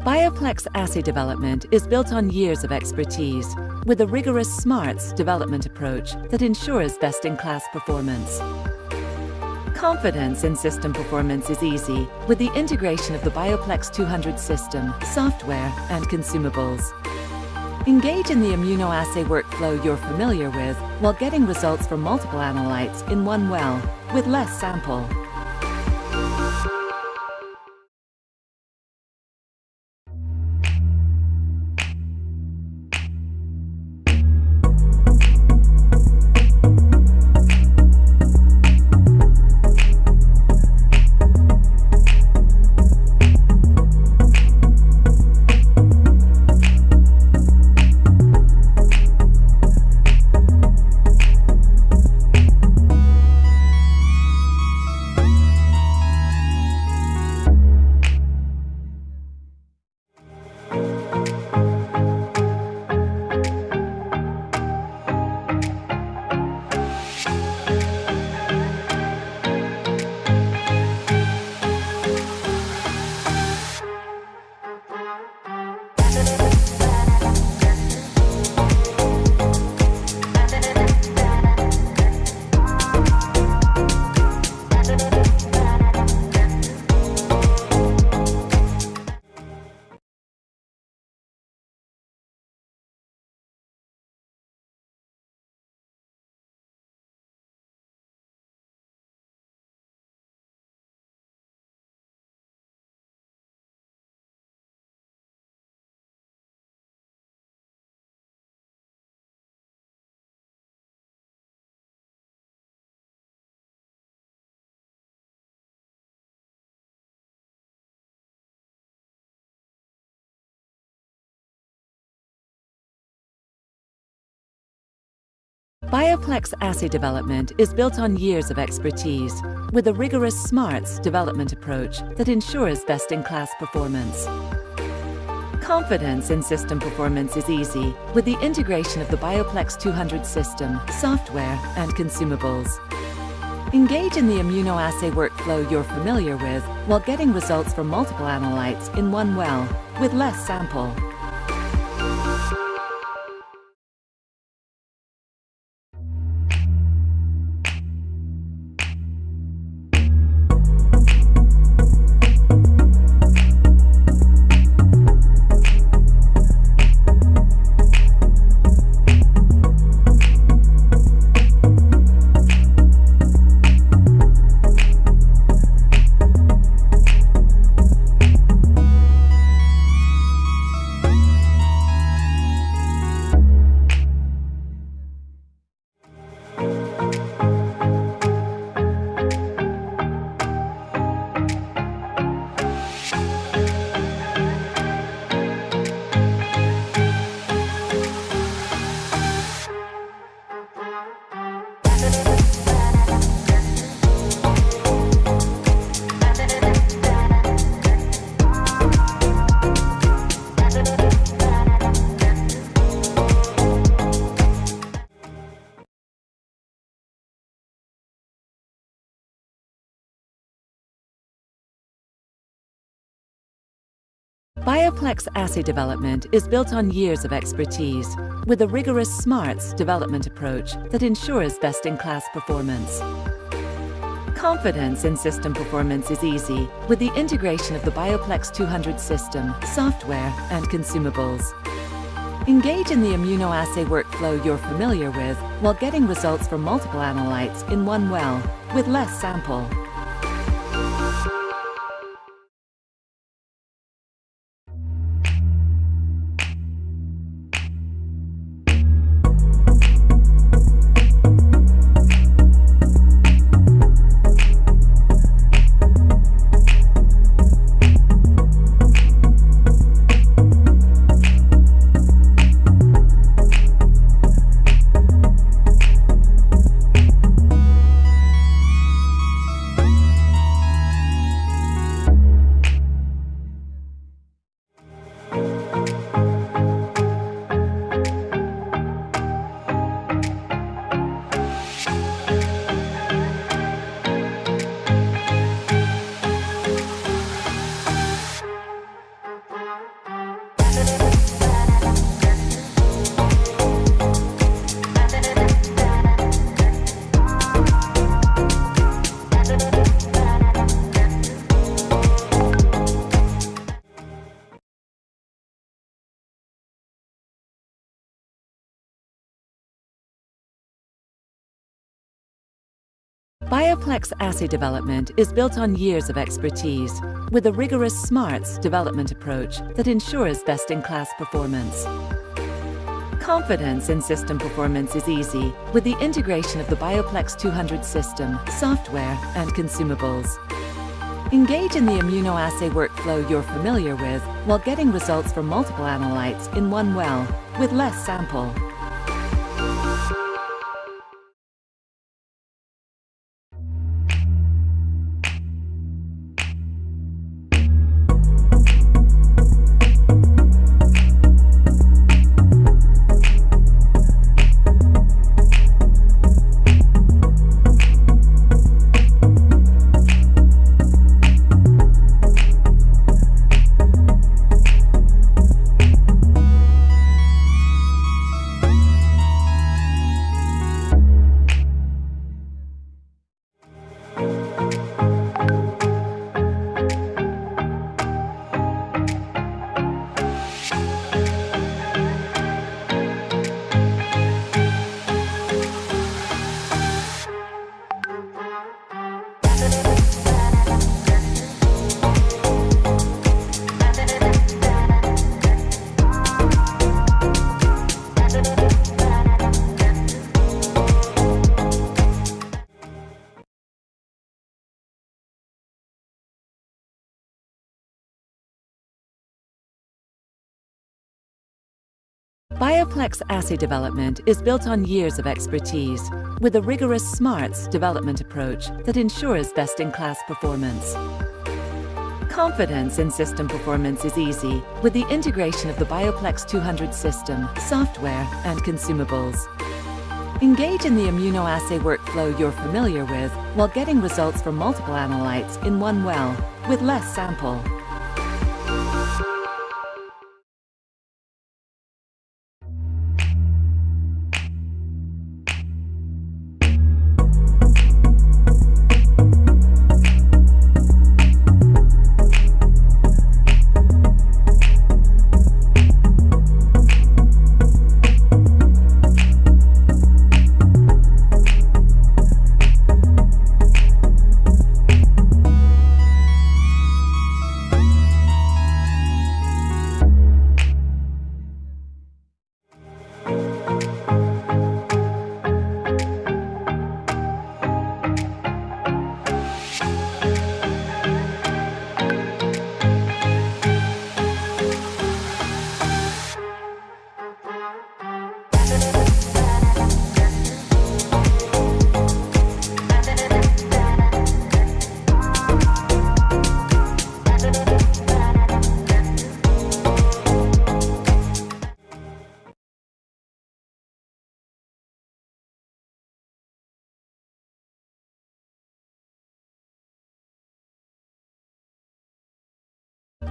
Bioplex assay development is built on years of expertise, with a rigorous SMARTS development approach that ensures best-in-class performance. Confidence in system performance is easy with the integration of the Bioplex 200 system, software, and consumables. Engage in the immunoassay workflow you're familiar with while getting results from multiple analytes in one well, with less sample. Bioplex assay development is built on years of expertise, with a rigorous SMARTS development approach that ensures best-in-class performance. Confidence in system performance is easy with the integration of the Bioplex 200 system, software, and consumables. Engage in the immunoassay workflow you're familiar with while getting results from multiple analytes in one well, with less sample. Bioplex assay development is built on years of expertise, with a rigorous SMARTS development approach that ensures best-in-class performance. Confidence in system performance is easy with the integration of the Bioplex 200 system, software, and consumables. Engage in the immunoassay workflow you're familiar with while getting results from multiple analytes in one well, with less sample. Bioplex assay development is built on years of expertise with a rigorous SMARTS development approach that ensures best-in-class performance. Confidence in system performance is easy with the integration of the Bioplex 200 system, software, and consumables. Engage in the immunoassay workflow you're familiar with while getting results from multiple analytes in one well with less sample. Bioplex assay development is built on years of expertise with a rigorous SMARTS development approach that ensures best-in-class performance. Confidence in system performance is easy with the integration of the Bioplex 200 system, software, and consumables. Engage in the immunoassay workflow you're familiar with while getting results from multiple analytes in one well with less sample.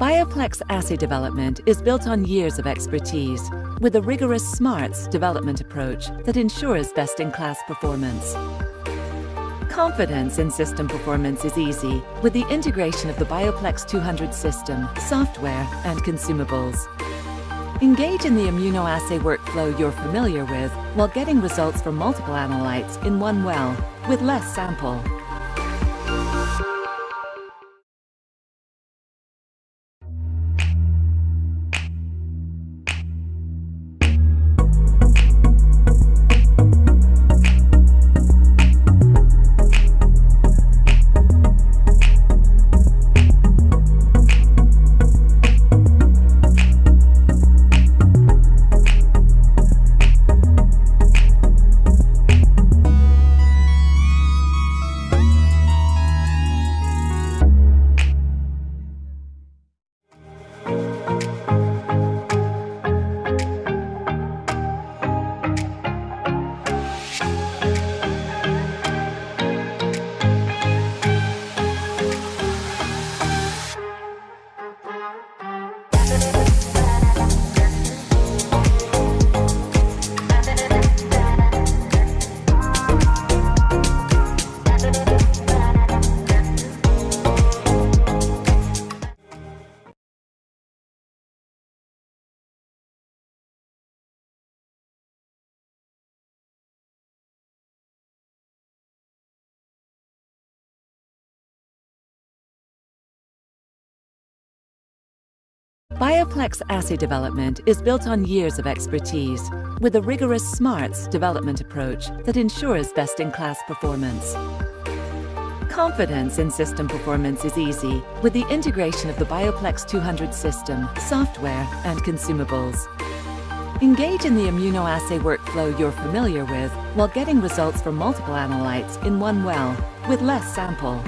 Bioplex assay development is built on years of expertise with a rigorous SMARTS development approach that ensures best-in-class performance. Confidence in system performance is easy with the integration of the Bioplex 200 system, software, and consumables. Engage in the immunoassay workflow you're familiar with while getting results from multiple analytes in one well with less sample. Bioplex assay development is built on years of expertise with a rigorous SMARTS development approach that ensures best-in-class performance. Confidence in system performance is easy with the integration of the Bioplex 200 system, software, and consumables. Engage in the immunoassay workflow you're familiar with while getting results from multiple analytes in one well with less sample.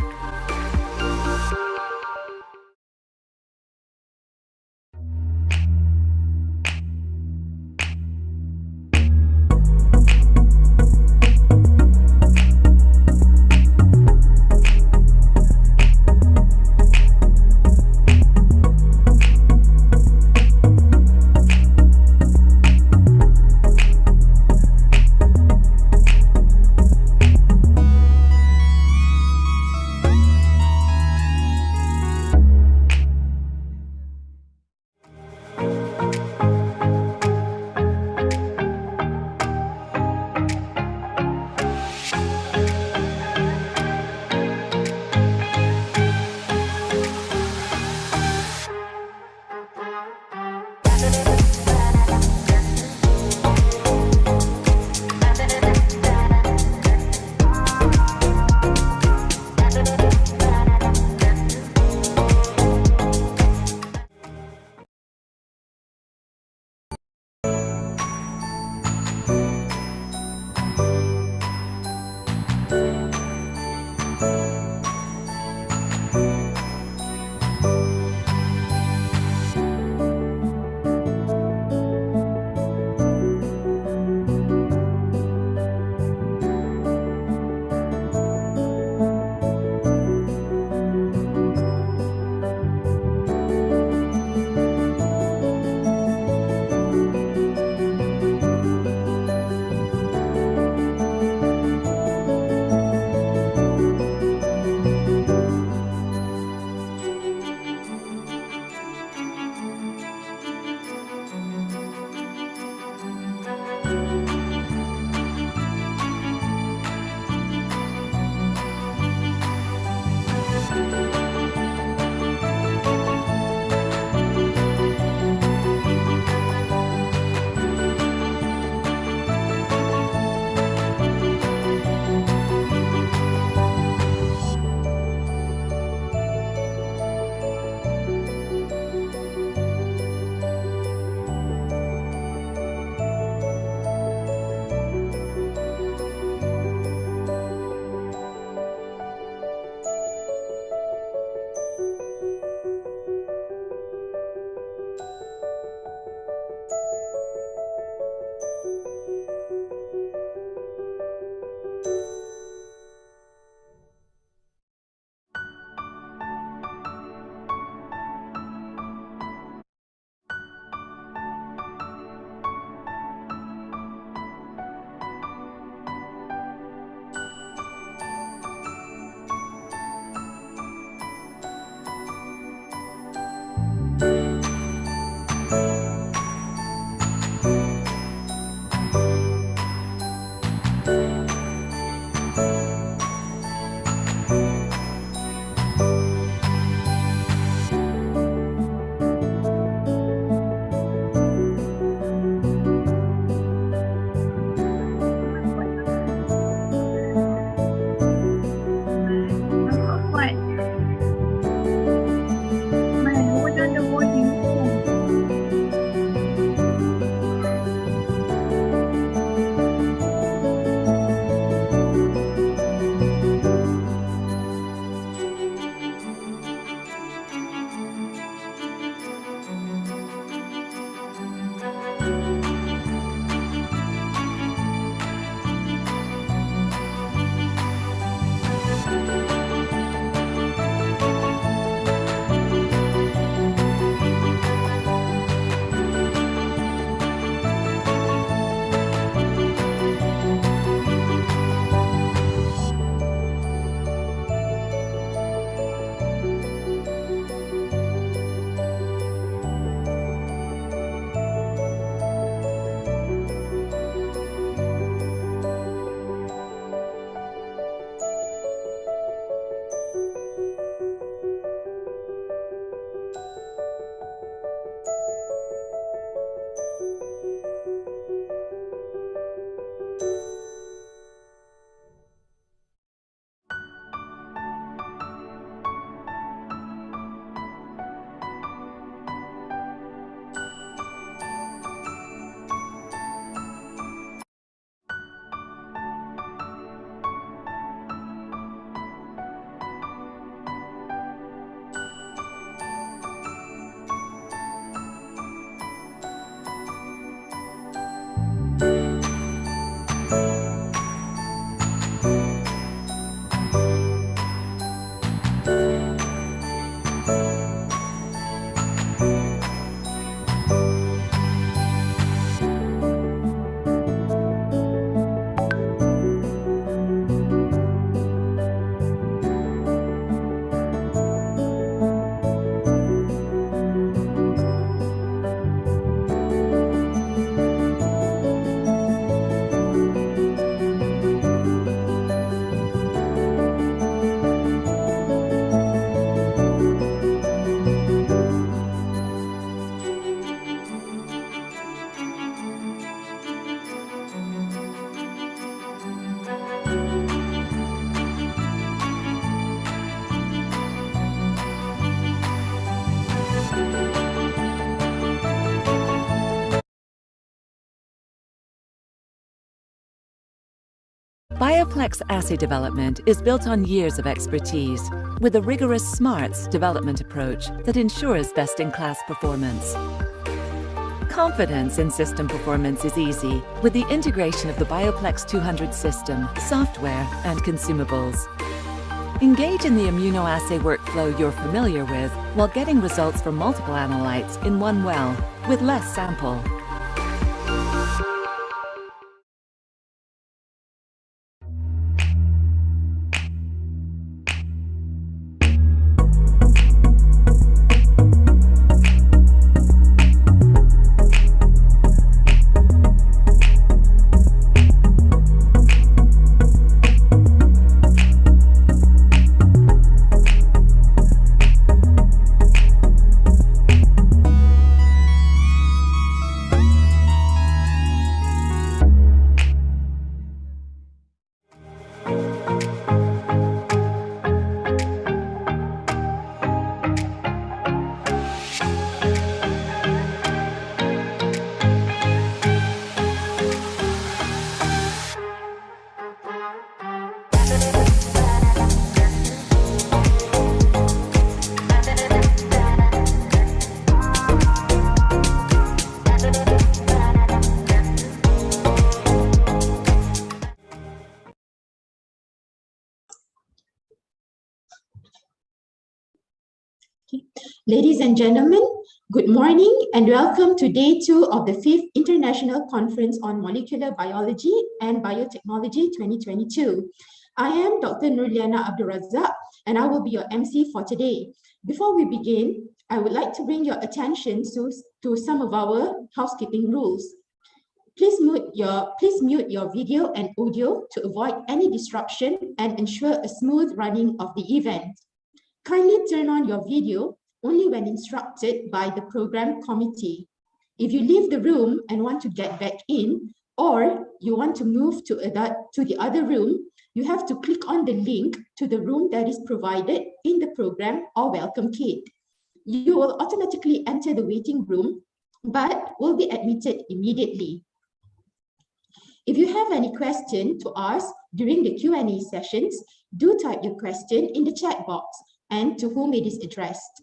Bioplex assay development is built on years of expertise with a rigorous SMARTS development approach that ensures best-in-class performance. Confidence in system performance is easy with the integration of the Bioplex 200 system, software, and consumables. Engage in the immunoassay workflow you're familiar with while getting results from multiple analytes in one well with less sample. Ladies and gentlemen, good morning and welcome to Day 2 of the 5th International Conference on Molecular Biology and Biotechnology 2022. I am Dr. Nurliana Abdulrazak and I will be your MC for today. Before we begin, I would like to bring your attention to some of our housekeeping rules. Please mute your video and audio to avoid any disruption and ensure a smooth running of the event. Kindly turn on your video only when instructed by the program committee. If you leave the room and want to get back in, or you want to move to the other room, you have to click on the link to the room that is provided in the program or welcome kit. You will automatically enter the waiting room, but will be admitted immediately. If you have any question to ask during the Q&A sessions, do type your question in the chat box and to whom it is addressed.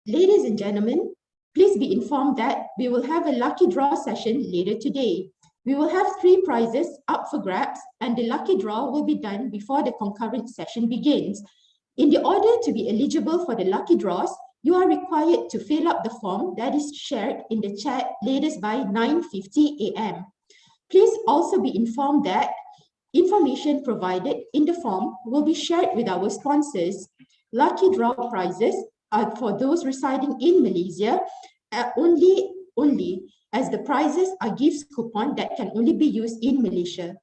Ladies and gentlemen, please be informed that we will have a lucky draw session later today. We will have 3 prizes up for grabs and the lucky draw will be done before the concurrent session begins. In the order to be eligible for the lucky draws, you are required to fill up the form that is shared in the chat latest by 9:50 a.m. Please also be informed that information provided in the form will be shared with our sponsors. Lucky draw prizes are for those residing in Malaysia only as the prizes are gifts coupon that can only be used in Malaysia.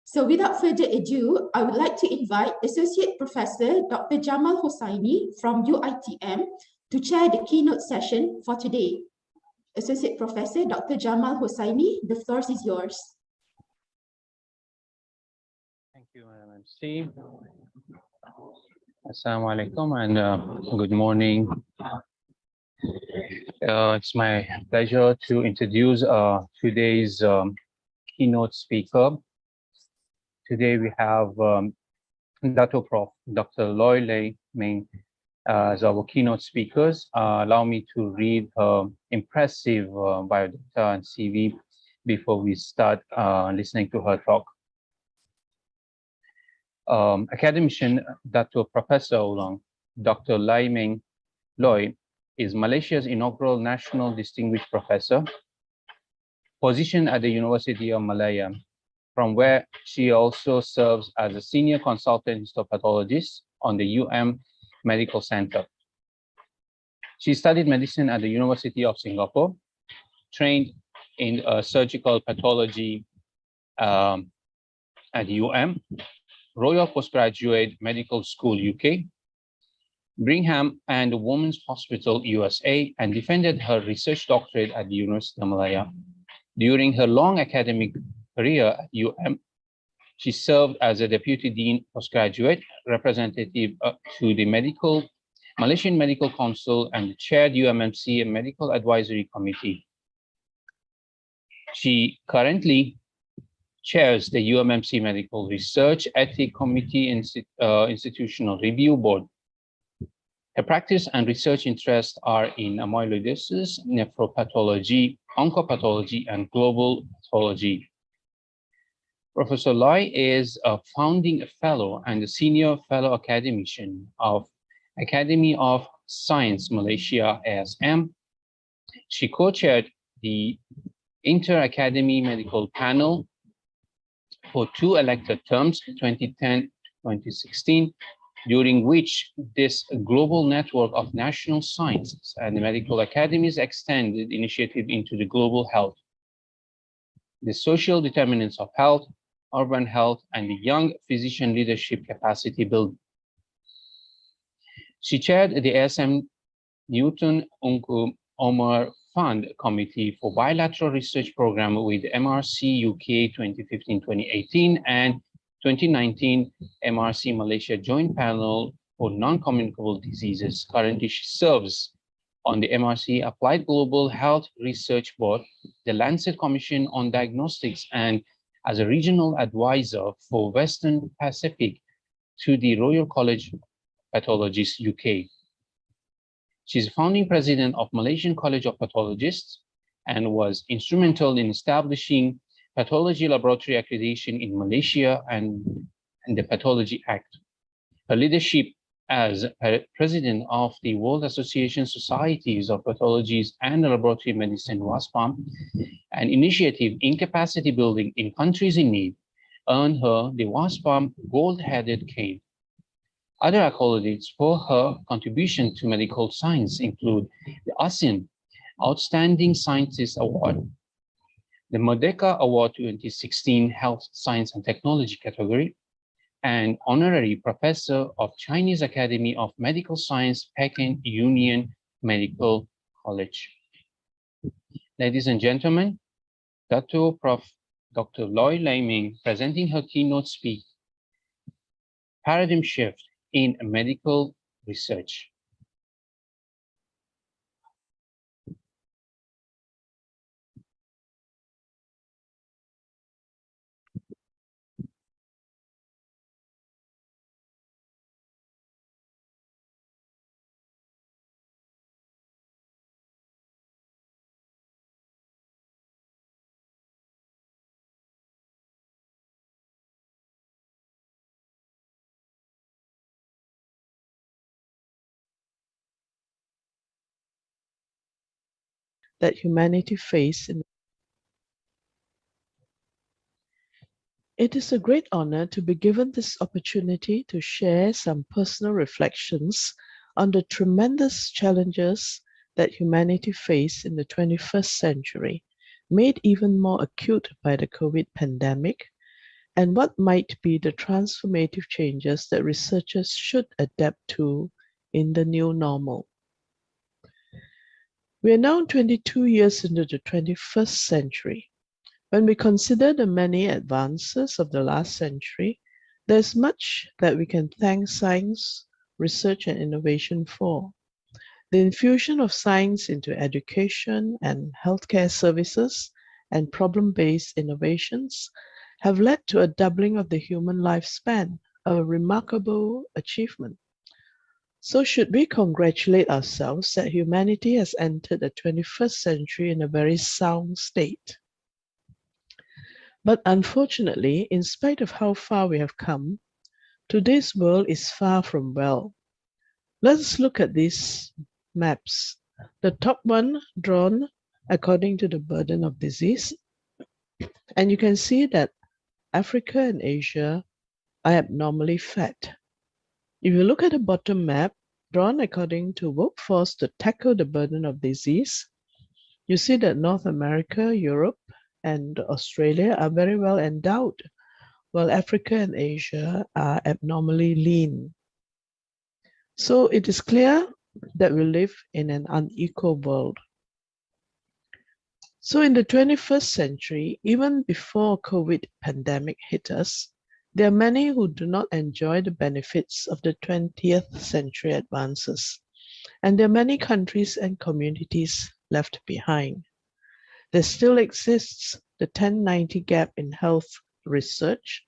So without further ado, I would like to invite Associate Professor Dr. Jamal Hossaini from UITM to chair the keynote session for today. Associate Professor Dr. Jamal Hossaini, the floor is yours. Thank you, Madam MC. Assalamu alaikum and good morning. It's my pleasure to introduce today's keynote speaker. Today we have Dr. Loy Lei Ming as our keynote speakers. Allow me to read her impressive biodata and CV before we start listening to her talk. Academician Dato Professor Oolong, Dr. Lai Ming Loy is Malaysia's inaugural National Distinguished Professor, positioned at the University of Malaya, from where she also serves as a senior consultant histopathologist on the Medical Center. She studied medicine at the University of Singapore, trained in surgical pathology at UM, Royal Postgraduate Medical School, UK, Brigham and Women's Hospital, USA, and defended her research doctorate at the University of Malaya. During her long academic career at UM, she served as a Deputy Dean Postgraduate Representative to the Malaysian Medical Council and chaired UMMC Medical Advisory Committee. She currently chairs the UMMC Medical Research Ethics Committee Institutional Review Board. Her practice and research interests are in amyloidosis, nephropathology, oncopathology, and global pathology. Professor Loy is a founding fellow and a senior fellow academician of Academy of Science Malaysia, ASM. She co-chaired the Inter-Academy Medical Panel for 2 elected terms, 2010-2016, during which this global network of national sciences and medical academies extended initiative into the global health, the social determinants of health, urban health, and the young physician leadership capacity building. She chaired the ASM Newton Unku Omar Fund Committee for Bilateral Research Program with MRC UK 2015-2018 and 2019 MRC Malaysia Joint Panel for Non-Communicable Diseases. Currently, she serves on the MRC Applied Global Health Research Board, the Lancet Commission on Diagnostics, and as a regional advisor for Western Pacific to the Royal College of Pathologists UK. She's founding president of Malaysian College of Pathologists and was instrumental in establishing pathology laboratory accreditation in Malaysia and the Pathology Act. Her leadership as president of the World Association Societies of Pathologies and Laboratory Medicine, WASPAM, an initiative in capacity building in countries in need, earned her the WASPAM Gold-Headed Cane. Other accolades for her contribution to medical science include the ASEAN Outstanding Scientist Award, the Merdeka Award 2016 Health, Science and Technology category, and Honorary Professor of Chinese Academy of Medical Science, Peking Union Medical College. Ladies and gentlemen, Dr. Loy Laming presenting her keynote speech, Paradigm Shift in Medical Research. That humanity face in. It is a great honor to be given this opportunity to share some personal reflections on the tremendous challenges that humanity face in the 21st century, made even more acute by the COVID pandemic, and what might be the transformative changes that researchers should adapt to in the new normal. We are now 22 years into the 21st century. When we consider the many advances of the last century, there's much that we can thank science, research, and innovation for. The infusion of science into education and healthcare services and problem-based innovations have led to a doubling of the human lifespan, a remarkable achievement. So should we congratulate ourselves that humanity has entered the 21st century in a very sound state. But unfortunately, in spite of how far we have come, today's world is far from well. Let's look at these maps. The top one drawn according to the burden of disease. And you can see that Africa and Asia are abnormally fat. If you look at the bottom map, drawn according to workforce to tackle the burden of disease, you see that North America, Europe, and Australia are very well endowed, while Africa and Asia are abnormally lean. So it is clear that we live in an unequal world. So in the 21st century, even before COVID pandemic hit us, there are many who do not enjoy the benefits of the 20th century advances. And there are many countries and communities left behind. There still exists the 1090 gap in health research,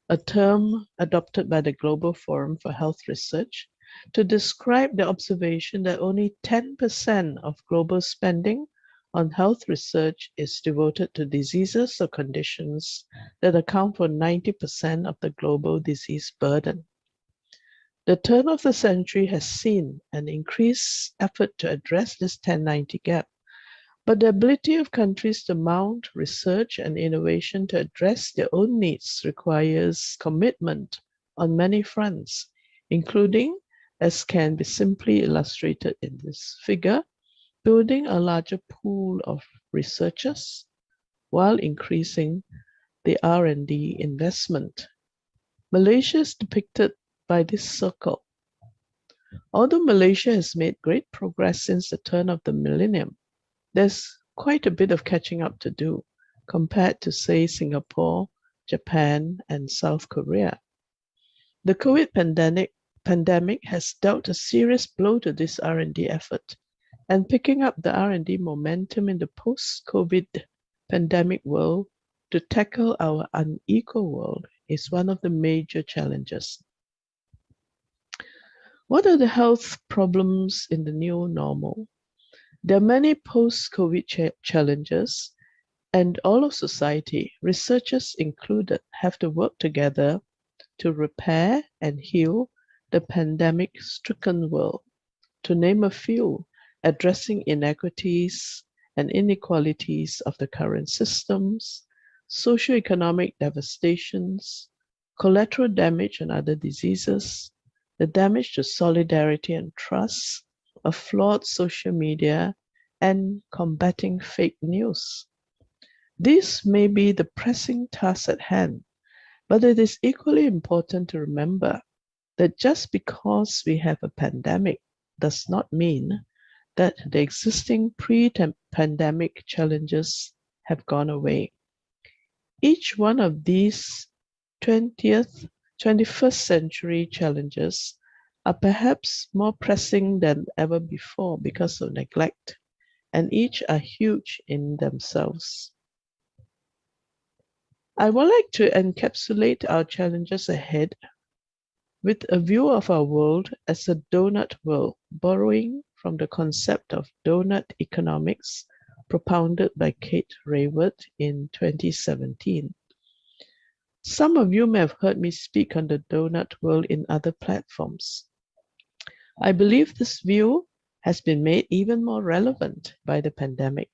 a term adopted by the Global Forum for Health Research to describe the observation that only 10% of global spending on health research is devoted to diseases or conditions that account for 90% of the global disease burden. The turn of the century has seen an increased effort to address this 1090 gap, but the ability of countries to mount research and innovation to address their own needs requires commitment on many fronts, including, as can be simply illustrated in this figure, building a larger pool of researchers while increasing the R&D investment. Malaysia is depicted by this circle. Although Malaysia has made great progress since the turn of the millennium, there's quite a bit of catching up to do compared to, say, Singapore, Japan, and South Korea. The COVID pandemic has dealt a serious blow to this R&D effort, and picking up the R&D momentum in the post-COVID pandemic world to tackle our unequal world is one of the major challenges. What are the health problems in the new normal? There are many post-COVID challenges, and all of society, researchers included, have to work together to repair and heal the pandemic-stricken world. To name a few, addressing inequities and inequalities of the current systems, socioeconomic devastations, collateral damage and other diseases, the damage to solidarity and trust, a flawed social media, and combating fake news. These may be the pressing tasks at hand, but it is equally important to remember that just because we have a pandemic does not mean that the existing pre-pandemic challenges have gone away. Each one of these 21st century challenges are perhaps more pressing than ever before because of neglect, and each are huge in themselves. I would like to encapsulate our challenges ahead with a view of our world as a donut world, borrowing from the concept of donut economics propounded by Kate Raworth in 2017. Some of you may have heard me speak on the donut world in other platforms. I believe this view has been made even more relevant by the pandemic,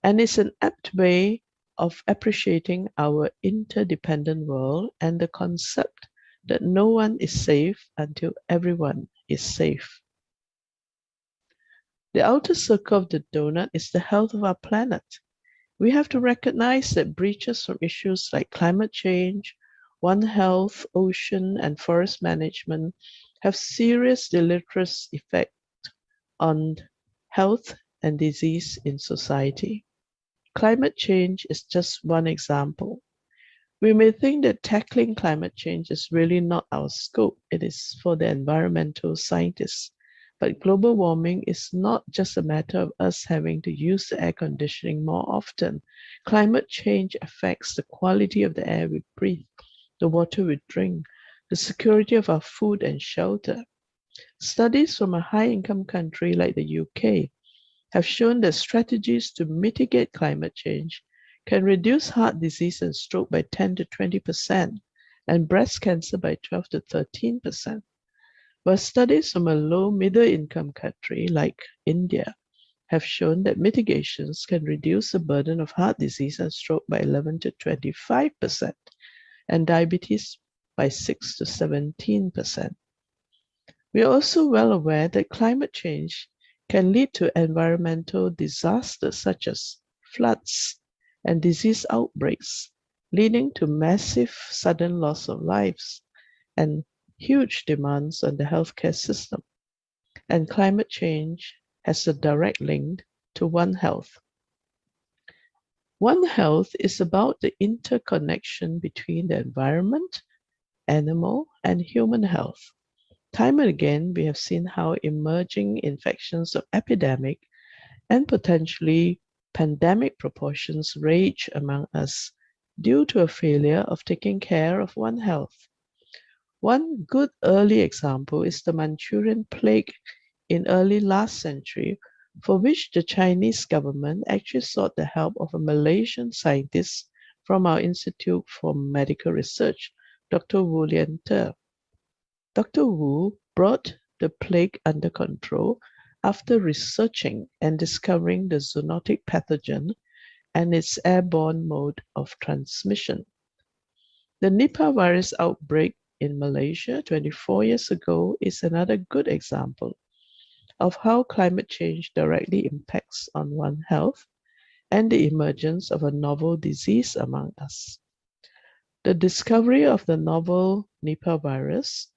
and is an apt way of appreciating our interdependent world and the concept that no one is safe until everyone is safe. The outer circle of the donut is the health of our planet. We have to recognize that breaches from issues like climate change, One Health, ocean, and forest management have serious deleterious effects on health and disease in society. Climate change is just one example. We may think that tackling climate change is really not our scope. It is for the environmental scientists. But global warming is not just a matter of us having to use the air conditioning more often. Climate change affects the quality of the air we breathe, the water we drink, the security of our food and shelter. Studies from a high-income country like the UK have shown that strategies to mitigate climate change can reduce heart disease and stroke by 10 to 20% and breast cancer by 12 to 13%. While studies from a low middle income country like India have shown that mitigations can reduce the burden of heart disease and stroke by 11 to 25% and diabetes by 6 to 17%. We are also well aware that climate change can lead to environmental disasters such as floods and disease outbreaks, leading to massive sudden loss of lives and huge demands on the healthcare system. And climate change has a direct link to One Health. One Health is about the interconnection between the environment, animal, and human health. Time and again, we have seen how emerging infections of epidemic and potentially pandemic proportions rage among us due to a failure of taking care of One Health. One good early example is the Manchurian plague in early last century, for which the Chinese government actually sought the help of a Malaysian scientist from our Institute for Medical Research, Dr. Wu Lian-te. Dr. Wu brought the plague under control after researching and discovering the zoonotic pathogen and its airborne mode of transmission. The Nipah virus outbreak in Malaysia 24 years ago is another good example of how climate change directly impacts on One Health and the emergence of a novel disease among us. The discovery of the novel Nipah virus,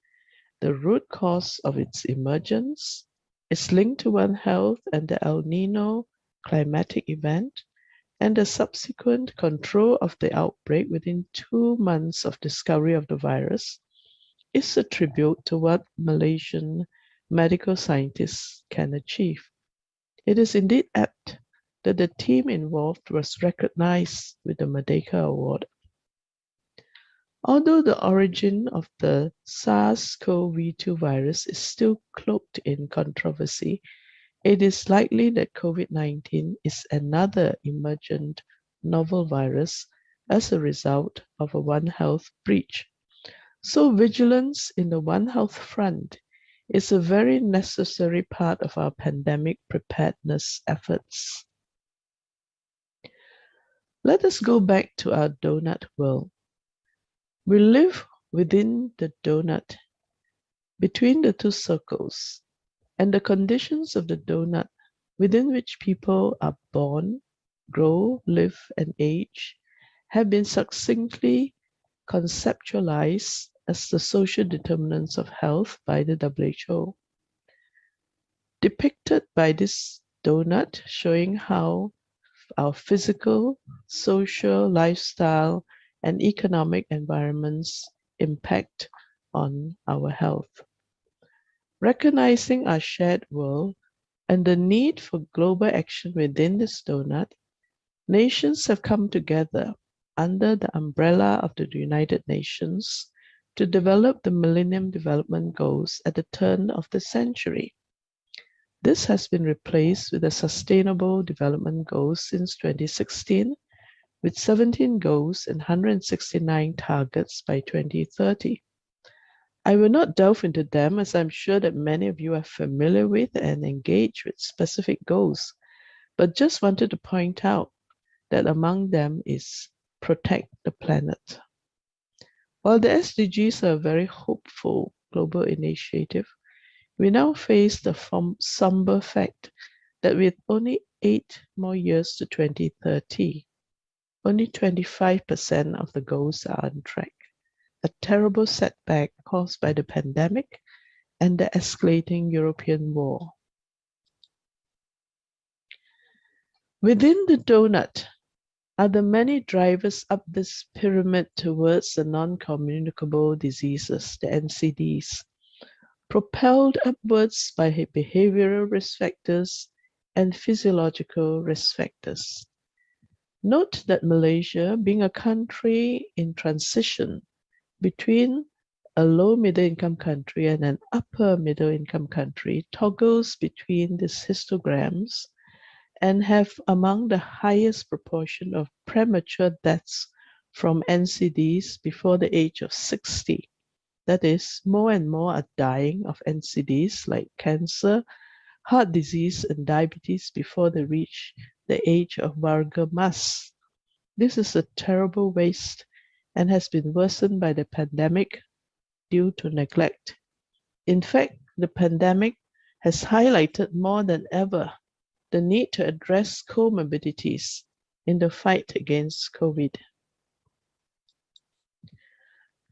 the root cause of its emergence, is linked to One Health and the El Nino climatic event, and the subsequent control of the outbreak within 2 months of discovery of the virus is a tribute to what Malaysian medical scientists can achieve. It is indeed apt that the team involved was recognized with the Merdeka Award. Although the origin of the SARS-CoV-2 virus is still cloaked in controversy, it is likely that COVID-19 is another emergent novel virus as a result of a One Health breach. So vigilance in the One Health front is a very necessary part of our pandemic preparedness efforts. Let us go back to our donut world. We live within the donut, between the two circles, and the conditions of the donut within which people are born, grow, live, and age have been succinctly conceptualized as the social determinants of health by the WHO. Depicted by this donut showing how our physical, social, lifestyle, and economic environments impact on our health. Recognizing our shared world and the need for global action within this donut, nations have come together under the umbrella of the United Nations to develop the Millennium Development Goals at the turn of the century. This has been replaced with the Sustainable Development Goals since 2016, with 17 goals and 169 targets by 2030. I will not delve into them, as I'm sure that many of you are familiar with and engaged with specific goals, but just wanted to point out that among them is protect the planet. While the SDGs are a very hopeful global initiative, we now face the somber fact that with only 8 more years to 2030, only 25% of the goals are on track, a terrible setback caused by the pandemic and the escalating European war. Within the donut are the many drivers up this pyramid towards the non-communicable diseases, the NCDs, propelled upwards by behavioral risk factors and physiological risk factors. Note that Malaysia, being a country in transition between a low middle income country and an upper middle income country, toggles between these histograms and have among the highest proportion of premature deaths from NCDs before the age of 60. That is, more and more are dying of NCDs like cancer, heart disease, and diabetes before they reach the age of vulgar mass. This is a terrible waste and has been worsened by the pandemic due to neglect. In fact, the pandemic has highlighted more than ever the need to address comorbidities in the fight against COVID.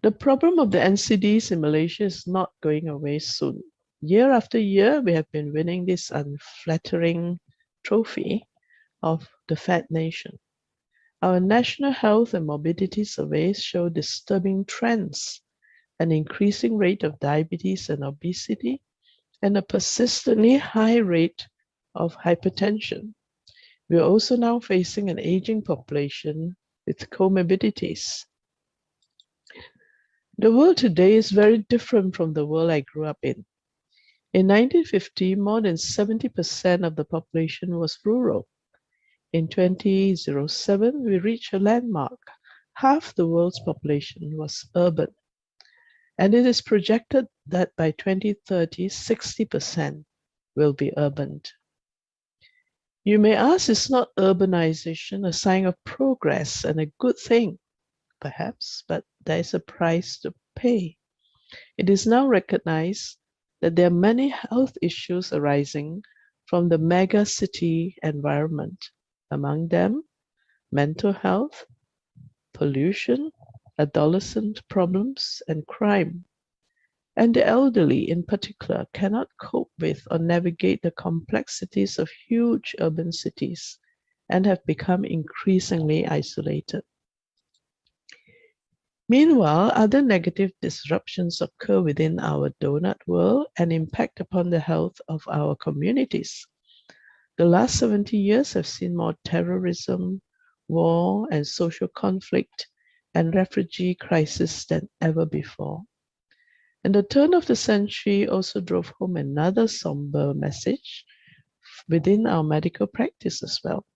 The problem of the NCDs in Malaysia is not going away soon. Year after year, we have been winning this unflattering trophy of the fat nation. Our national health and morbidity surveys show disturbing trends: an increasing rate of diabetes and obesity, and a persistently high rate of hypertension. We are also now facing an aging population with comorbidities. The world today is very different from the world I grew up in. In 1950, more than 70% of the population was rural. In 2007, we reached a landmark. Half the world's population was urban. And it is projected that by 2030, 60% will be urban. You may ask, is not urbanization a sign of progress and a good thing? Perhaps, but there is a price to pay. It is now recognized that there are many health issues arising from the mega city environment. Among them, mental health, pollution, adolescent problems, and crime. And the elderly, in particular, cannot cope with or navigate the complexities of huge urban cities and have become increasingly isolated. Meanwhile, other negative disruptions occur within our donut world and impact upon the health of our communities. The last 70 years have seen more terrorism, war, and social conflict and refugee crisis than ever before. And the turn of the century also drove home another somber message within our medical practice as well.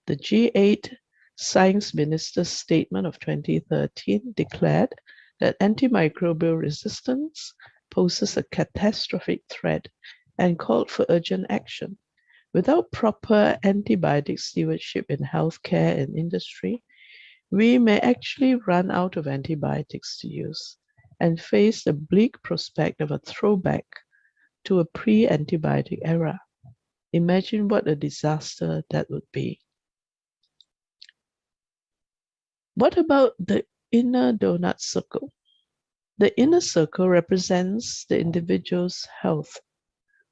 The G8 Science Minister's Statement of 2013 declared that antimicrobial resistance poses a catastrophic threat and called for urgent action. Without proper antibiotic stewardship in healthcare and industry, we may actually run out of antibiotics to use and face the bleak prospect of a throwback to a pre-antibiotic era. Imagine what a disaster that would be. What about the inner donut circle? The inner circle represents the individual's health.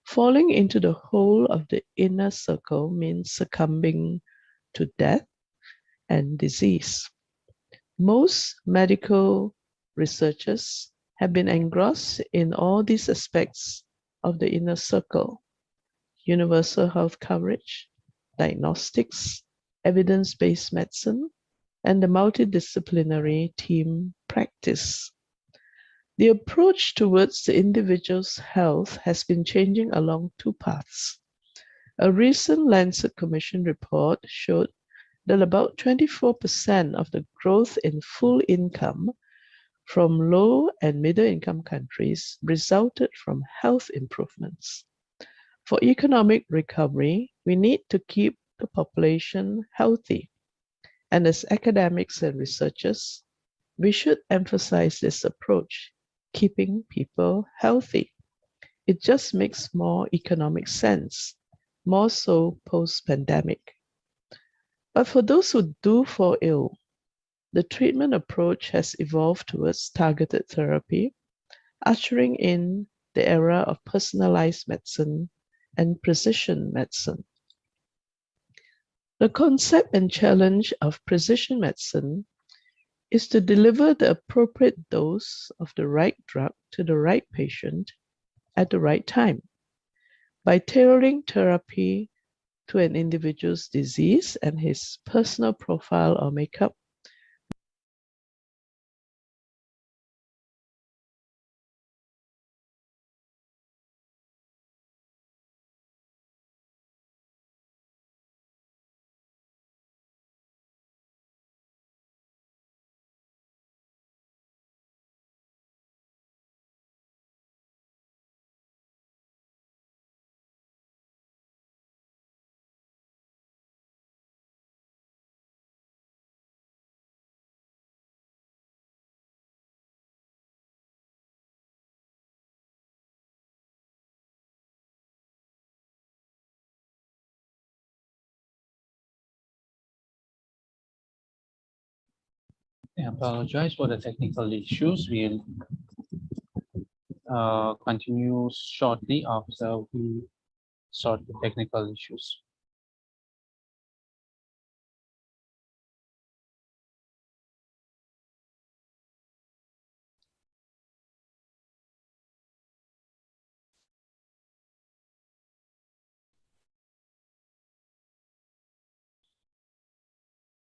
Falling into the hole of the inner circle means succumbing to death and disease. Most medical researchers have been engrossed in all these aspects of the inner circle: universal health coverage, diagnostics, evidence-based medicine, and the multidisciplinary team practice. The approach towards the individual's health has been changing along two paths. A recent Lancet Commission report showed that about 24% of the growth in full income from low and middle income countries resulted from health improvements. For economic recovery, we need to keep the population healthy. And as academics and researchers, we should emphasize this approach, keeping people healthy. It just makes more economic sense, more so post-pandemic. But for those who do fall ill, the treatment approach has evolved towards targeted therapy, ushering in the era of personalized medicine and precision medicine. The concept and challenge of precision medicine is to deliver the appropriate dose of the right drug to the right patient at the right time. By tailoring therapy to an individual's disease and his personal profile or makeup, I apologize for the technical issues. We'll continue shortly after we sort the technical issues.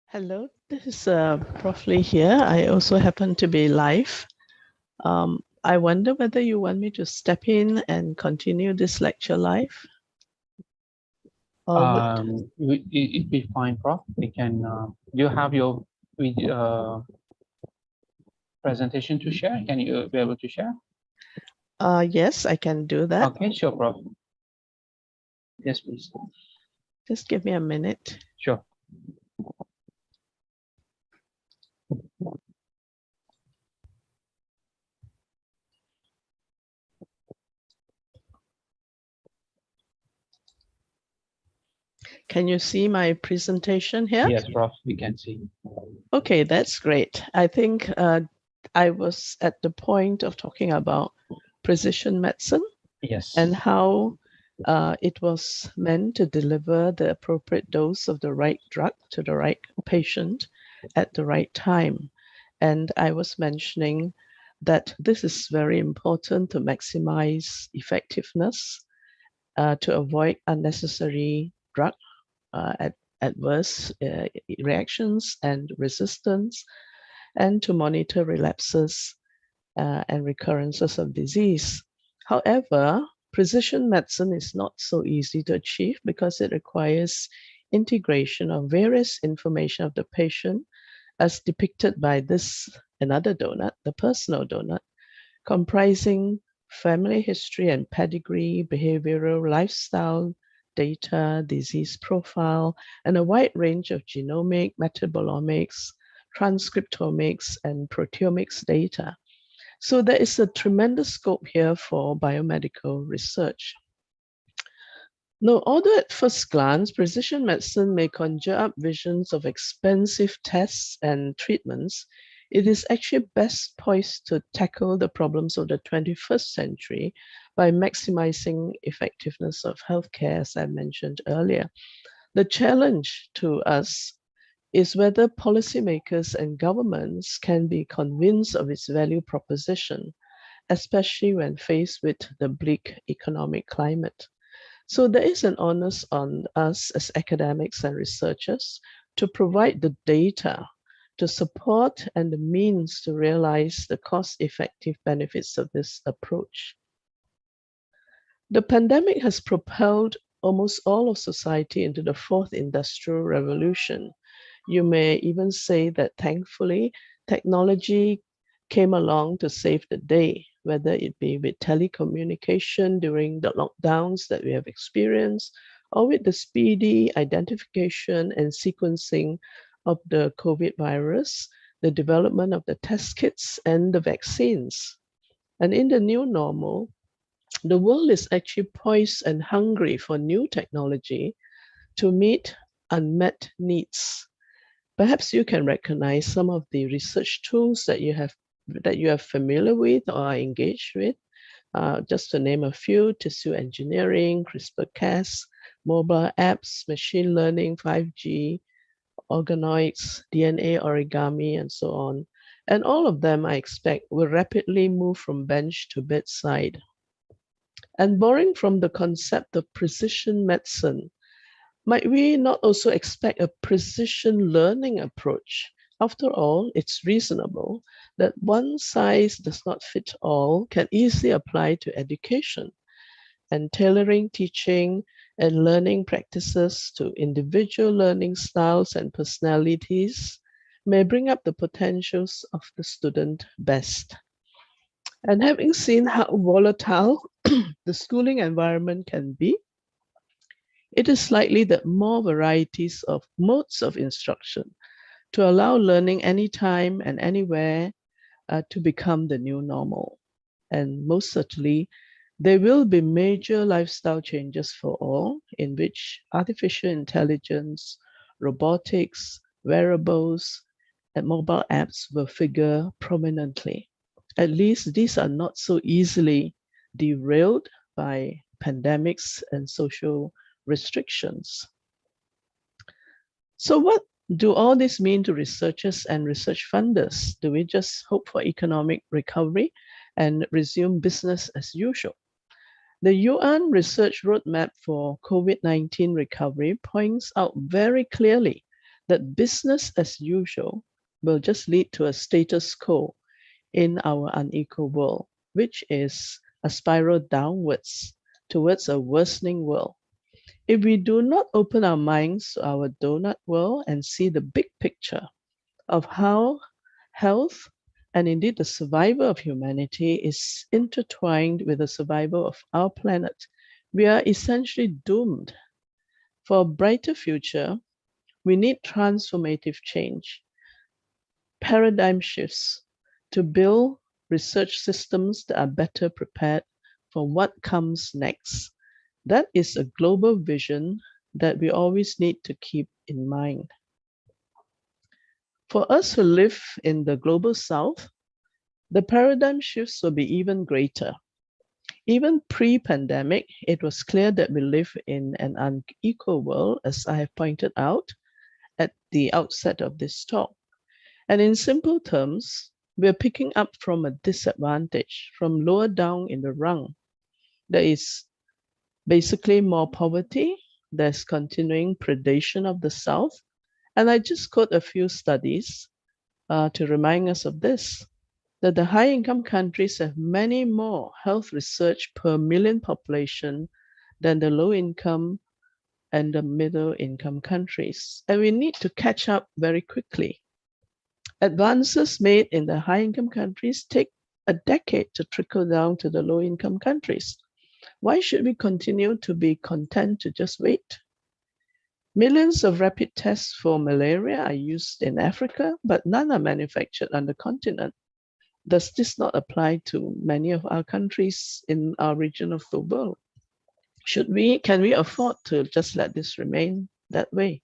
Hello, this is Prof. Lee here. I also happen to be live. I wonder whether you want me to step in and continue this lecture live? Or It'd be fine, Prof. We can, you have your presentation to share? Can you be able to share? yes, I can do that. Okay, sure, Prof. Yes, please. Just give me a minute. Sure. Can you see my presentation here? Yes, Prof, we can see. Okay, that's great. I think I was at the point of talking about precision medicine. Yes. And how it was meant to deliver the appropriate dose of the right drug to the right patient at the right time. And I was mentioning that this is very important to maximize effectiveness, to avoid unnecessary drug adverse reactions and resistance, and to monitor relapses and recurrences of disease. However, precision medicine is not so easy to achieve because it requires integration of various information of the patient as depicted by this another donut, the personal donut, comprising family history and pedigree, behavioral, lifestyle, data, disease profile, and a wide range of genomic, metabolomics, transcriptomics, and proteomics data. So there is a tremendous scope here for biomedical research. Now, although at first glance, precision medicine may conjure up visions of expensive tests and treatments, it is actually best poised to tackle the problems of the 21st century by maximizing effectiveness of healthcare, as I mentioned earlier. The challenge to us is whether policymakers and governments can be convinced of its value proposition, especially when faced with the bleak economic climate. So there is an onus on us as academics and researchers to provide the data to support and the means to realize the cost-effective benefits of this approach. The pandemic has propelled almost all of society into the fourth industrial revolution. You may even say that thankfully, technology came along to save the day, whether it be with telecommunication during the lockdowns that we have experienced, or with the speedy identification and sequencing of the COVID virus, the development of the test kits and the vaccines. And in the new normal, the world is actually poised and hungry for new technology to meet unmet needs. Perhaps you can recognize some of the research tools that you are familiar with or are engaged with. Just to name a few: tissue engineering, CRISPR-Cas, mobile apps, machine learning, 5G, organoids, DNA origami, and so on. And all of them, I expect, will rapidly move from bench to bedside. And borrowing from the concept of precision medicine, might we not also expect a precision learning approach? After all, it's reasonable that one size does not fit all can easily apply to education, and tailoring teaching and learning practices to individual learning styles and personalities may bring up the potentials of the student best. And having seen how volatile the schooling environment can be, it is likely that more varieties of modes of instruction to allow learning anytime and anywhere to become the new normal. And most certainly, there will be major lifestyle changes for all, in which artificial intelligence, robotics, wearables, and mobile apps will figure prominently. At least these are not so easily derailed by pandemics and social restrictions. So what do all this mean to researchers and research funders? Do we just hope for economic recovery and resume business as usual? The UN Research Roadmap for COVID-19 recovery points out very clearly that business as usual will just lead to a status quo in our unequal world, which is a spiral downwards towards a worsening world. If we do not open our minds to our donut world and see the big picture of how health and indeed the survival of humanity is intertwined with the survival of our planet, we are essentially doomed. For a brighter future, we need transformative change, paradigm shifts to build research systems that are better prepared for what comes next. That is a global vision that we always need to keep in mind. For us who live in the global south, the paradigm shifts will be even greater. Even pre-pandemic, it was clear that we live in an unequal world, as I have pointed out at the outset of this talk. And in simple terms, we're picking up from a disadvantage, from lower down in the rung. There is basically more poverty, there's continuing predation of the South. And I just quote a few studies to remind us of this, that the high-income countries have many more health research per million population than the low-income and the middle-income countries. And we need to catch up very quickly. Advances made in the high-income countries take a decade to trickle down to the low-income countries. Why should we continue to be content to just wait? Millions of rapid tests for malaria are used in Africa, but none are manufactured on the continent. Does this not apply to many of our countries in our region of the world? Can we afford to just let this remain that way?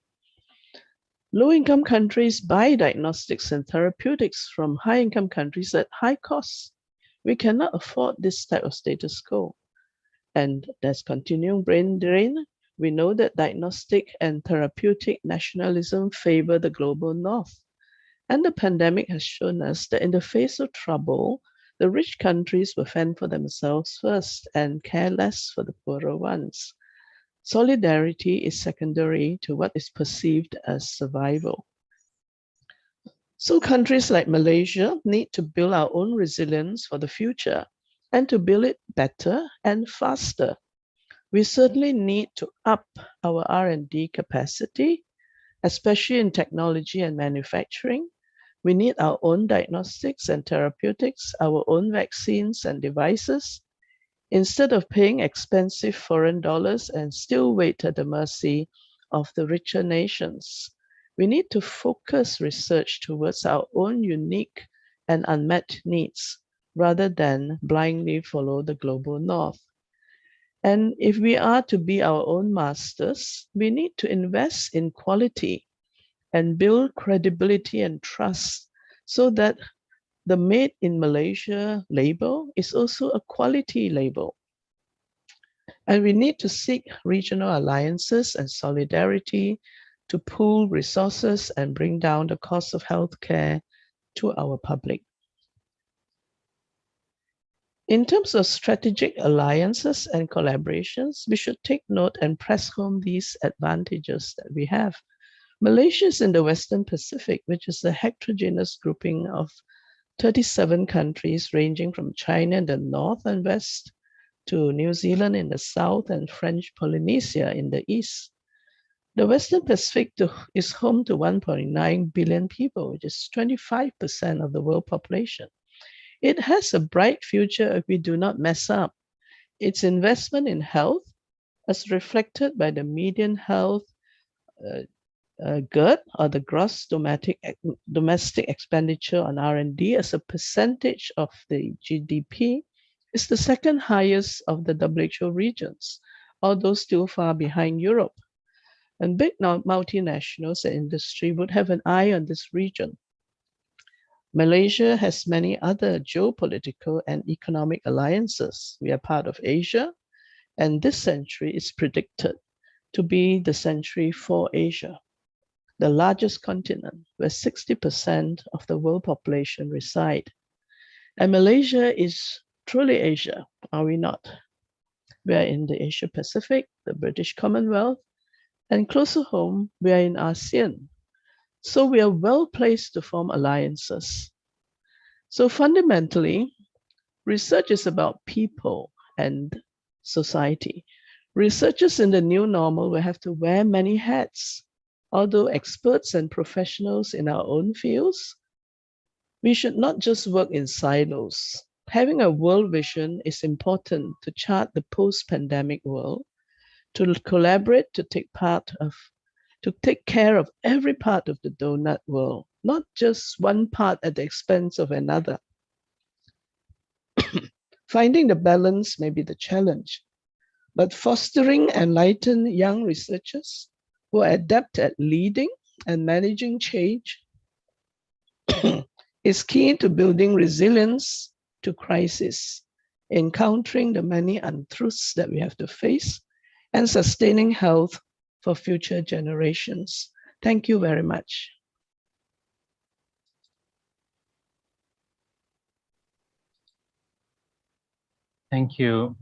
Low-income countries buy diagnostics and therapeutics from high-income countries at high costs. We cannot afford this type of status quo. And there's continuing brain drain. We know that diagnostic and therapeutic nationalism favor the global north. And the pandemic has shown us that in the face of trouble, the rich countries will fend for themselves first and care less for the poorer ones. Solidarity is secondary to what is perceived as survival. So countries like Malaysia need to build our own resilience for the future and to build it better and faster. We certainly need to up our R&D capacity, especially in technology and manufacturing. We need our own diagnostics and therapeutics, our own vaccines and devices, instead of paying expensive foreign dollars and still wait at the mercy of the richer nations. We need to focus research towards our own unique and unmet needs, rather than blindly follow the global north. And if we are to be our own masters, we need to invest in quality and build credibility and trust so that the Made in Malaysia label is also a quality label. And we need to seek regional alliances and solidarity to pool resources and bring down the cost of healthcare to our public. In terms of strategic alliances and collaborations, we should take note and press home these advantages that we have. Malaysia is in the Western Pacific, which is a heterogeneous grouping of 37 countries ranging from China in the north and west to New Zealand in the south and French Polynesia in the east. The Western Pacific is home to 1.9 billion people, which is 25% of the world population. It has a bright future if we do not mess up. Its investment in health, as reflected by the median health GERD, or the gross domestic expenditure on R&D as a percentage of the GDP, is the second highest of the WHO regions, although still far behind Europe. And big multinationals and industry would have an eye on this region. Malaysia has many other geopolitical and economic alliances. We are part of Asia, and this century is predicted to be the century for Asia, the largest continent where 60% of the world population reside. And Malaysia is truly Asia, are we not? We are in the Asia Pacific, the British Commonwealth, and closer home, we are in ASEAN. So we are well placed to form alliances. So fundamentally, research is about people and society. Researchers in the new normal will have to wear many hats. Although experts and professionals in our own fields, we should not just work in silos. Having a world vision is important to chart the post-pandemic world, to collaborate, to take care of every part of the donut world, not just one part at the expense of another. Finding the balance may be the challenge, but fostering enlightened young researchers who are adept at leading and managing change is key to building resilience to crisis, encountering the many untruths that we have to face, and sustaining health for future generations. Thank you very much. Thank you.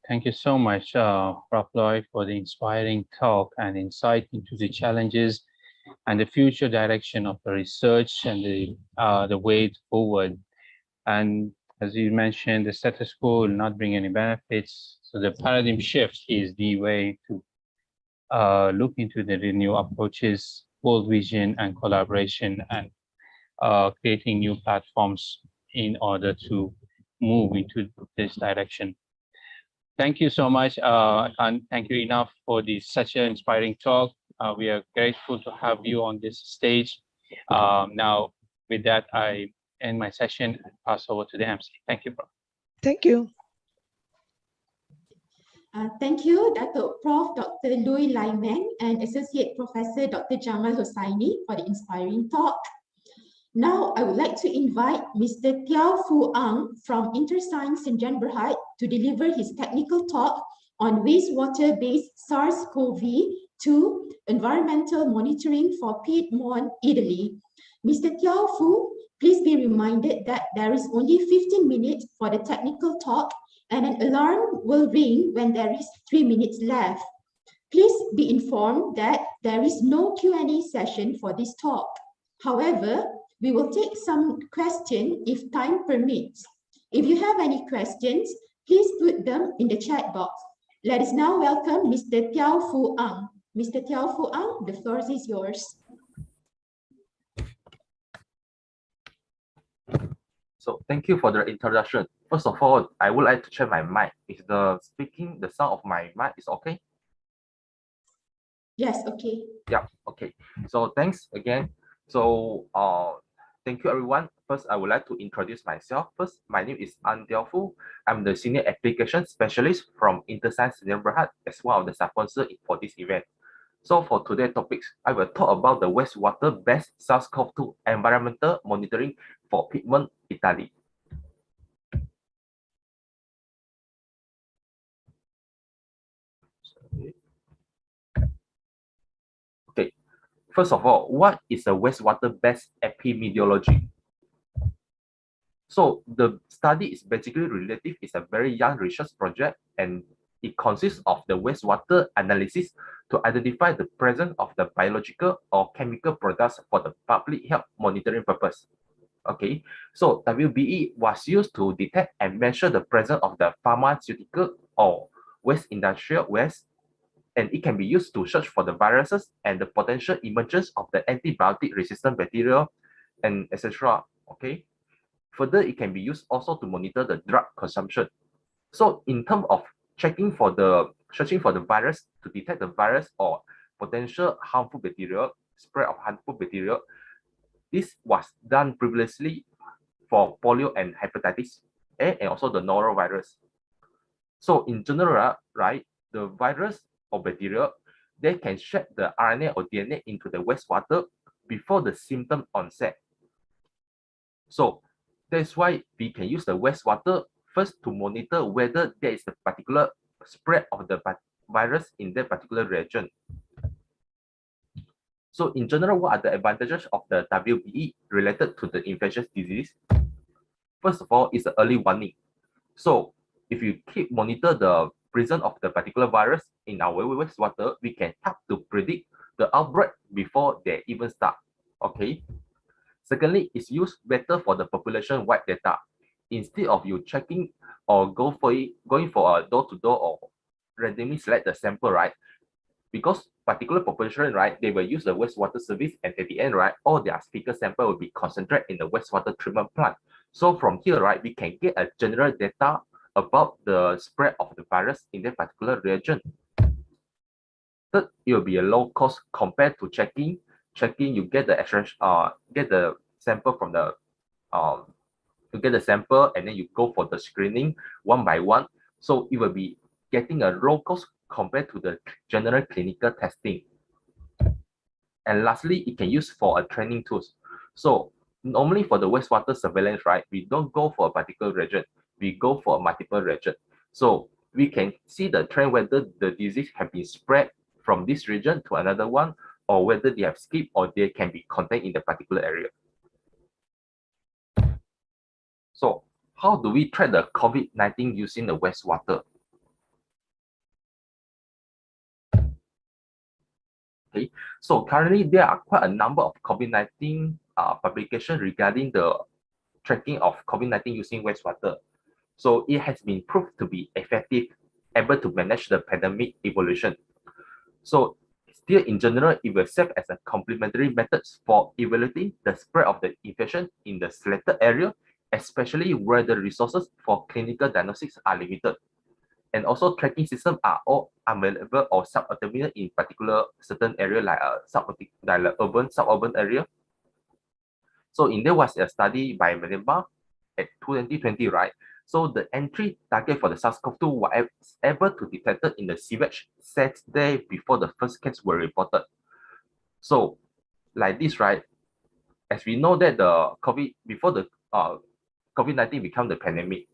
Thank you so much, Prof. Lloyd, for the inspiring talk and insight into the challenges and the future direction of the research and the way forward. And as you mentioned, the status quo will not bring any benefits. So the paradigm shift is the way to look into the new approaches, bold vision and collaboration, and creating new platforms in order to move into this direction. Thank you so much. I can't thank you enough for such an inspiring talk. We are grateful to have you on this stage. Now, with that, I end my session and pass over to the MC. Thank you, Prof. Thank you. Thank you, Prof. Dr. Lui Lai Meng and Associate Professor Dr. Jamal Hossaini for the inspiring talk. Now, I would like to invite Mr. Tiao Fu Ang from InterScience St. John Berhad to deliver his technical talk on wastewater-based SARS-CoV-2 environmental monitoring for Piedmont, Italy. Mr. Tiao Fu, please be reminded that there is only 15 minutes for the technical talk and an alarm will ring when there is 3 minutes left. Please be informed that there is no Q&A session for this talk. However, we will take some questions if time permits. If you have any questions, please put them in the chat box. Let us now welcome Mr. Tiao Fu Ang. Mr. Tiao Fu Ang, the floor is yours. So thank you for the introduction. First of all, I would like to check my mic. Is the sound of my mic is okay? Yes, okay. Yeah, okay. So thanks again. So thank you everyone. First, I would like to introduce myself. First, my name is An Tiao Fu. I'm the Senior Application Specialist from InterScience St. John Berhad as one of the sponsors for this event. So for today's topics, I will talk about the wastewater-based SARS-CoV-2 environmental monitoring for Piedmont, Italy. Okay, first of all, what is a wastewater-based epidemiology? So the study is basically relative. It's a very young research project and it consists of the wastewater analysis to identify the presence of the biological or chemical products for the public health monitoring purpose. Okay, so WBE was used to detect and measure the presence of the pharmaceutical or waste industrial waste, and it can be used to search for the viruses and the potential emergence of the antibiotic resistant bacteria and etc. Okay, further it can be used also to monitor the drug consumption. So in terms of searching for the virus to detect the virus or potential harmful bacteria, spread of harmful bacteria, this was done previously for polio and hepatitis A and also the norovirus. So in general, right, the virus or bacteria, they can shed the RNA or DNA into the wastewater before the symptom onset. So that's why we can use the wastewater first to monitor whether there is a particular spread of the virus in that particular region. So in general, what are the advantages of the WBE related to the infectious disease? First of all, it's an early warning. So if you keep monitor the presence of the particular virus in our wastewater, we can help to predict the outbreak before they even start. Okay. Secondly, it's used better for the population-wide data. Instead of you checking or going for a door-to-door or randomly select the sample, right? Because particular population, right, they will use the wastewater service, and at the end, right, all their fecal sample will be concentrated in the wastewater treatment plant. So from here, right, we can get a general data about the spread of the virus in that particular region. Third, it will be a low cost compared to checking. You get the sample from the you get the sample and then you go for the screening one by one. So it will be getting a low cost compared to the general clinical testing. And lastly, it can use for a training tools. So normally for the wastewater surveillance, right, we don't go for a particular region, we go for a multiple region. So we can see the trend whether the disease can be spread from this region to another one, or whether they have skipped or they can be contained in the particular area. So how do we track the COVID-19 using the wastewater? Okay, so currently there are quite a number of COVID-19 publications regarding the tracking of COVID-19 using wastewater. So it has been proved to be effective, able to manage the pandemic evolution. So still in general, it will serve as a complementary methods for evaluating the spread of the infection in the selected area, especially where the resources for clinical diagnostics are limited. And also tracking systems are all available or suboptimal in particular certain area like urban, suburban area. So in there was a study by Myanmar at 2020, right? So the entry target for the SARS-CoV-2 was able to detect in the sewage set there before the first case were reported. So like this, right? As we know that the COVID-19 become the pandemic.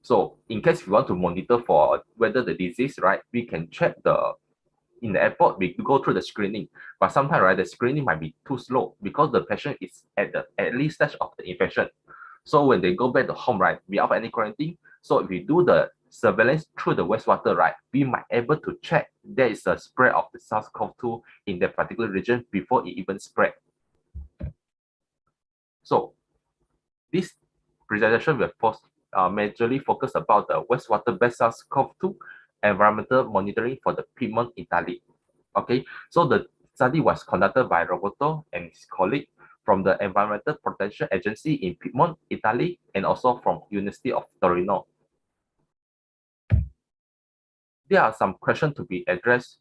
So in case we want to monitor for whether the disease, right, we can check in the airport, we go through the screening. But sometimes, right, the screening might be too slow because the patient is at the early stage of the infection. So when they go back to home, right, without any quarantine, so if we do the surveillance through the wastewater, right, we might able to check there is a spread of the SARS-CoV-2 in that particular region before it even spread. So this presentation will majorly focus about the wastewater-based SARS-CoV-2 environmental monitoring for the Piedmont, Italy. Okay, so the study was conducted by Roberto and his colleague from the Environmental Protection Agency in Piedmont, Italy, and also from University of Torino. There are some questions to be addressed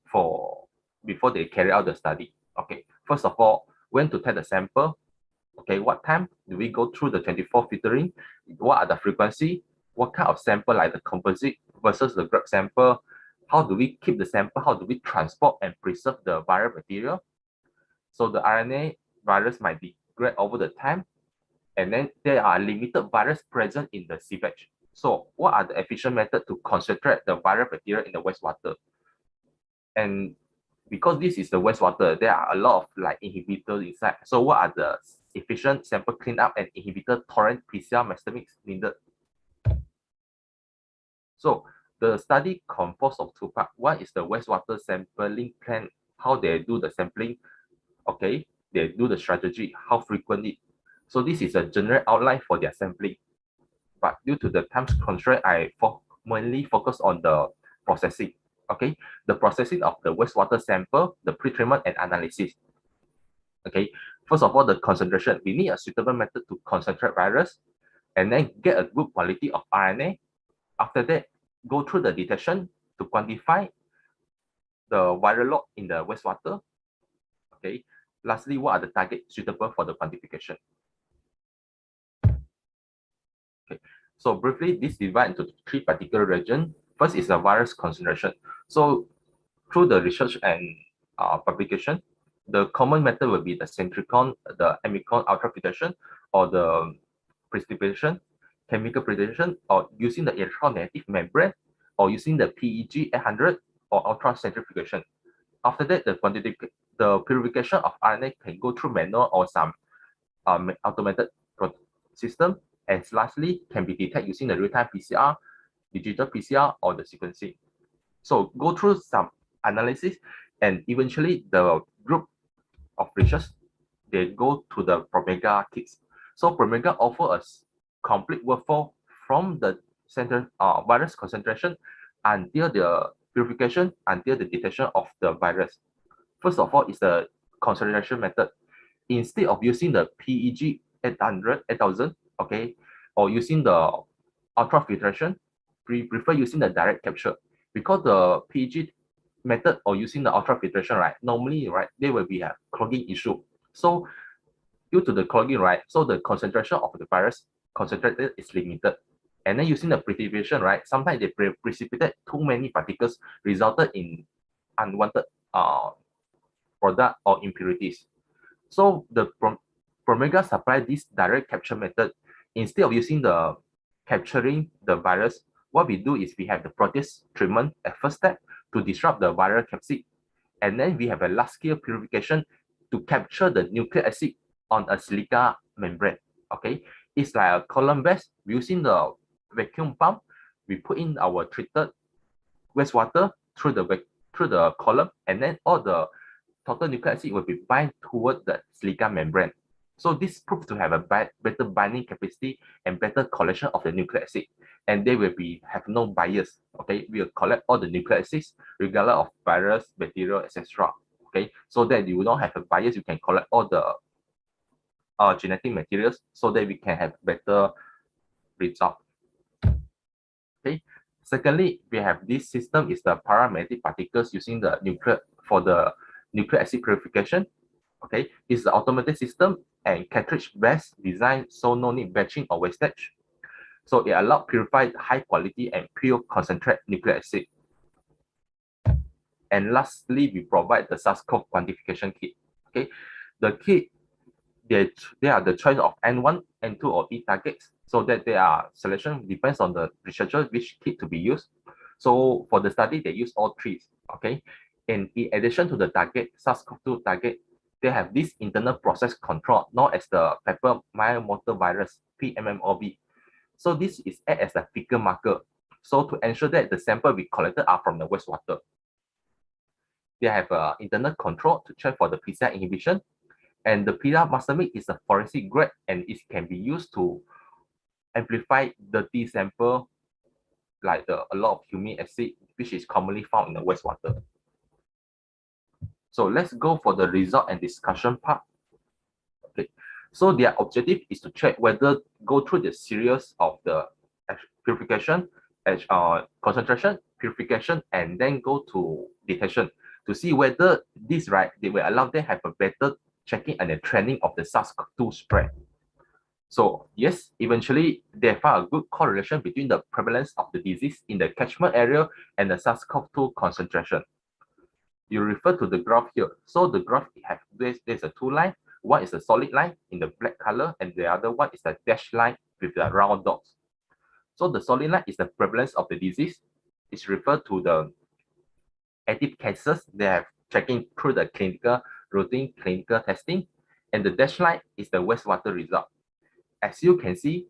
before they carry out the study. Okay, first of all, when to take the sample? Okay, what time do we go through the 24 filtering? What are the frequency? What kind of sample, like the composite versus the grab sample? How do we keep the sample? How do we transport and preserve the viral material? So the RNA virus might degrade over the time, and then there are limited virus present in the sewage. So what are the efficient methods to concentrate the viral material in the wastewater? And because this is the wastewater, there are a lot of like inhibitors inside. So what are the efficient sample cleanup and inhibitor torrent PCR methods needed? So the study composed of two parts. One is the wastewater sampling plan, how they do the sampling. Okay, they do the strategy, how frequently. So this is a general outline for their sampling. But due to the time constraint, I mainly focus on the processing. Okay, the processing of the wastewater sample, the pre-treatment and analysis. Okay, first of all, the concentration. We need a suitable method to concentrate virus and then get a good quality of RNA. After that, go through the detection to quantify the viral load in the wastewater. Okay, lastly, what are the targets suitable for the quantification? Okay, so briefly, this divided into three particular regions. First is the virus concentration. So through the research and publication, the common method will be the centricon, the Amicon ultrafiltration, or the precipitation, chemical precipitation, or using the electronegative membrane, or using the PEG 800 or ultracentrifugation. After that, the purification of RNA can go through manual or some automated system, and lastly can be detected using the real-time PCR, digital PCR, or the sequencing. So go through some analysis, and eventually the group of research, they go to the Promega kits. So Promega offers us complete workflow from the virus concentration until the purification, until the detection of the virus. First of all is the concentration method. Instead of using the PEG 800, 8000, okay, or using the ultrafiltration, we prefer using the direct capture, because the PEG method or using the ultrafiltration, right, normally, right, there will be a clogging issue. So due to the clogging, right, so the concentration of the virus concentrated is limited. And then using the precipitation, right, sometimes they precipitate too many particles, resulted in unwanted product or impurities. So the Promega supply this direct capture method. Instead of using the capturing the virus, what we do is we have the protease treatment at first step to disrupt the viral capsid, and then we have a large scale purification to capture the nucleic acid on a silica membrane. Okay, it's like a column base. Using the vacuum pump, we put in our treated wastewater through the column, and then all the total nucleic acid will be bind toward the silica membrane. So this proves to have a better binding capacity and better collection of the nucleic acid, and they will have no bias. Okay, we will collect all the nucleic acids regardless of virus, bacteria, etc. Okay, so that you will not have a bias. You can collect all the genetic materials so that we can have better result. Okay. Secondly, we have this system is the paramagnetic particles using the nucleic for the nucleic acid purification. Okay, it's the automated system and cartridge-based design, so no need batching or wastage. So it allows purified high quality and pure concentrate nucleic acid. And lastly, we provide the SARS-CoV quantification kit. Okay, the kit, they are the choice of N1, N2, or E targets, so that their selection depends on the researcher which kit to be used. So for the study, they use all three. Okay, and in addition to the target, SARS-CoV-2 target, they have this internal process control known as the papillomatovirus, PMMOV. So this is act as a fecal marker, so to ensure that the sample we collected are from the wastewater. They have internal control to check for the PCR inhibition, and the PCR mastermate is a forensic grade, and it can be used to amplify dirty sample like a lot of humic acid, which is commonly found in the wastewater. So let's go for the result and discussion part. Okay, so their objective is to check whether go through the series of the purification, concentration, purification, and then go to detection to see whether this, right, they will allow them have a better checking and the trending of the SARS-CoV-2 spread. So yes, eventually they found a good correlation between the prevalence of the disease in the catchment area and the SARS-CoV-2 concentration. You refer to the graph here. So the graph there's a two line. One is a solid line in the black color, and the other one is a dashed line with the round dots. So the solid line is the prevalence of the disease. It's referred to the active cases they have checking through the routine clinical testing, and the dashed line is the wastewater result. As you can see,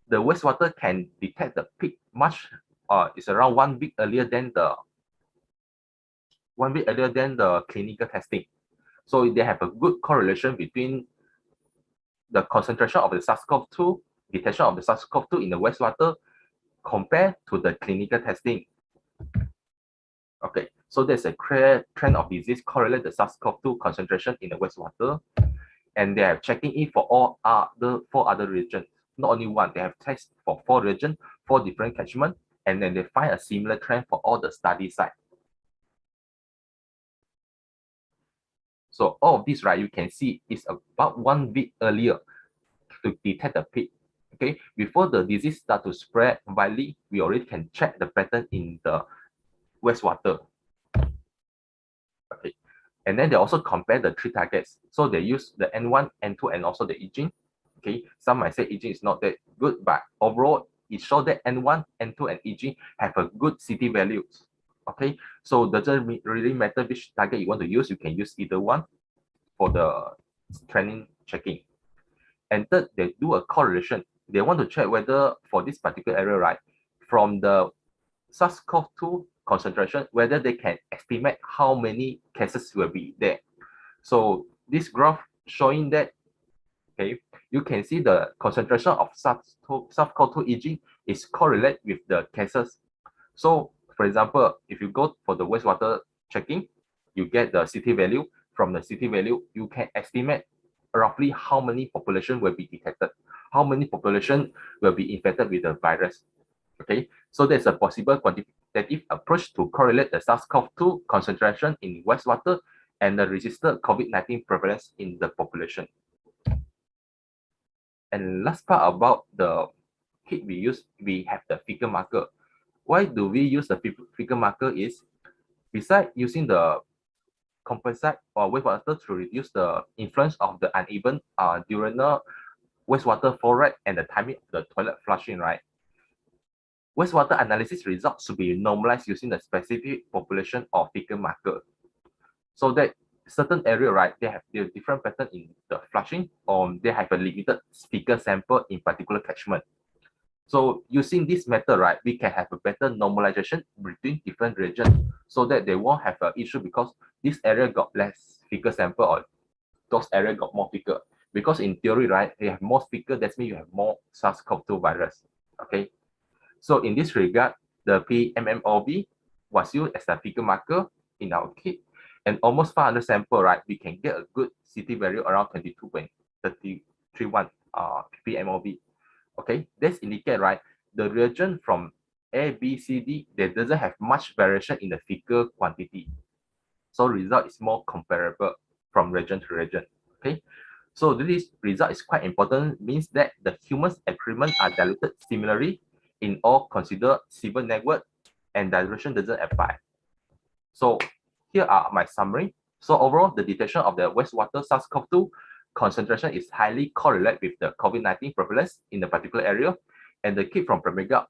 the wastewater can detect the peak much, it's around 1 week earlier than the clinical testing. So they have a good correlation between the concentration of the SARS-CoV-2, detection of the SARS-CoV-2 in the wastewater compared to the clinical testing. Okay, so there's a clear trend of disease correlate the SARS-CoV-2 concentration in the wastewater, and they are checking it for all four other regions. Not only one, they have tested for 4 regions, 4 different catchments, and then they find a similar trend for all the study sites. So all of this, right, you can see is about 1 week earlier to detect the peak. Okay, before the disease start to spread widely, we already can check the pattern in the wastewater. Okay, and then they also compare the 3 targets. So they use the N1, N2, and also the E gene. Okay, some might say aging is not that good, but overall it shows that N1, N2, and aging have a good CT values. Okay, so doesn't really matter which target you want to use. You can use either one for the training checking. And third, they do a correlation. They want to check whether for this particular area, right, from the SARS-CoV-2 concentration, whether they can estimate how many cases will be there. So this graph showing that, okay, you can see the concentration of SARS-CoV-2 aging is correlate with the cases. So for example, if you go for the wastewater checking, you get the CT value. From the CT value, you can estimate roughly how many population will be detected, how many population will be infected with the virus. Okay, so there's a possible quantitative approach to correlate the SARS-CoV-2 concentration in wastewater and the registered COVID-19 prevalence in the population. And last part about the kit we use, we have the figure marker. Why do we use the figure marker is, besides using the composite or wastewater to reduce the influence of the uneven diurnal wastewater flow rate and the timing of the toilet flushing, right? Wastewater analysis results should be normalized using the specific population or figure marker. So that certain area, right, they have their different pattern in the flushing, or they have a limited figure sample in particular catchment. So using this method, right, we can have a better normalization between different regions so that they won't have an issue because this area got less figure sample or those area got more figure. Because in theory, right, they have more figure, that means you have more SARS-CoV-2 virus. Okay. So in this regard, the PMMOV was used as a figure marker in our kit, and almost 500 sample, right, we can get a good CT value around 22.331 PMOV. Okay, this indicate, right, the region from A, B, C, D, there doesn't have much variation in the figure quantity. So result is more comparable from region to region. Okay, so this result is quite important, means that the human excrement are diluted similarly in all considered civil network and dilution doesn't apply. So here are my summary. So overall, the detection of the wastewater SARS-CoV-2 concentration is highly correlated with the COVID-19 prevalence in the particular area, and the kit from Promega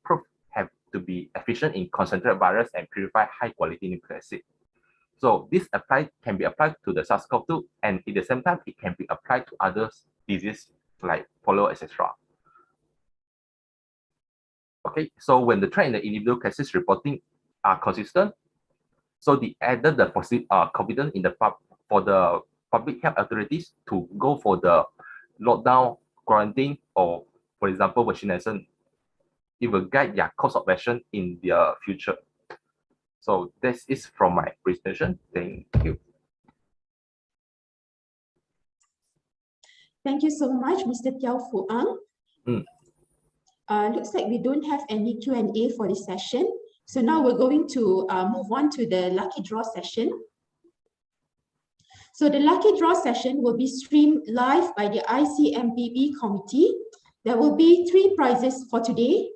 have to be efficient in concentrate virus and purify high-quality nucleic acid. So this can be applied to the SARS-CoV-2, and at the same time, it can be applied to other diseases like polio, etc. Okay, so when the trend in the individual cases reporting are consistent, so the added the confidence in the for the public health authorities to go for the lockdown, quarantine, or for example, vaccination. It will guide their course of action in the future. So this is from my presentation. Thank you. Thank you so much, Mr. Tiao Fu Ang. Looks like we don't have any Q&A for this session. So now we're going to move on to the lucky draw session. So the lucky draw session will be streamed live by the ICMBB committee. There will be 3 prizes for today.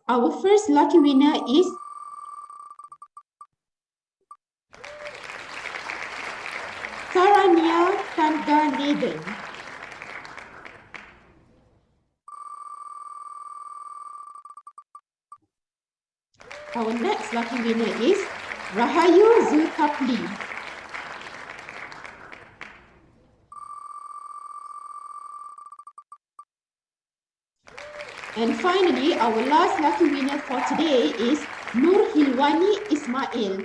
Our first lucky winner is Sarania Tanganathan. Our next lucky winner is Rahayu Zulkifli. And finally, our last lucky winner for today is Nur Hilwani Ismail.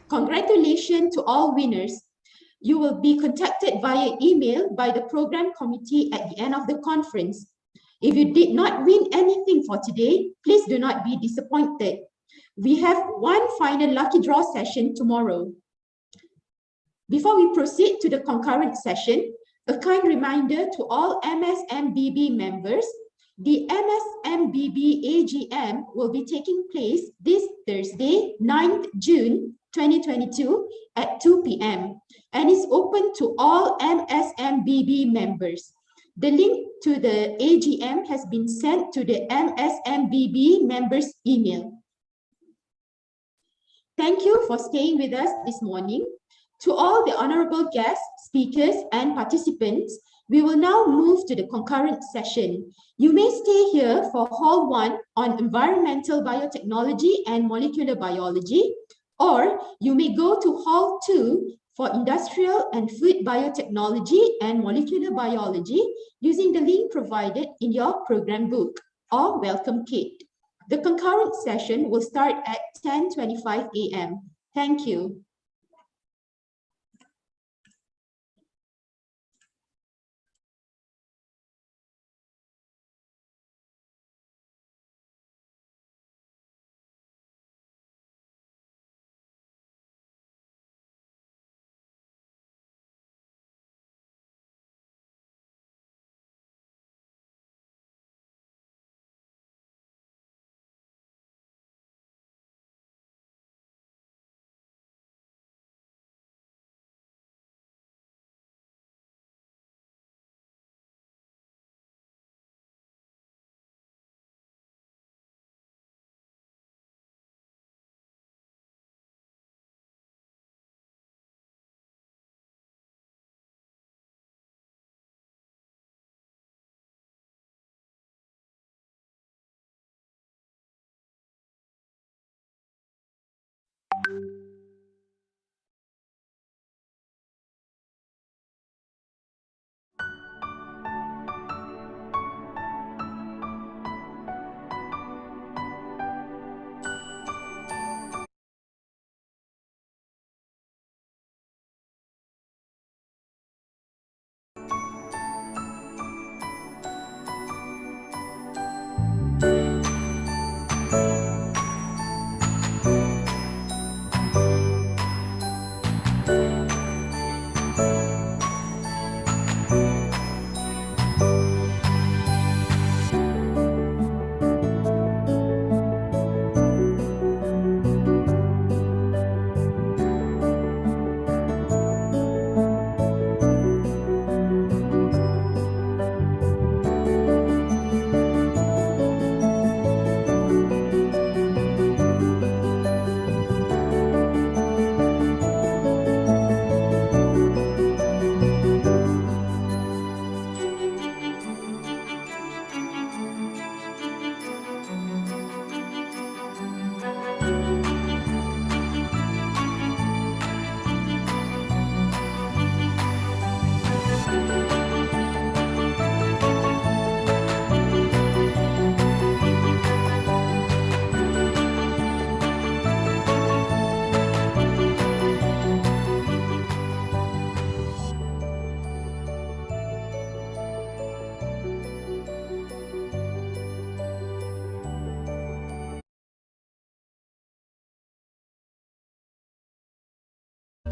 Congratulations to all winners. You will be contacted via email by the program committee at the end of the conference. If you did not win anything for today, please do not be disappointed. We have one final lucky draw session tomorrow. Before we proceed to the concurrent session, a kind reminder to all MSMBB members, the MSMBB AGM will be taking place this Thursday, 9th June 2022 at 2 p.m. and is open to all MSMBB members. The link to the AGM has been sent to the MSMBB members' email. Thank you for staying with us this morning. To all the honorable guests, speakers, and participants, We will now move to the concurrent session. You may stay here for Hall 1 on Environmental Biotechnology and Molecular Biology, or you may go to Hall 2 for Industrial and Food Biotechnology and Molecular Biology using the link provided in your program book or welcome kit. The concurrent session will start at 10:25 a.m. Thank you.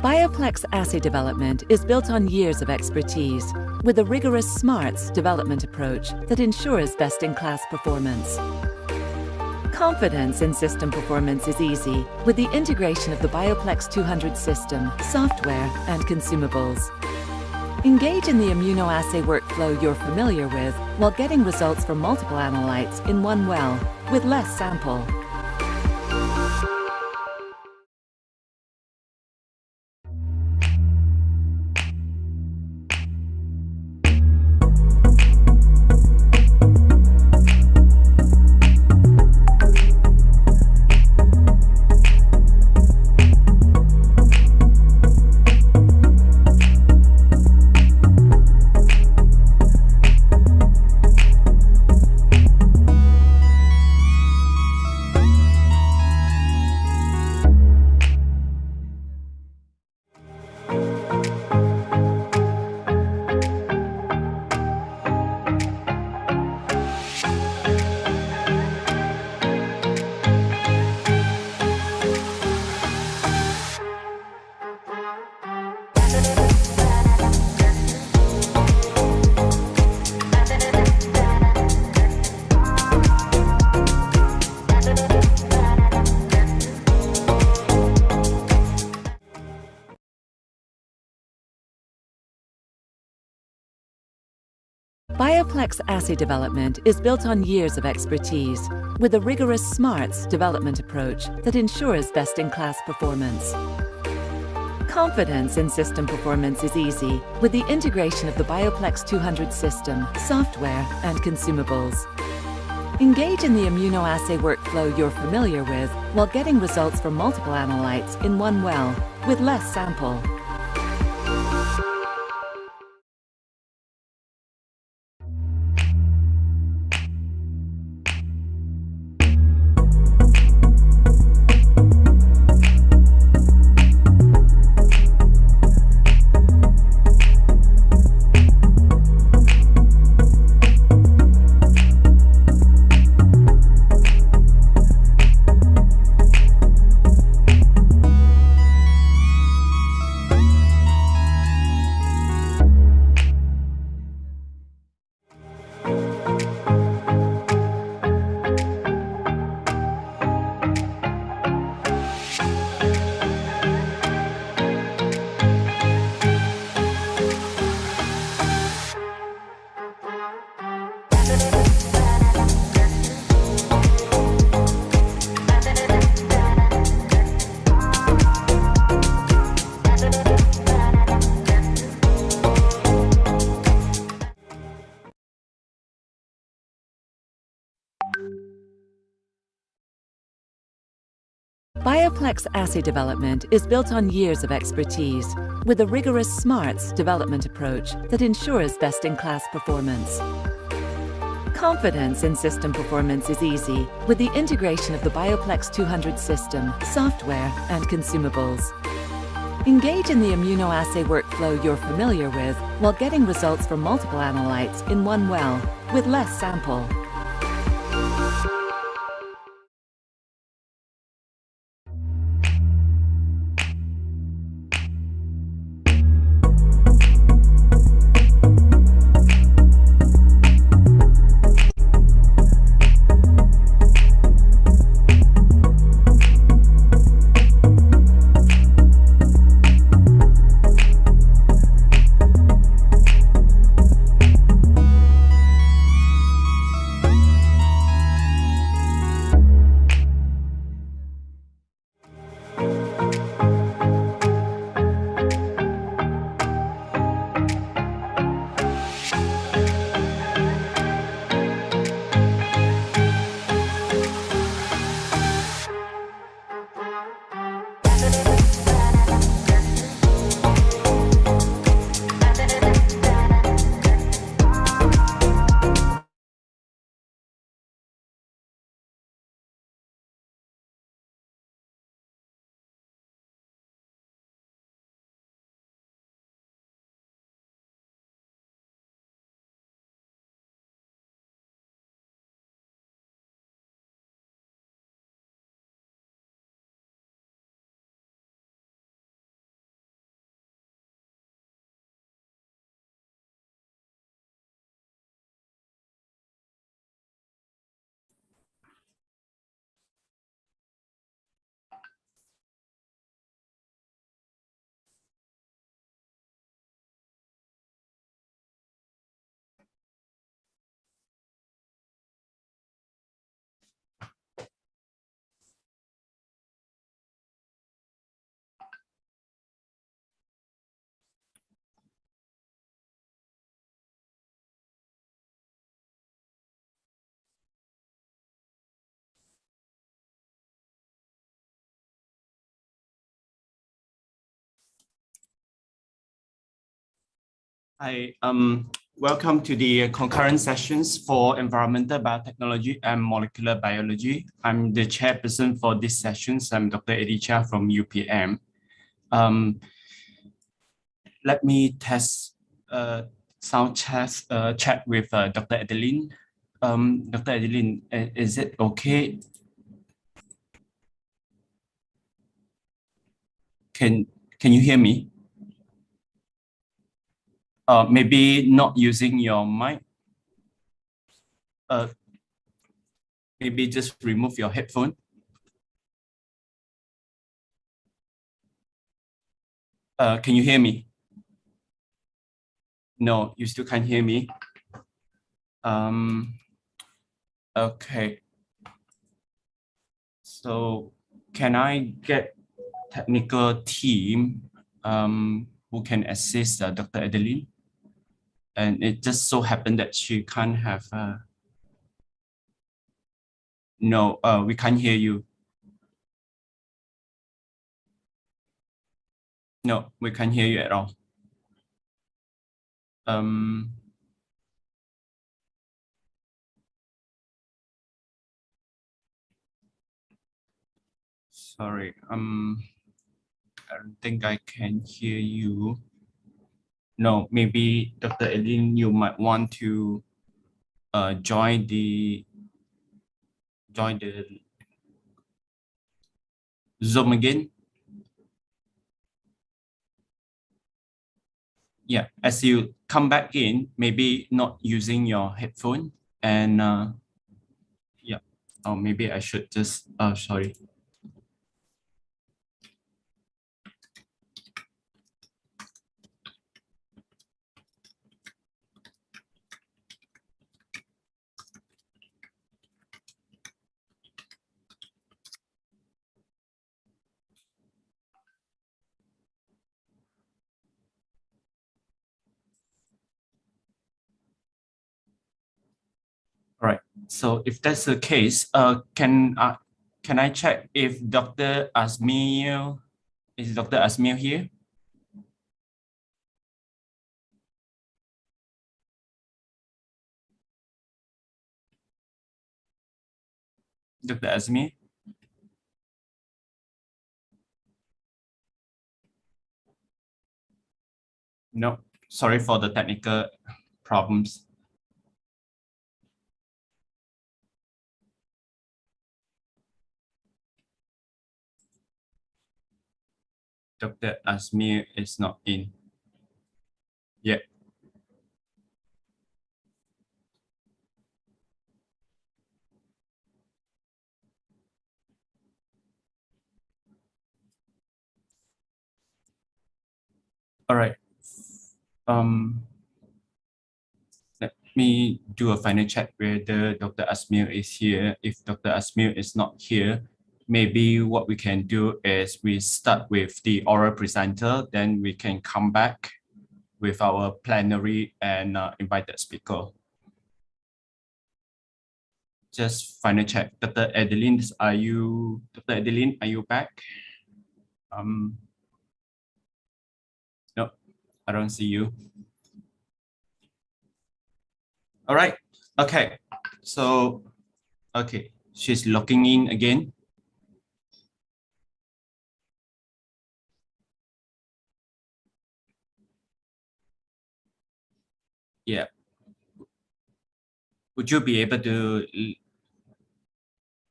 Bioplex assay development is built on years of expertise with a rigorous SMARTS development approach that ensures best-in-class performance. Confidence in system performance is easy with the integration of the Bioplex 200 system, software, and consumables. Engage in the immunoassay workflow you're familiar with while getting results from multiple analytes in one well with less sample. Bioplex assay development is built on years of expertise with a rigorous SMARTS development approach that ensures best-in-class performance. Confidence in system performance is easy with the integration of the Bioplex 200 system, software, and consumables. Engage in the immunoassay workflow you're familiar with while getting results from multiple analytes in one well with less sample. Bioplex assay development is built on years of expertise with a rigorous SMARTS development approach that ensures best-in-class performance. Confidence in system performance is easy with the integration of the Bioplex 200 system, software, and consumables. Engage in the immunoassay workflow you're familiar with while getting results from multiple analytes in one well with less sample. Hi, welcome to the concurrent sessions for environmental biotechnology and molecular biology. I'm the chairperson for these sessions. I'm Dr. Eddie Chia from UPM. Let me test sound chat with Dr. Adeline. Dr. Adeline, is it okay? Can you hear me? Maybe not using your mic. Maybe just remove your headphone. Can you hear me? No, you still can't hear me. Okay. So can I get technical team who can assist Dr. Adeline. And it just so happened that she can't have, no, we can't hear you. No, we can't hear you at all. Sorry, I don't think I can hear you. No, maybe Dr. Adeline, you might want to join the Zoom again. Yeah, as you come back in, maybe not using your headphone, and yeah, or maybe I should just, sorry. All right, so if that's the case, can I check if Dr. Asmil, is Dr. Asmil here? Dr. Asmil? No, sorry for the technical problems. Dr. Asmir is not in yet. All right. Let me do a final check whether Dr. Asmil is here. If Dr. Asmil is not here, maybe what we can do is we start with the oral presenter, then we can come back with our plenary and invited speaker. Just final check. Dr. Adeline, are you back? No, I don't see you. All right. Okay. So, okay, she's logging in again. Yeah. Would you be able to,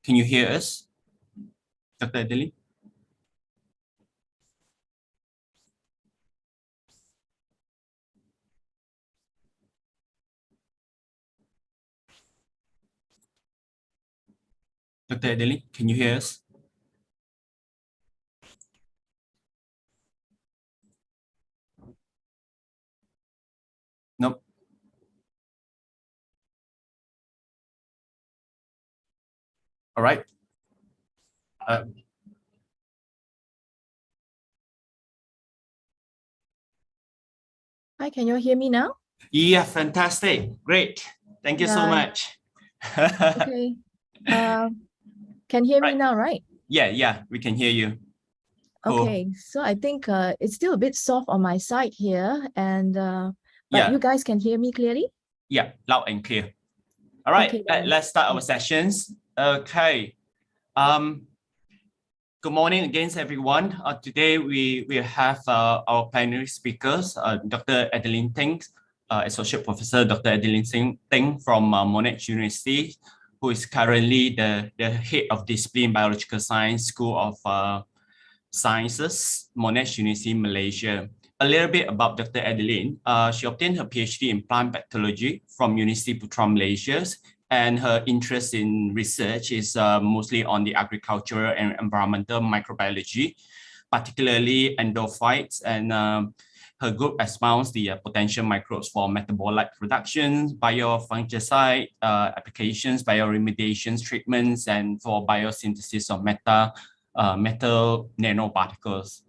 can you hear us, Dr. Adeline? Dr. Adeline, can you hear us? Nope. All right. Hi, can you hear me now? Yeah, fantastic. Great. Thank you so much. Okay. Can hear me now, right? Yeah, we can hear you. Cool. Okay, so I think it's still a bit soft on my side here, and but you guys can hear me clearly? Yeah, loud and clear. All right, Okay, let's start our sessions. Okay. Good morning again, everyone. Today we have our plenary speakers, Dr. Adeline Teng, Associate Professor Dr. Adeline Teng from Monash University, who is currently the head of discipline Biological Science School of Sciences, Monash University, Malaysia. A little bit about Dr. Adeline. She obtained her PhD in plant pathology from University Putra, Malaysia, and her interest in research is mostly on the agricultural and environmental microbiology, particularly endophytes, and her group expounds the potential microbes for metabolite production, biofungicide applications, bioremediation treatments, and for biosynthesis of metal nanoparticles.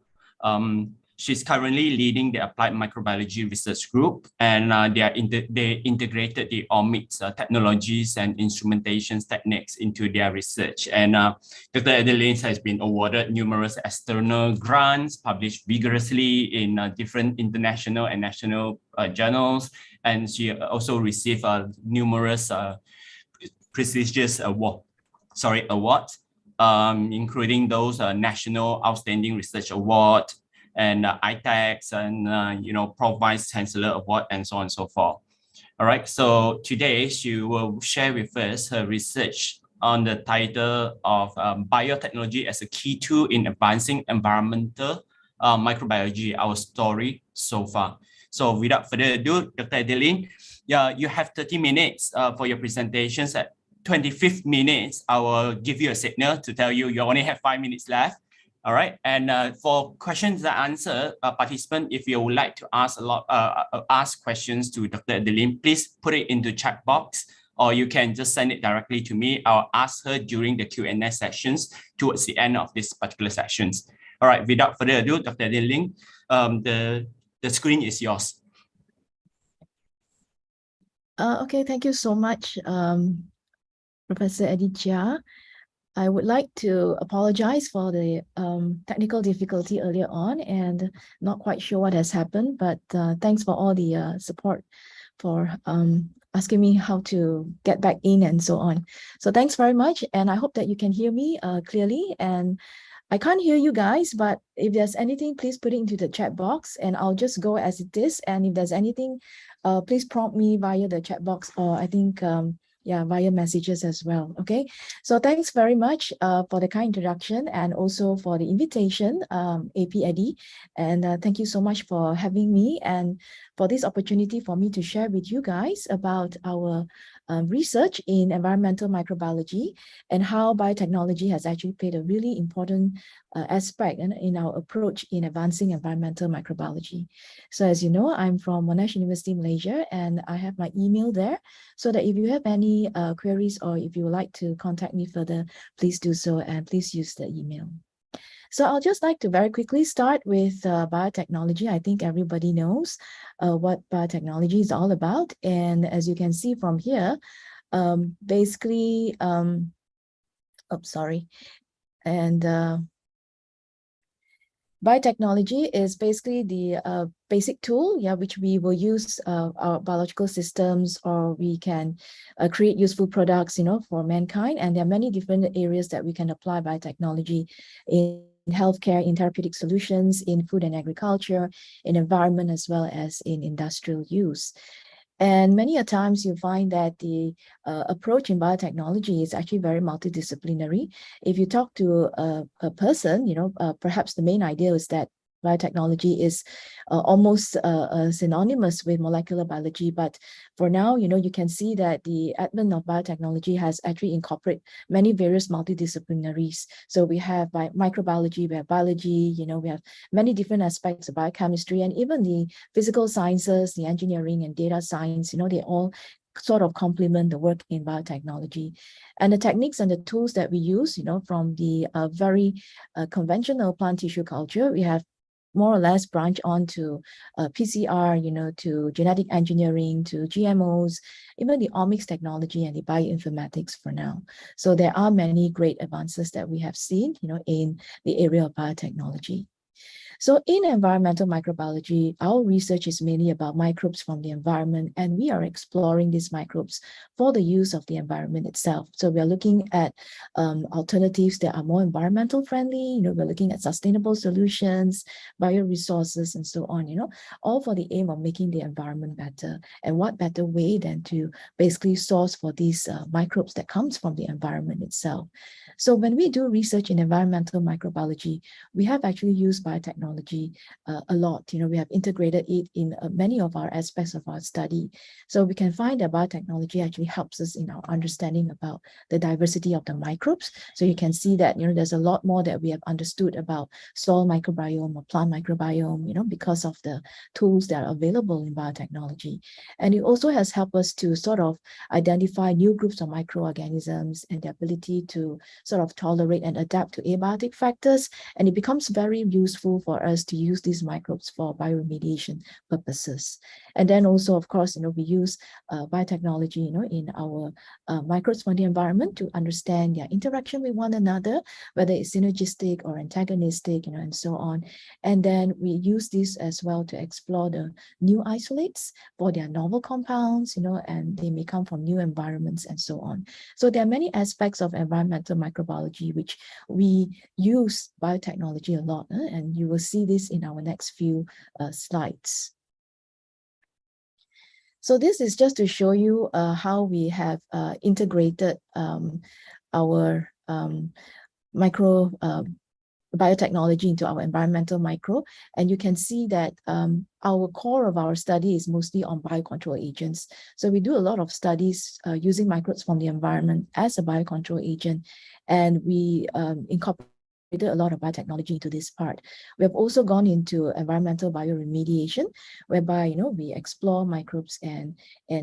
She's currently leading the Applied Microbiology Research Group, and they integrated the omics technologies and instrumentations techniques into their research. And Dr. Adeline has been awarded numerous external grants, published vigorously in different international and national journals, and she also received numerous prestigious awards, including those National Outstanding Research Award and ITEX and Pro Vice Chancellor Award and so on and so forth. All right, so today she will share with us her research on the title of Biotechnology as a Key Tool in Advancing Environmental Microbiology, Our Story So Far. So without further ado, Dr. Adeline, you have 30 minutes for your presentations. At 25th minutes, I will give you a signal to tell you only have 5 minutes left. All right, and for questions and answer, participant, if you would like to ask questions to Dr. Adeline, please put it into chat box, or you can just send it directly to me. I'll ask her during the Q&A sessions towards the end of this particular sessions. All right, without further ado, Dr. Adeline, the screen is yours. Okay, thank you so much, Professor Eddie Chia. I would like to apologize for the technical difficulty earlier on, and not quite sure what has happened, but thanks for all the support for asking me how to get back in and so on. So thanks very much, and I hope that you can hear me clearly. And I can't hear you guys, but if there's anything, please put it into the chat box and I'll just go as it is. And if there's anything, please prompt me via the chat box, or I think via messages as well. Okay, so thanks very much for the kind introduction and also for the invitation, AP Eddie, and thank you so much for having me and for this opportunity for me to share with you guys about our research in environmental microbiology and how biotechnology has actually played a really important aspect in our approach in advancing environmental microbiology. So as you know, I'm from Monash University, Malaysia, and I have my email there, so that if you have any queries or if you would like to contact me further, please do so, and please use the email. So I'll just like to very quickly start with biotechnology. I think everybody knows what biotechnology is all about. And as you can see from here, basically, biotechnology is basically the basic tool, which we will use our biological systems, or we can create useful products, for mankind. And there are many different areas that we can apply biotechnology in healthcare, in therapeutic solutions, in food and agriculture, in environment, as well as in industrial use. And many a times you find that the approach in biotechnology is actually very multidisciplinary. If you talk to a person, perhaps the main idea is that biotechnology is almost synonymous with molecular biology. But for now, you can see that the advent of biotechnology has actually incorporated many various multidisciplinaries. So we have microbiology, we have biology, we have many different aspects of biochemistry, and even the physical sciences, the engineering and data science, they all sort of complement the work in biotechnology. And the techniques and the tools that we use, from the very conventional plant tissue culture, we have more or less branch on to PCR, to genetic engineering, to GMOs, even the omics technology and the bioinformatics for now. So there are many great advances that we have seen, in the area of biotechnology. So in environmental microbiology, our research is mainly about microbes from the environment, and we are exploring these microbes for the use of the environment itself. So we are looking at alternatives that are more environmental friendly, we're looking at sustainable solutions, bioresources, and so on, all for the aim of making the environment better. And what better way than to basically source for these microbes that comes from the environment itself. So when we do research in environmental microbiology, we have actually used biotechnology a lot. We have integrated it in many of our aspects of our study. So we can find that biotechnology actually helps us in our understanding about the diversity of the microbes. So you can see that, there's a lot more that we have understood about soil microbiome or plant microbiome, because of the tools that are available in biotechnology. And it also has helped us to sort of identify new groups of microorganisms and the ability to sort of tolerate and adapt to abiotic factors, and it becomes very useful for us to use these microbes for bioremediation purposes. And then also, of course, we use biotechnology, in our microbes for the environment to understand their interaction with one another, whether it's synergistic or antagonistic, and so on. And then we use this as well to explore the new isolates for their novel compounds, and they may come from new environments and so on. So there are many aspects of environmental microbiology which we use biotechnology a lot, and you will see this in our next few slides. So this is just to show you how we have integrated our micro biotechnology into our environmental micro. And you can see that our core of our study is mostly on biocontrol agents. So we do a lot of studies using microbes from the environment as a biocontrol agent, and we incorporate a lot of biotechnology into this part. We have also gone into environmental bioremediation, whereby we explore microbes and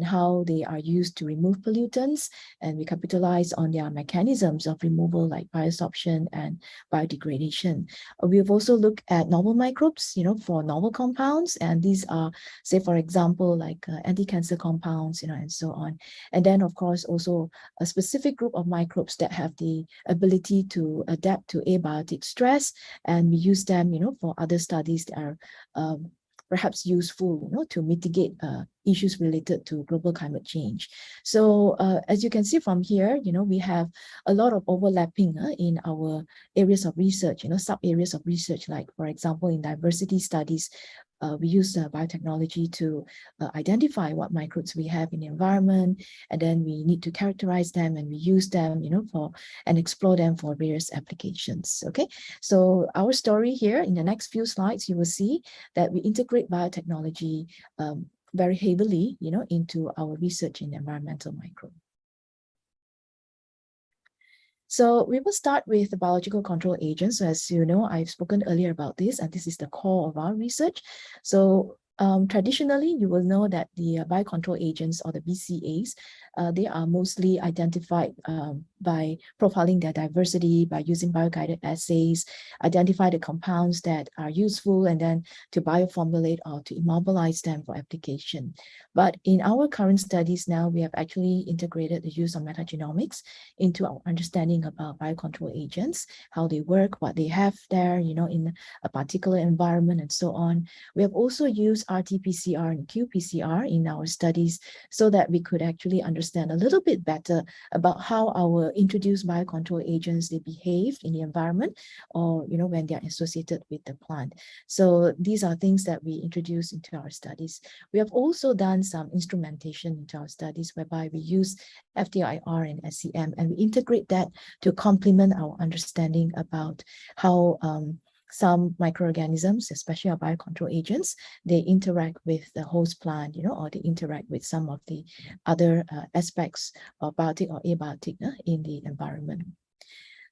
how they are used to remove pollutants, and we capitalize on their mechanisms of removal like biosorption and biodegradation. We've also looked at novel microbes, for novel compounds, and these are, say, for example, like anti-cancer compounds, and so on. And then, of course, also a specific group of microbes that have the ability to adapt to abiotic stress, and we use them, for other studies that are perhaps useful, to mitigate issues related to global climate change. So as you can see from here, we have a lot of overlapping in our areas of research, sub areas of research, like, for example, in diversity studies, we use biotechnology to identify what microbes we have in the environment, and then we need to characterize them, and we use them, and explore them for various applications. Okay, so our story here in the next few slides, you will see that we integrate biotechnology very heavily, into our research in environmental micro. So we will start with the biological control agents. So as you know, I've spoken earlier about this, and this is the core of our research. So traditionally, you will know that the biocontrol agents, or the BCAs, they are mostly identified by profiling their diversity, by using bioguided assays, identify the compounds that are useful, and then to bioformulate or to immobilize them for application. But in our current studies now, we have actually integrated the use of metagenomics into our understanding about biocontrol agents, how they work, what they have there, in a particular environment, and so on. We have also used RT-PCR and qPCR in our studies so that we could actually understand a little bit better about how our introduced biocontrol agents, they behave in the environment, or when they are associated with the plant. So these are things that we introduce into our studies. We have also done some instrumentation into our studies, whereby we use FTIR and SEM, and we integrate that to complement our understanding about how some microorganisms, especially our biocontrol agents, they interact with the host plant, or they interact with some of the other aspects of biotic or abiotic in the environment.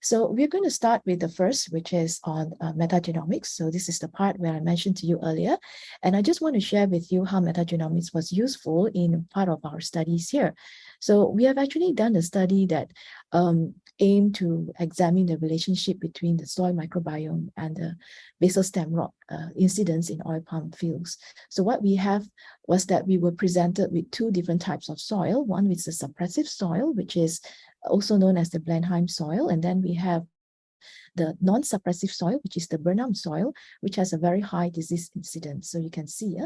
So we're going to start with the first, which is on metagenomics. So this is the part where I mentioned to you earlier. And I just want to share with you how metagenomics was useful in part of our studies here. So we have actually done a study that aimed to examine the relationship between the soil microbiome and the basal stem rot incidence in oil palm fields. So what we have was that we were presented with two different types of soil. One is the suppressive soil, which is also known as the Blenheim soil. And then we have the non-suppressive soil, which is the Burnham soil, which has a very high disease incidence. So you can see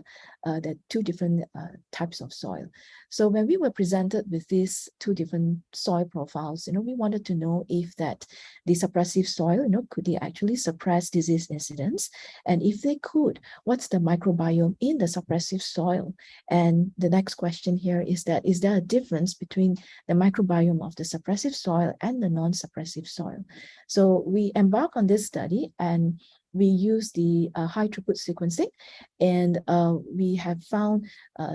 the two different types of soil. So when we were presented with these two different soil profiles, we wanted to know if that the suppressive soil, could they actually suppress disease incidence? And if they could, what's the microbiome in the suppressive soil? And the next question here is that, is there a difference between the microbiome of the suppressive soil and the non-suppressive soil? So we embark on this study, and we use the high throughput sequencing, and we have found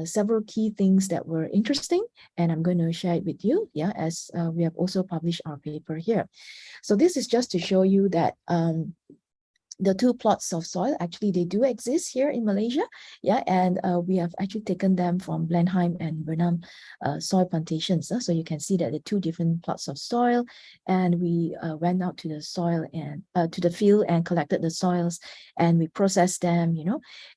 several key things that were interesting, and I'm going to share it with you, as we have also published our paper here. So this is just to show you that the two plots of soil, actually they do exist here in Malaysia, yeah, and we have actually taken them from Blenheim and Burnham soil plantations. So you can see that the two different plots of soil, and we went out to the soil and to the field and collected the soils, and we processed them,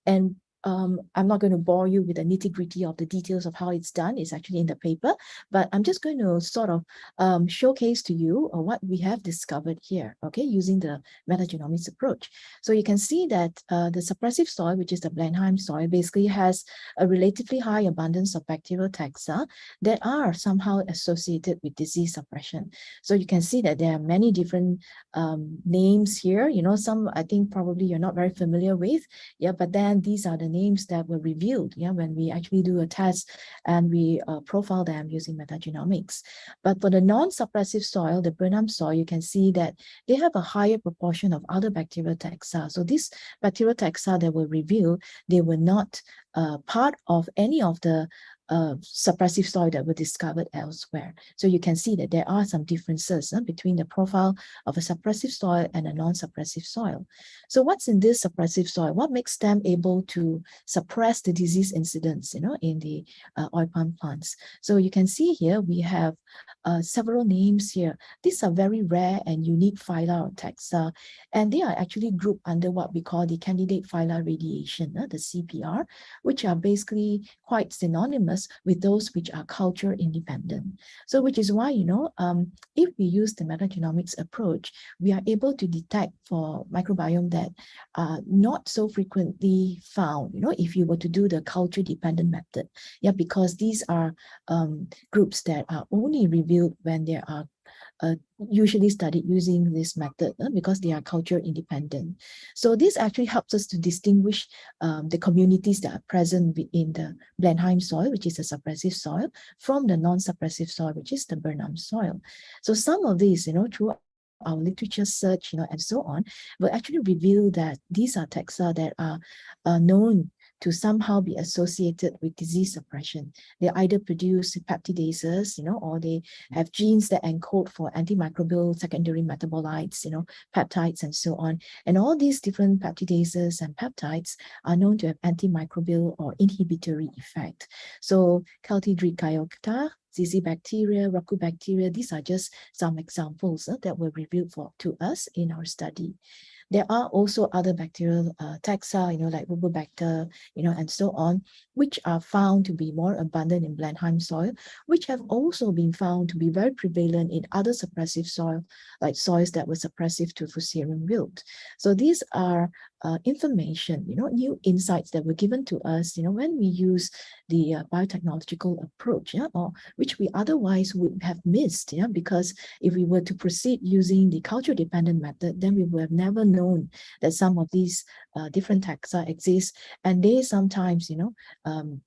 and I'm not going to bore you with the nitty-gritty of the details of how it's done. It's actually in the paper, but I'm just going to sort of showcase to you what we have discovered here, okay, using the metagenomics approach. So you can see that the suppressive soil, which is the Blenheim soil, basically has a relatively high abundance of bacterial taxa that are somehow associated with disease suppression. So you can see that there are many different names here, some I think probably you're not very familiar with, yeah, but then these are the names that were revealed, yeah, when we actually do a test and we profile them using metagenomics. But for the non-suppressive soil, the Burnham soil, you can see that they have a higher proportion of other bacterial taxa. So these bacterial taxa that were revealed, they were not part of any of the suppressive soil that were discovered elsewhere. So you can see that there are some differences between the profile of a suppressive soil and a non-suppressive soil. So what's in this suppressive soil? What makes them able to suppress the disease incidence, in the oil palm plants? So you can see here we have several names here. These are very rare and unique phyla or taxa, and they are actually grouped under what we call the candidate phyla radiation, the CPR, which are basically quite synonymous with those which are culture independent. So which is why, if we use the metagenomics approach, we are able to detect for microbiome that are not so frequently found, if you were to do the culture dependent method. Yeah, because these are groups that are only revealed when there are usually studied using this method because they are culture independent. So this actually helps us to distinguish the communities that are present in the Blenheim soil, which is a suppressive soil, from the non-suppressive soil, which is the Burnham soil. So some of these, through our literature search, and so on, will actually reveal that these are taxa that are known to somehow be associated with disease suppression. They either produce peptidases, or they have genes that encode for antimicrobial secondary metabolites, peptides and so on. And all these different peptidases and peptides are known to have antimicrobial or inhibitory effect. So Celtidrichiota, ZZ bacteria, Racubacteria, these are just some examples that were revealed to us in our study. There are also other bacterial taxa, like Rubobacter, and so on, which are found to be more abundant in Blenheim soil, which have also been found to be very prevalent in other suppressive soil, like soils that were suppressive to Fusarium wilt. So these are information, new insights that were given to us, when we use the biotechnological approach, or which we otherwise would have missed, because if we were to proceed using the culture-dependent method, then we would have never known that some of these different taxa exist, and they sometimes,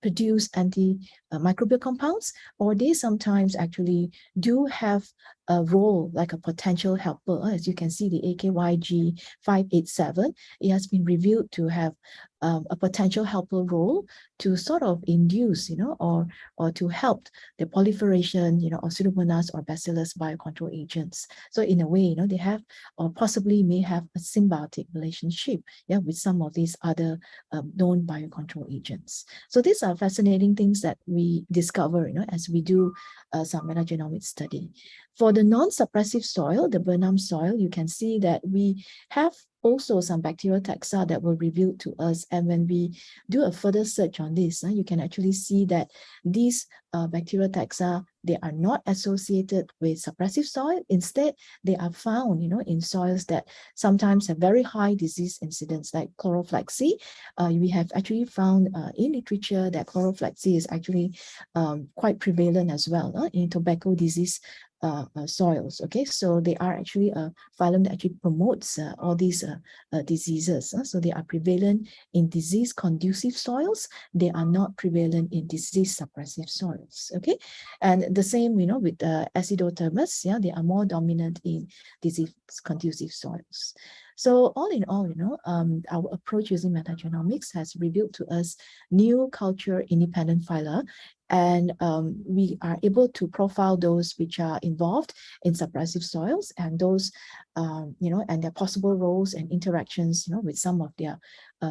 produce antimicrobial compounds, or they sometimes actually do have a role like a potential helper. As you can see, the AKYG 587, it has been revealed to have a potential helper role to sort of induce, or to help the proliferation, of Pseudomonas or Bacillus biocontrol agents. So in a way, they have, or possibly may have, a symbiotic relationship, with some of these other known biocontrol agents. So these are fascinating things that we discover, as we do some metagenomic study. For the non-suppressive soil, the Burnham soil, you can see that we have also some bacterial taxa that were revealed to us. And when we do a further search on this, you can actually see that these bacterial taxa, they are not associated with suppressive soil. Instead, they are found, in soils that sometimes have very high disease incidence, like chloroflexi. We have actually found in literature that chloroflexi is actually quite prevalent as well in tobacco disease soils. Okay, so they are actually a phylum that actually promotes all these diseases. So they are prevalent in disease conducive soils. They are not prevalent in disease suppressive soils. Okay, and the same, with Acidothermus. They are more dominant in disease conducive soils. So all in all, our approach using metagenomics has revealed to us new culture independent phyla, and we are able to profile those which are involved in suppressive soils, and those, and their possible roles and interactions, with some of their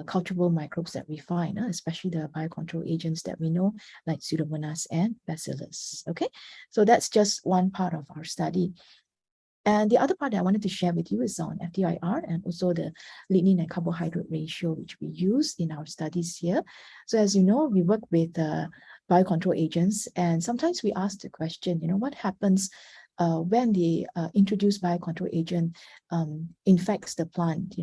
cultural microbes that we find, especially the biocontrol agents that we know, like Pseudomonas and Bacillus. Okay, so that's just one part of our study. And the other part that I wanted to share with you is on FTIR and also the lignin and carbohydrate ratio, which we use in our studies here. So as you know, we work with biocontrol agents, and sometimes we ask the question, what happens when the introduced biocontrol agent infects the plant,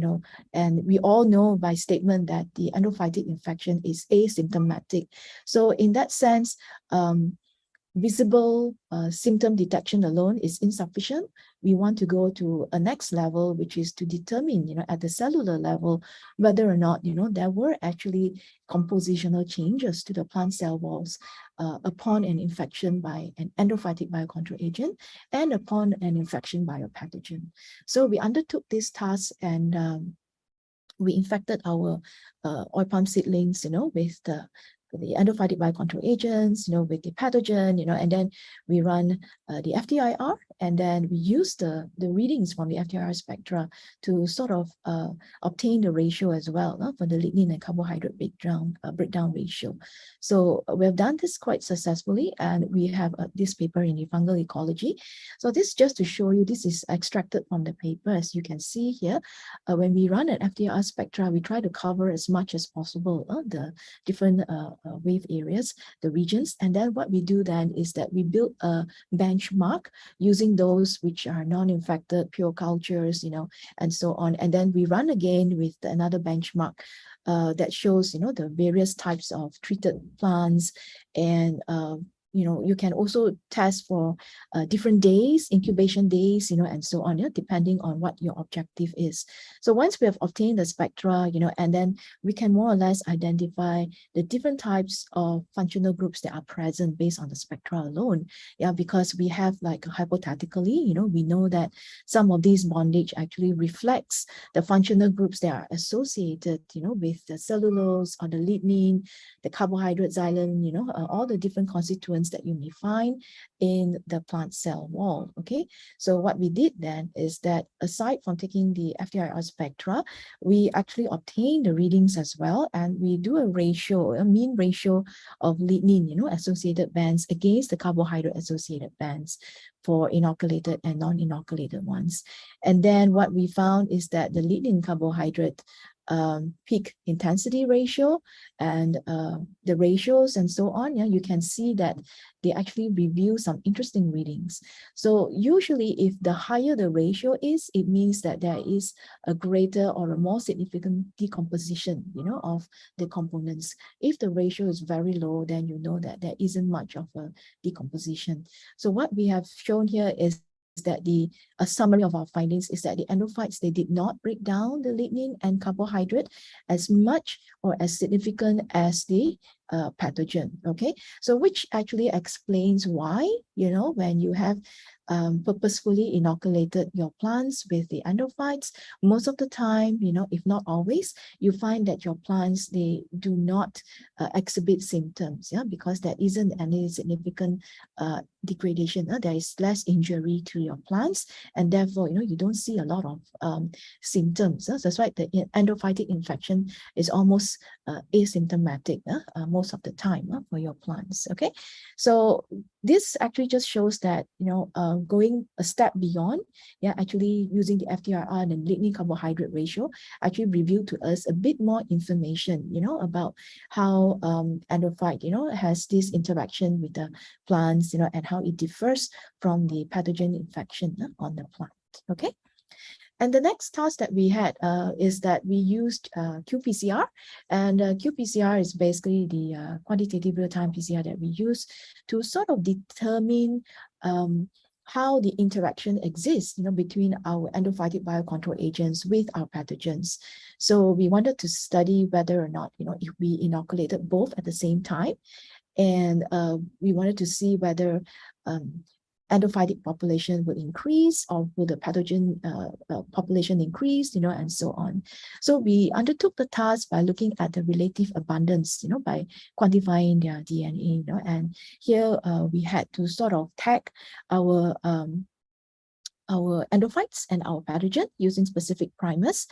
and we all know by statement that the endophytic infection is asymptomatic. So in that sense, visible symptom detection alone is insufficient. We want to go to a next level, which is to determine, at the cellular level, whether or not, there were actually compositional changes to the plant cell walls upon an infection by an endophytic biocontrol agent and upon an infection by a pathogen. So we undertook this task, and we infected our oil palm seedlings, with the endophytic biocontrol agents, with the pathogen, and then we run the FTIR, and then we use the readings from the FTIR spectra to sort of obtain the ratio as well for the lignin and carbohydrate breakdown ratio. So we have done this quite successfully, and we have this paper in the fungal ecology. So this just to show you, this is extracted from the paper. As you can see here, when we run an FTIR spectra, we try to cover as much as possible the different wave areas, the regions. And then what we do then is that we build a benchmark using those which are non-infected, pure cultures, and so on. And then we run again with another benchmark that shows, the various types of treated plants, and you can also test for different days, incubation days, and so on, depending on what your objective is. So once we have obtained the spectra, and then we can more or less identify the different types of functional groups that are present based on the spectra alone. Yeah, because we have, like, hypothetically, we know that some of these bondage actually reflects the functional groups that are associated, with the cellulose or the lignin, the carbohydrate xylem, all the different constituents that you may find in the plant cell wall. Okay, so what we did then is that, aside from taking the FTIR spectra, we actually obtain the readings as well, and we do a ratio, a mean ratio of lignin, associated bands against the carbohydrate associated bands for inoculated and non-inoculated ones. And then what we found is that the lignin carbohydrate peak intensity ratio and the ratios and so on, you can see that they actually reveal some interesting readings. So usually if the higher the ratio is, it means that there is a greater or a more significant decomposition, of the components. If the ratio is very low, then you know that there isn't much of a decomposition. So what we have shown here is that a summary of our findings is that the endophytes, they did not break down the lignin and carbohydrate as much or as significant as the pathogen. Okay, so which actually explains why, when you have purposefully inoculated your plants with the endophytes, most of the time, if not always, you find that your plants, they do not exhibit symptoms, because there isn't any significant degradation. There is less injury to your plants, and therefore, you don't see a lot of symptoms. So that's why the endophytic infection is almost asymptomatic most of the time for your plants. Okay, so this actually just shows that, going a step beyond, actually using the FTIR and the lignin carbohydrate ratio actually revealed to us a bit more information, about how endophyte, has this interaction with the plants, and how it differs from the pathogen infection on the plant. Okay. And the next task that we had is that we used qPCR, and qPCR is basically the quantitative real-time PCR that we use to sort of determine how the interaction exists, between our endophytic biocontrol agents with our pathogens. So we wanted to study whether or not, if we inoculated both at the same time, and we wanted to see whether endophytic population will increase, or will the pathogen population increase, and so on. So we undertook the task by looking at the relative abundance, by quantifying their DNA, and here we had to sort of tag our endophytes and our pathogen using specific primers.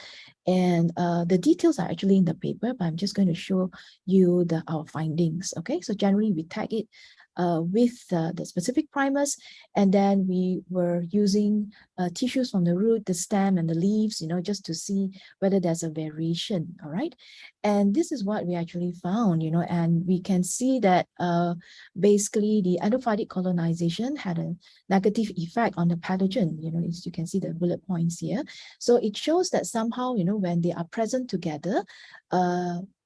And the details are actually in the paper, but I'm just going to show you our findings. Okay, so generally we tag it with the specific primers, and then we were using tissues from the root, the stem, and the leaves, just to see whether there's a variation. All right, and this is what we actually found, and we can see that basically the endophytic colonization had a negative effect on the pathogen. As you can see the bullet points here. So it shows that somehow, when they are present together,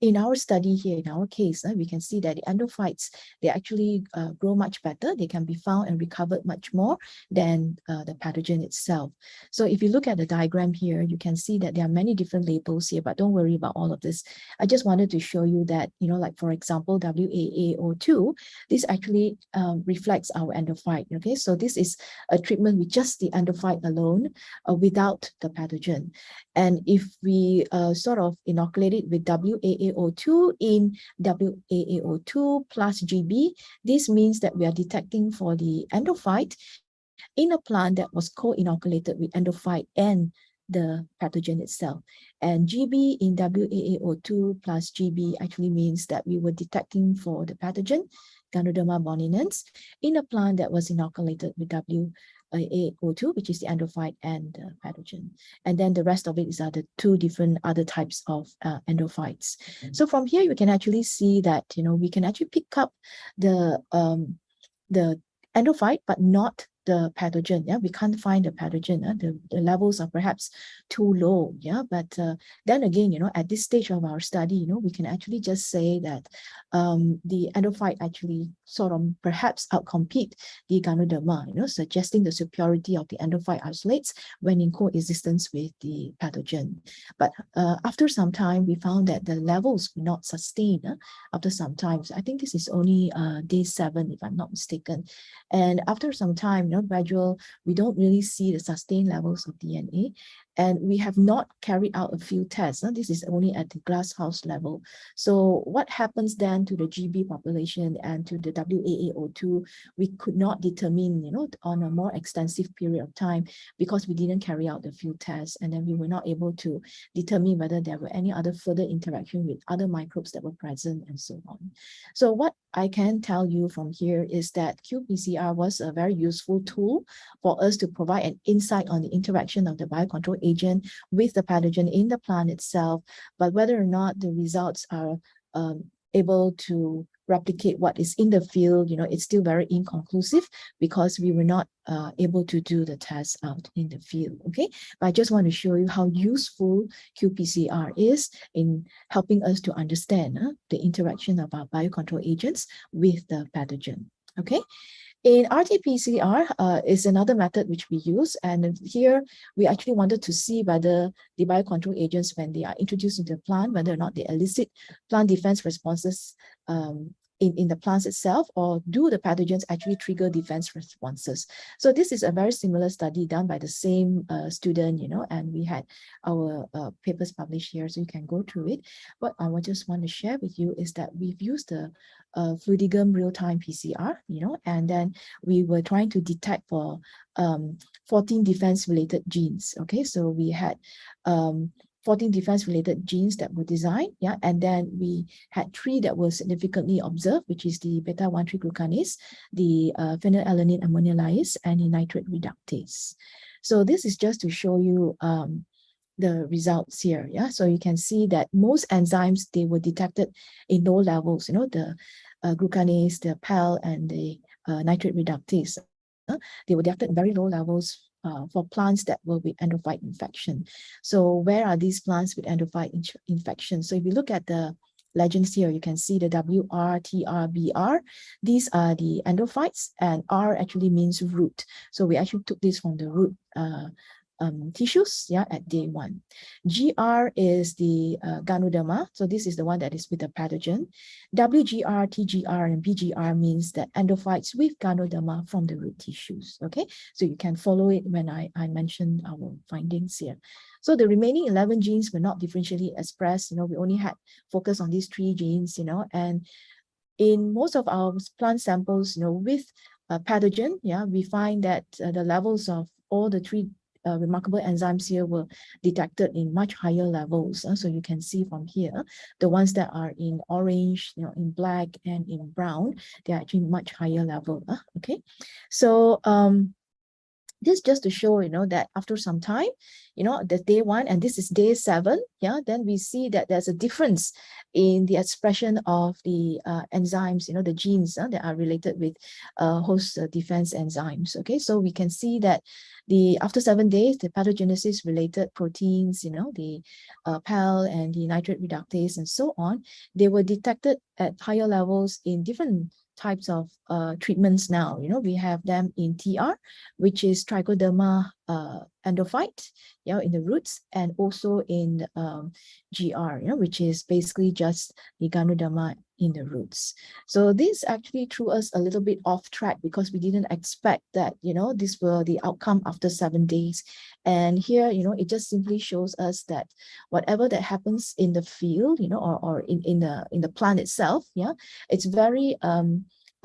in our study here, in our case, we can see that the endophytes, they actually grow much better. They can be found and recovered much more than the pathogen itself. So if you look at the diagram here, you can see that there are many different labels here, but don't worry about all of this. I just wanted to show you that, like for example, WAAO2, this actually reflects our endophyte. Okay, so this is a treatment with just the endophyte alone, without the pathogen. And if we sort of inoculate it with WAAO2 in WAAO2 plus GB, this means that we are detecting for the endophyte in a plant that was co-inoculated with endophyte and the pathogen itself. And GB in WAAO2 plus GB actually means that we were detecting for the pathogen, Ganoderma boninens, in a plant that was inoculated with WAAO2, which is the endophyte and the pathogen. And then the rest of it is the two different other types of endophytes. So from here, you can actually see that, we can actually pick up the endophyte, but not the pathogen. Yeah, we can't find the pathogen. The levels are perhaps too low. Yeah, but then again, at this stage of our study, we can actually just say that the endophyte actually sort of perhaps outcompete the Ganoderma, suggesting the superiority of the endophyte isolates when in coexistence with the pathogen. But after some time, we found that the levels were not sustained. After some time, so I think this is only day 7, if I'm not mistaken. And after some time, gradual, we don't really see the sustained levels of DNA. And we have not carried out a field tests. This is only at the glasshouse level. So what happens then to the GB population and to the WAAO2, we could not determine, on a more extensive period of time, because we didn't carry out the field tests, and then we were not able to determine whether there were any other further interaction with other microbes that were present and so on. So what I can tell you from here is that qPCR was a very useful tool for us to provide an insight on the interaction of the biocontrol agent with the pathogen in the plant itself, but whether or not the results are able to replicate what is in the field, it's still very inconclusive because we were not able to do the test out in the field. Okay, but I just want to show you how useful qPCR is in helping us to understand the interaction of our biocontrol agents with the pathogen. Okay. In RT-PCR is another method which we use, and here we actually wanted to see whether the biocontrol agents, when they are introduced into the plant, whether or not they elicit plant defense responses in the plants itself, or do the pathogens actually trigger defense responses. So this is a very similar study done by the same student, and we had our papers published here, so you can go through it. What I just want to share with you is that we've used the Fluidigam real-time PCR, and then we were trying to detect for 14 defense-related genes. Okay, so we had 14 defense-related genes that were designed, and then we had 3 that were significantly observed, which is the beta-1,3-glucanase, the phenylalanine ammoniase, and the nitrate reductase. So this is just to show you the results here. So you can see that most enzymes, they were detected in low levels, the glucanase, the PAL, and the nitrate reductase. They were detected in very low levels for plants that were with endophyte infection. So where are these plants with endophyte infection? So if you look at the legends here, you can see the WR, TR, BR. These are the endophytes, and R actually means root. So we actually took this from the root tissues, yeah, at day 1. GR is the Ganoderma, so this is the one that is with the pathogen. WGR, TGR, and BGR means the endophytes with Ganoderma from the root tissues, okay? So you can follow it when I mentioned our findings here. So the remaining 11 genes were not differentially expressed, we only had focus on these 3 genes, and in most of our plant samples, with pathogen, yeah, we find that the levels of all the 3 remarkable enzymes here were detected in much higher levels. So you can see from here, the ones that are in orange, in black and in brown, they're actually much higher level. Okay, so this just to show, that after some time, the day 1 and this is day 7, yeah, then we see that there's a difference in the expression of the enzymes, the genes that are related with host defense enzymes. Okay, so we can see that after 7 days, the pathogenesis related proteins, the PAL and the nitrate reductase and so on, they were detected at higher levels in different types of treatments now. We have them in TR, which is Trichoderma endophyte, in the roots, and also in GR, which is basically just the Ganoderma in the roots. So this actually threw us a little bit off track because we didn't expect that, this were the outcome after 7 days. And here, it just simply shows us that whatever that happens in the field, or in the plant itself, yeah, it's very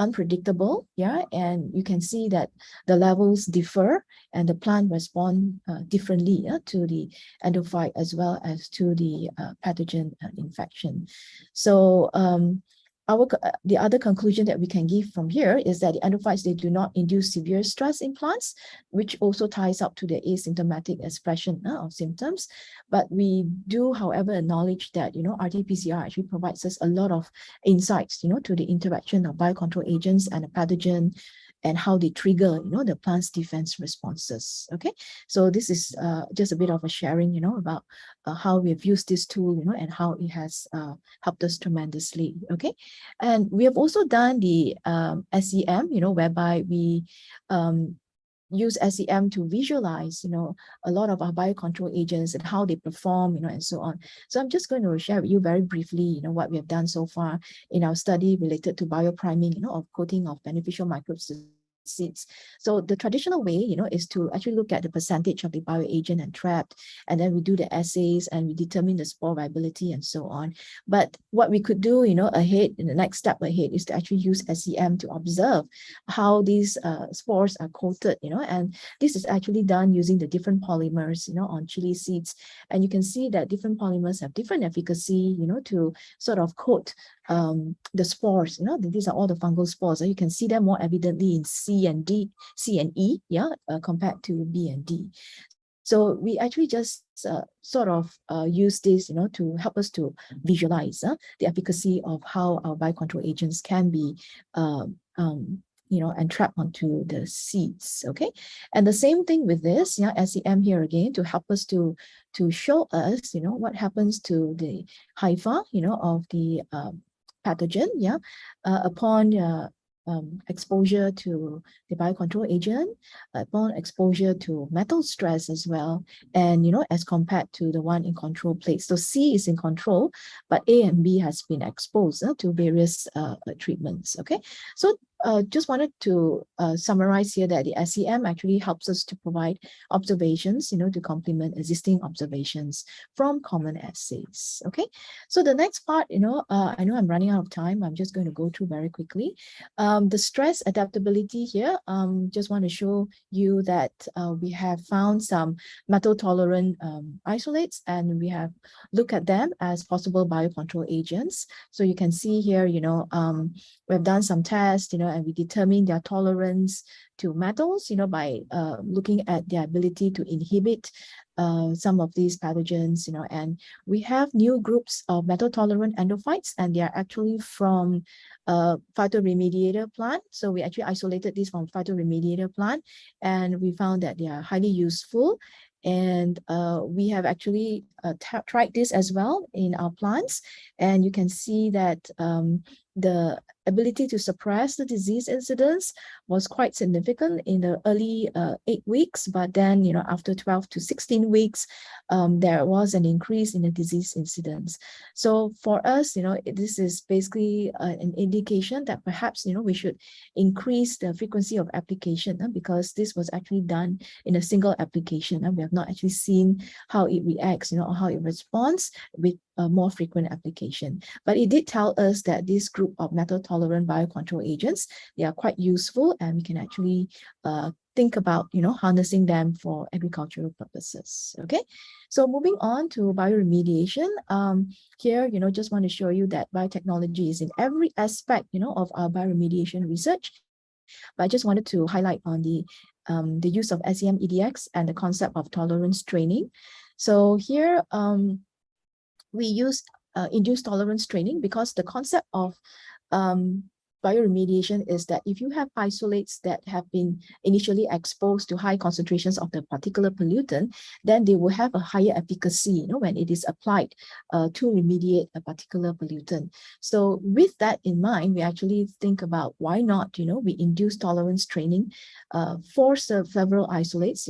unpredictable, yeah, and you can see that the levels differ and the plant respond differently, to the endophyte as well as to the pathogen infection. So the other conclusion that we can give from here is that the endophytes, they do not induce severe stress in plants, which also ties up to the asymptomatic expression of symptoms. But we do, however, acknowledge that, RT-PCR actually provides us a lot of insights, to the interaction of biocontrol agents and a pathogen, and how they trigger, the plant's defense responses. Okay, so this is just a bit of a sharing, about how we've used this tool, and how it has helped us tremendously. Okay, and we have also done the SEM, whereby we use SEM to visualize, a lot of our biocontrol agents and how they perform, and so on. So I'm just going to share with you very briefly, what we have done so far in our study related to biopriming, of coating of beneficial microbes to seeds. So the traditional way, is to actually look at the percentage of the bioagent and trapped, and then we do the assays and we determine the spore viability and so on. But what we could do, ahead, in the next step ahead, is to actually use SEM to observe how these spores are coated, and this is actually done using the different polymers, on chili seeds. And you can see that different polymers have different efficacy, to sort of coat the spores. These are all the fungal spores. You can see them more evidently in C and E, yeah, compared to B and D. So we actually just sort of use this, to help us to visualize the efficacy of how our biocontrol agents can be entrapped onto the seeds. Okay, and the same thing with this, SEM here again, to help us to show us, what happens to the hypha, of the pathogen, yeah, upon exposure to the biocontrol agent, upon exposure to metal stress as well, and as compared to the one in control plate. So C is in control, but A and B has been exposed to various treatments. Okay, so just wanted to summarize here that the SEM actually helps us to provide observations, to complement existing observations from common assays. Okay, so the next part, I know I'm running out of time. I'm just going to go through very quickly. The stress adaptability here, just want to show you that we have found some metal tolerant isolates, and we have looked at them as possible biocontrol agents. So you can see here, we've done some tests, and we determine their tolerance to metals, by looking at their ability to inhibit some of these pathogens, and we have new groups of metal tolerant endophytes, and they are actually from phytoremediator plant. So we actually isolated these from phytoremediator plant, and we found that they are highly useful. And we have actually tried this as well in our plants, and you can see that the ability to suppress the disease incidence was quite significant in the early 8 weeks, but then, after 12 to 16 weeks, there was an increase in the disease incidence. So for us, this is basically an indication that perhaps, we should increase the frequency of application because this was actually done in a single application, and we have not actually seen how it reacts, or how it responds with a more frequent application. But it did tell us that this group of metal-tolerant biocontrol agents, they are quite useful, and we can actually think about, harnessing them for agricultural purposes. Okay, so moving on to bioremediation. Here, just want to show you that biotechnology is in every aspect, of our bioremediation research. But I just wanted to highlight on the use of SEM-EDX and the concept of tolerance training. So here, we use induced tolerance training because the concept of bioremediation is that if you have isolates that have been initially exposed to high concentrations of the particular pollutant, then they will have a higher efficacy, when it is applied to remediate a particular pollutant. So with that in mind, we actually think about why not, we induce tolerance training for several isolates,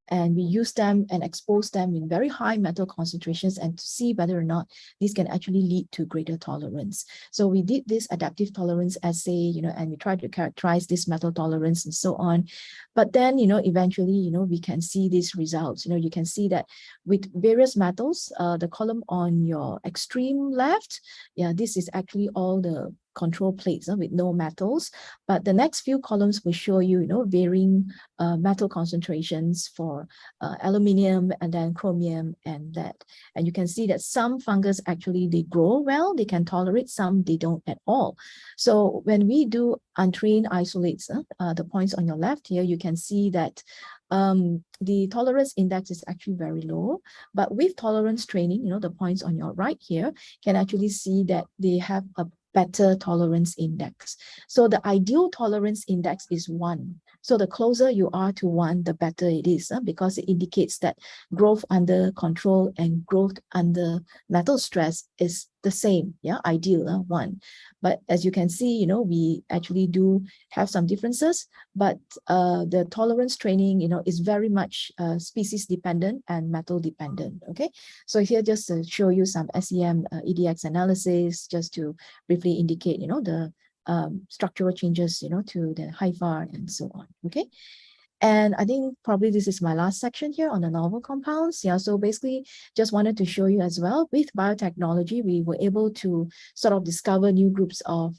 and we use them and expose them in very high metal concentrations and to see whether or not these can actually lead to greater tolerance. So we did this adaptive tolerance assay, and we tried to characterize this metal tolerance and so on. But then, eventually, we can see these results. You can see that with various metals, the column on your extreme left, this is actually all the control plates with no metals, but the next few columns will show you, varying metal concentrations for aluminium and then chromium and lead. And you can see that some fungus actually, they grow well, they can tolerate, some they don't at all. So when we do untrained isolates, the points on your left here, you can see that the tolerance index is actually very low, but with tolerance training, the points on your right here can actually see that they have a better tolerance index. So the ideal tolerance index is 1. So the closer you are to 1, the better it is, because it indicates that growth under control and growth under metal stress is the same, ideal 1. But as you can see, we actually do have some differences, but the tolerance training, is very much species dependent and metal dependent. Okay, so here just to show you some SEM EDX analysis, just to briefly indicate, the structural changes, to the HIFAR and so on. Okay. And I think probably this is my last section here on the novel compounds. So basically just wanted to show you as well, with biotechnology, we were able to sort of discover new groups of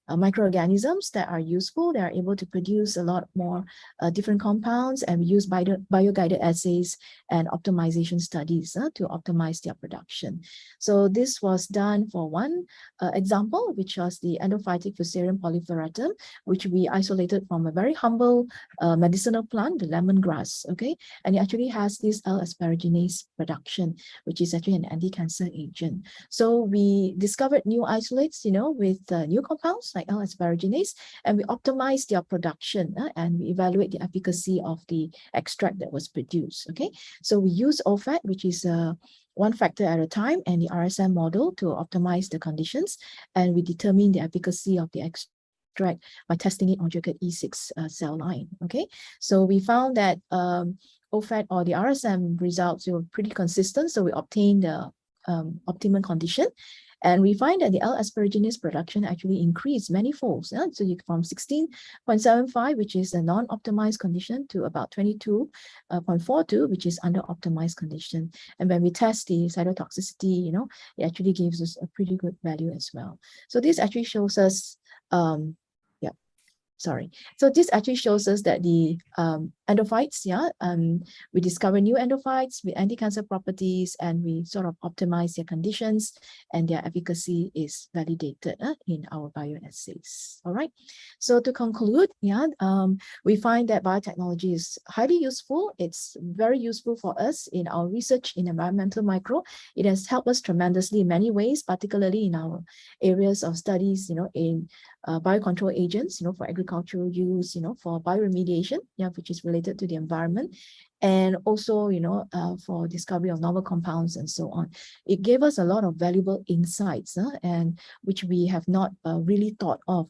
microorganisms that are useful. They are able to produce a lot more different compounds, and we use bio-guided assays and optimization studies to optimize their production. So this was done for one example, which was the endophytic Fusarium polyphoratum, which we isolated from a very humble medicinal plant, the lemongrass. Okay, and it actually has this L-asparaginase production, which is actually an anti-cancer agent. So we discovered new isolates, with new compounds like L-asparaginase, and we optimize their production and we evaluate the efficacy of the extract that was produced. Okay, so we use OFAT, which is one factor at a time, and the RSM model to optimize the conditions, and we determine the efficacy of the extract by testing it on Jagged E6 cell line. Okay, so we found that OFAT or the RSM results were pretty consistent, so we obtained the optimum condition. And we find that the L-asparaginase production actually increased many folds. So you from 16.75, which is a non-optimized condition, to about 22.42, which is under optimized condition. And when we test the cytotoxicity, it actually gives us a pretty good value as well. So this actually shows us, So this actually shows us that the endophytes, we discover new endophytes with anti-cancer properties, and we sort of optimize their conditions, and their efficacy is validated in our bioassays. All right. So to conclude, we find that biotechnology is highly useful. It's very useful for us in our research in environmental micro. It has helped us tremendously in many ways, particularly in our areas of studies, in biocontrol agents, for agricultural use, for bioremediation, which is related to the environment. and also, for discovery of novel compounds and so on. It gave us a lot of valuable insights, and which we have not really thought of,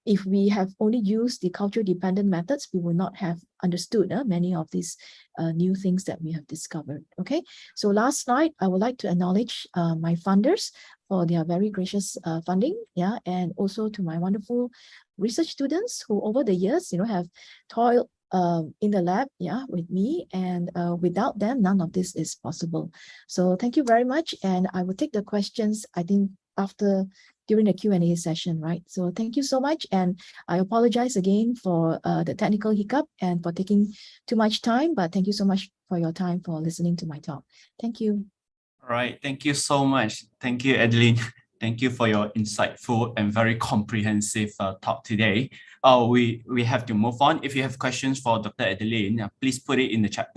if we have only used the culture-dependent methods, we would not have understood many of these new things that we have discovered. Okay, so last slide, I would like to acknowledge my funders for their very gracious funding, and also to my wonderful research students who over the years, have toiled in the lab, with me, and without them, none of this is possible. So thank you very much, and I will take the questions, I think, during the Q&A session, right? So thank you so much, and I apologize again for the technical hiccup and for taking too much time, but thank you so much for your time for listening to my talk. Thank you. All right, thank you so much. Thank you, Adeline. Thank you for your insightful and very comprehensive talk today. We have to move on. If you have questions for Dr. Adeline, please put it in the chat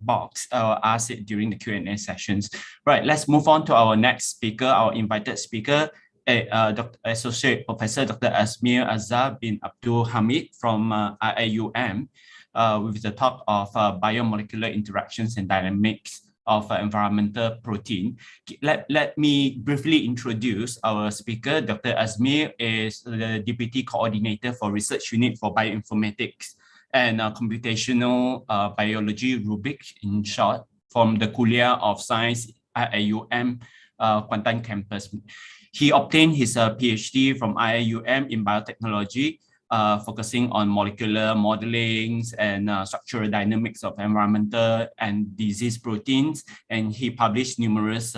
box. Ask it during the Q&A sessions. Right, let's move on to our next speaker, our invited speaker, Associate Professor Dr. Asmir Azhar bin Abdul Hamid from IIUM, with the talk of biomolecular interactions and dynamics of environmental protein. Let me briefly introduce our speaker. Dr. Asmir is the Deputy Coordinator for Research Unit for Bioinformatics and Computational Biology, RUBIC in short, from the Kuliah of Science IIUM Kuantan campus. He obtained his PhD from IIUM in biotechnology, focusing on molecular modeling and structural dynamics of environmental and disease proteins. And he published numerous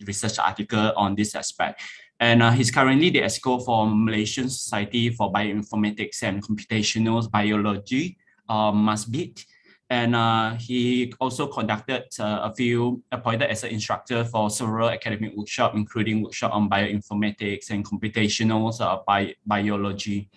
research articles on this aspect. And he's currently the ESCO for Malaysian Society for Bioinformatics and Computational Biology, MASBIT. And he also conducted appointed as an instructor for several academic workshops, including workshop on bioinformatics and computational biology.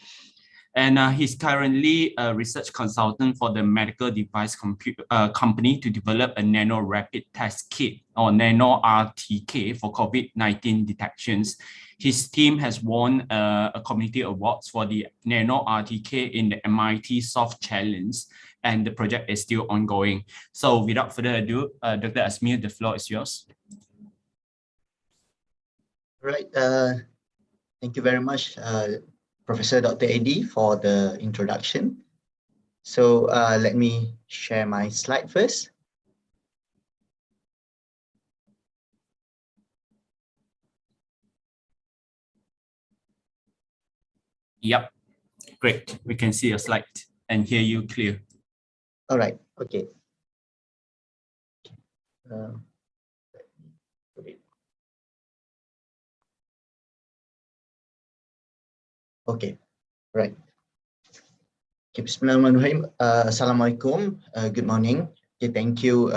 And he's currently a research consultant for the medical device company to develop a nano rapid test kit, or nano RTK, for COVID-19 detections. His team has won a community awards for the nano RTK in the MIT Soft Challenge, and the project is still ongoing. So without further ado, Dr. Asmir, the floor is yours. Right. Thank you very much, Professor Dr. Eddie, for the introduction. So let me share my slide first. Yep, great. We can see your slide and hear you clear. All right, okay. Okay, right. Okay, Bismillahirrahmanirrahim. Assalamualaikum. Good morning. Okay, thank you,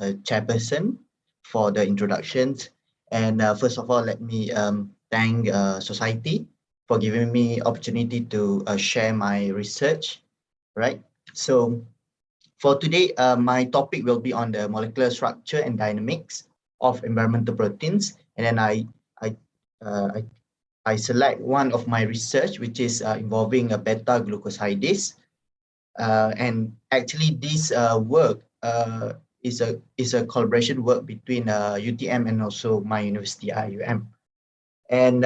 Chairperson, for the introductions. And first of all, let me thank Society for giving me opportunity to share my research. Right. So for today, my topic will be on the molecular structure and dynamics of environmental proteins, and then I select one of my research, which is involving a beta glucosidase, and actually this work is a collaboration work between UTM and also my university IIUM. And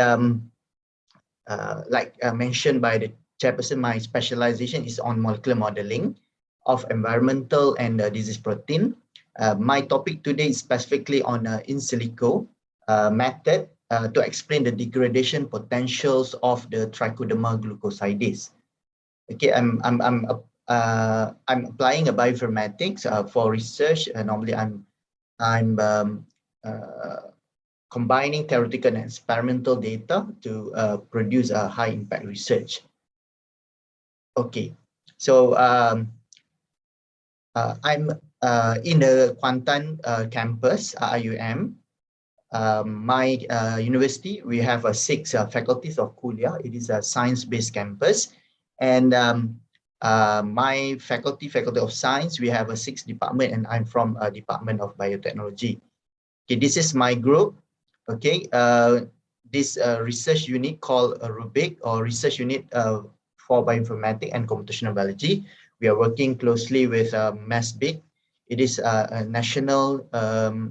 like mentioned by the Chairperson, my specialization is on molecular modeling of environmental and disease protein. My topic today is specifically on in silico method to explain the degradation potentials of the trichoderma glucosidase. Okay, I'm applying a bioinformatics for research. Normally, I'm combining theoretical and experimental data to produce a high impact research. Okay, so I'm in the Kuantan campus, IIUM. My university, we have 6 faculties of Kuliah. It is a science-based campus. And my faculty of science, we have 6 department, and I'm from a department of biotechnology. Okay, this is my group. Okay, this research unit called RUBIC, or Research Unit for Bioinformatics and Computational Biology. We are working closely with MASBIC. It is a national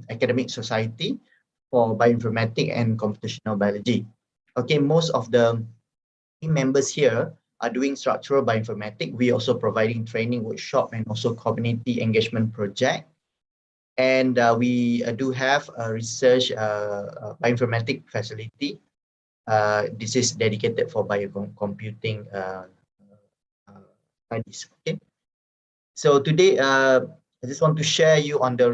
academic society for bioinformatics and computational biology. Okay, most of the team members here are doing structural bioinformatics. We also providing training workshop and also community engagement project. And we do have a research bioinformatics facility. This is dedicated for biocomputing studies. Okay. So today, I just want to share you on the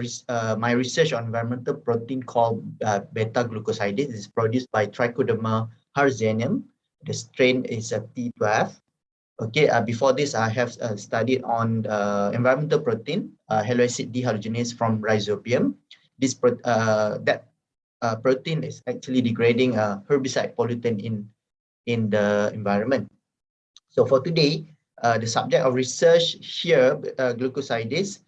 my research on environmental protein called beta-glucosidase. It is produced by Trichoderma harzianum. The strain is a T12. Okay, before this, I have studied on environmental protein, haloacid dehydrogenase from rhizobium. This protein is actually degrading herbicide pollutant in the environment. So for today, the subject of research here, glucosidase,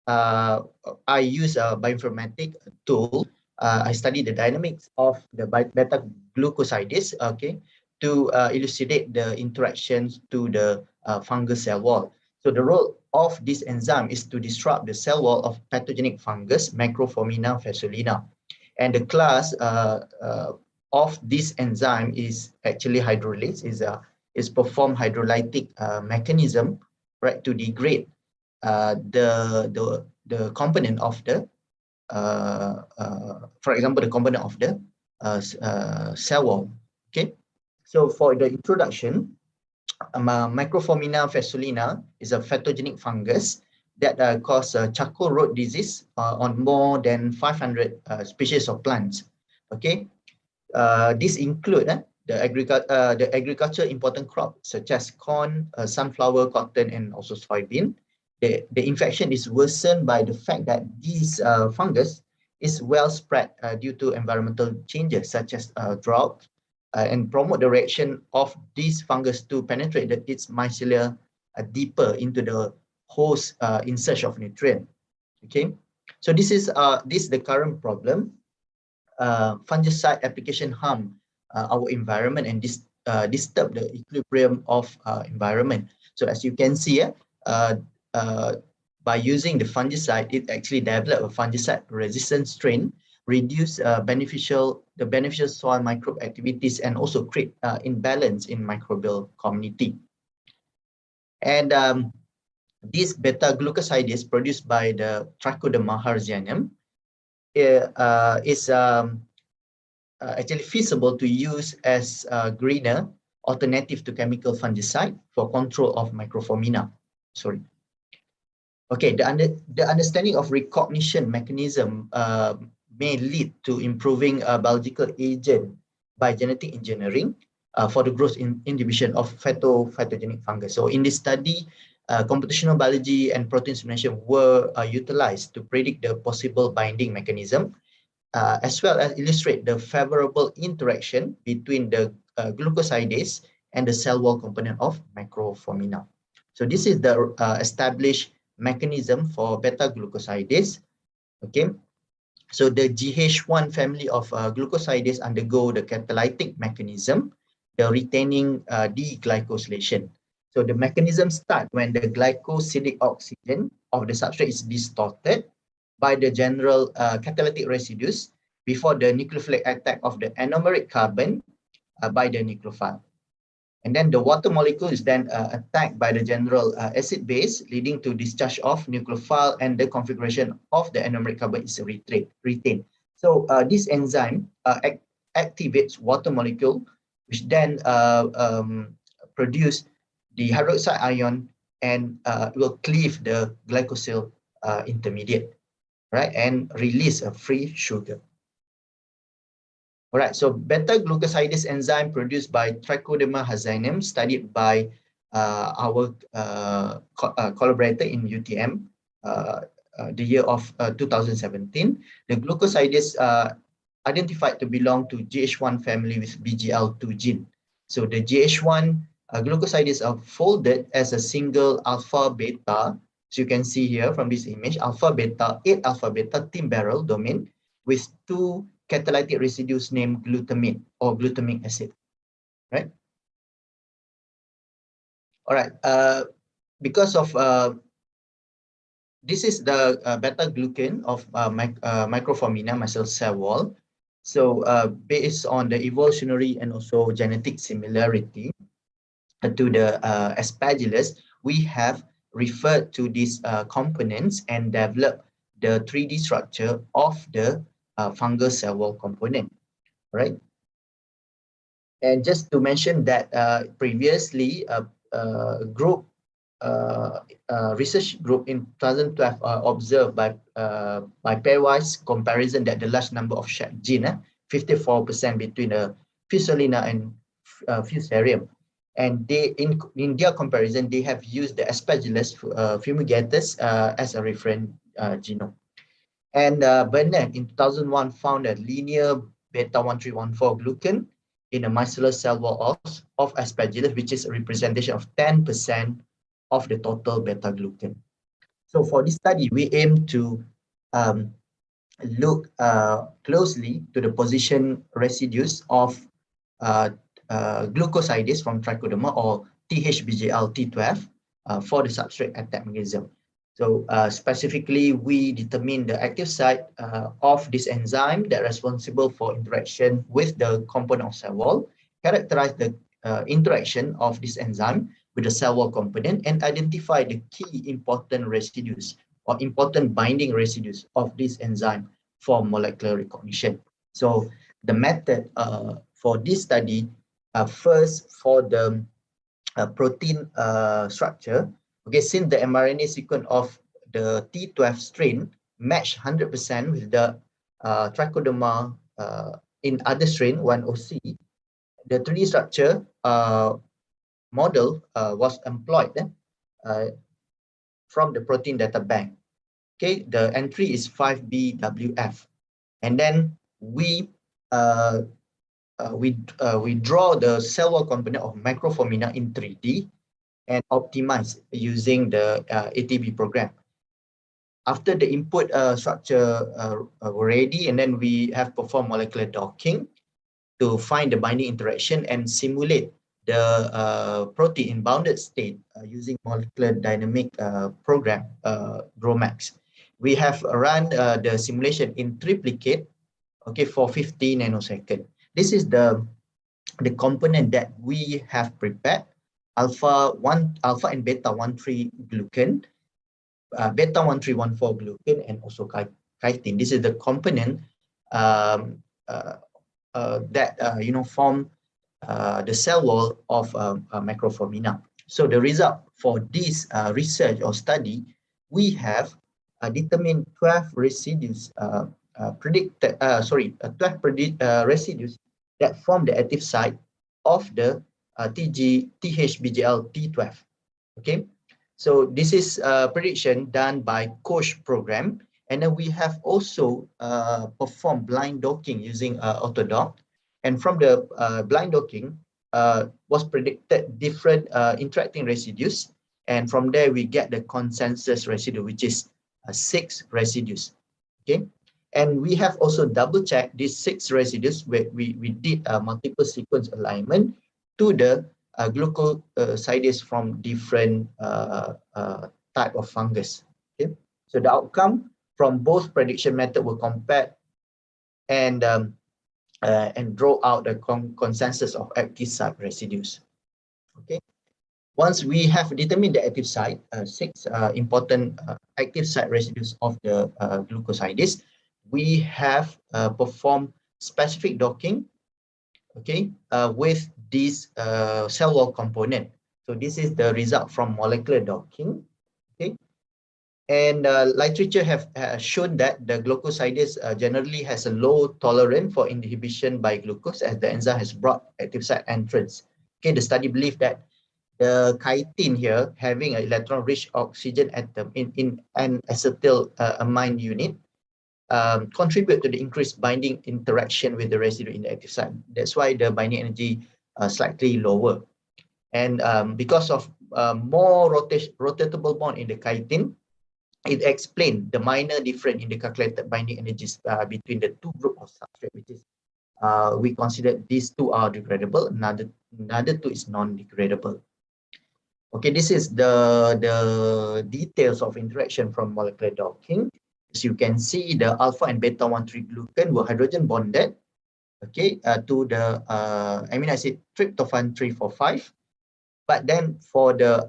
I use a bioinformatics tool. I study the dynamics of the beta-glucosidase, okay, to elucidate the interactions to the fungus cell wall. So the role of this enzyme is to disrupt the cell wall of pathogenic fungus, Macrophomina faeculina. And the class of this enzyme is actually hydrolase, is perform hydrolytic mechanism, right, to degrade the component of the for example, the component of the cell wall. Okay, so for the introduction, Macrophomina faeculina is a pathogenic fungus that cause charcoal rot disease on more than 500 species of plants. Okay, this include the agriculture important crops such as corn, sunflower, cotton, and also soybean. The infection is worsened by the fact that this fungus is well spread due to environmental changes such as drought, and promote the reaction of this fungus to penetrate its mycelia deeper into the host in search of nutrient. Okay, so this is the current problem. Fungicide application harm our environment and disturb the equilibrium of environment. So as you can see, by using the fungicide, it actually develop a fungicide resistant strain, reduce beneficial soil microbe activities, and also create imbalance in microbial community. And this beta-glucosidase produced by the Trichoderma harzianum is actually feasible to use as a greener alternative to chemical fungicide for control of Macrophomina. Sorry. Okay, the understanding of recognition mechanism may lead to improving biological agent by genetic engineering for the growth inhibition of phytophotogenic fungus. So in this study, computational biology and protein simulation were utilized to predict the possible binding mechanism, as well as illustrate the favorable interaction between the glucosidase and the cell wall component of Macrophomina. So this is the established mechanism for beta-glucosidase. Okay, so the GH1 family of glucosidase undergo the catalytic mechanism, the retaining deglycosylation. So the mechanism starts when the glycosidic oxygen of the substrate is distorted by the general catalytic residues before the nucleophilic attack of the anomeric carbon by the nucleophile. And then the water molecule is then attacked by the general acid base, leading to discharge of nucleophile, and the configuration of the anomeric carbon is retained. So this enzyme activates water molecule, which then produce the hydroxide ion and will cleave the glycosyl intermediate, right, and release a free sugar. All right, so beta-glucosidase enzyme produced by Trichoderma harzianum, studied by our collaborator in UTM, the year of 2017. The glucosidase identified to belong to GH1 family with BGL2 gene. So the GH1 glucosidase are folded as a single alpha beta. So you can see here from this image, alpha beta, 8 alpha beta thin barrel domain with 2 catalytic residues named glutamate or glutamic acid, right? All right. because of this is the beta glucan of microformina micelle cell wall. So based on the evolutionary and also genetic similarity to the aspergillus, we have referred to these components and developed the 3D structure of the fungal cell wall component, right? And just to mention that previously group research group in 2012 observed by pairwise comparison that the large number of shared gene, 54% between the Fusolina and Fusarium, and they in their comparison they have used the Aspergillus fumigatus as a reference genome. And Burnett in 2001 found a linear beta 1314 glucan in a micellar cell wall of Aspergillus, which is a representation of 10% of the total beta glucan. So for this study, we aim to look closely to the position residues of glucosides from trichoderma or THBJL T12 for the substrate attack mechanism. So specifically, we determine the active site of this enzyme that is responsible for interaction with the component of cell wall, characterize the interaction of this enzyme with the cell wall component, and identify the key important residues or important binding residues of this enzyme for molecular recognition. So the method for this study, first for the protein structure, okay, since the mRNA sequence of the T12 strain match 100% with the trichoderma in other strain 10C, the 3D structure model was employed from the protein data bank. Okay, the entry is 5BWF, and then we draw the cell wall component of microformina in 3D and optimize using the ATB program. After the input structure ready, and then we have performed molecular docking to find the binding interaction and simulate the protein in bounded state using molecular dynamic program, GROMAX. We have run the simulation in triplicate, okay, for 50 nanoseconds. This is the component that we have prepared: alpha and beta 13 glucan, beta 1314 glucan, and also chitin. This is the component that form the cell wall of microformina. So the result for this research or study, we have determined 12 residues 12 residues that form the active site of the THBJL T12. Okay, so this is a prediction done by Koch program, and then we have also performed blind docking using Autodoc, and from the blind docking was predicted different interacting residues, and from there we get the consensus residue, which is 6 residues. Okay, and we have also double checked these 6 residues where we did multiple sequence alignment to the glucosides from different type of fungus. Okay, so the outcome from both prediction method were compared and draw out the consensus of active site residues. Okay, once we have determined the active site, 6 important active site residues of the glucosides, we have performed specific docking, okay, with this cell wall component. So this is the result from molecular docking. Okay, and literature have shown that the glucosides generally has a low tolerance for inhibition by glucose, as the enzyme has broad active site entrance. Okay, the study believed that the chitin here, having an electron-rich oxygen atom in an acetyl amine unit, contribute to the increased binding interaction with the residue in the active site. That's why the binding energy slightly lower. And because of more rotatable bond in the chitin, it explains the minor difference in the calculated binding energies between the 2 groups of substrate, which is we consider these 2 are degradable, another 2 is non-degradable. Okay, this is the details of interaction from molecular docking. As you can see, the alpha and beta 1,3 glucan were hydrogen bonded, okay, to the amino acid tryptophan 3,4,5. But then for the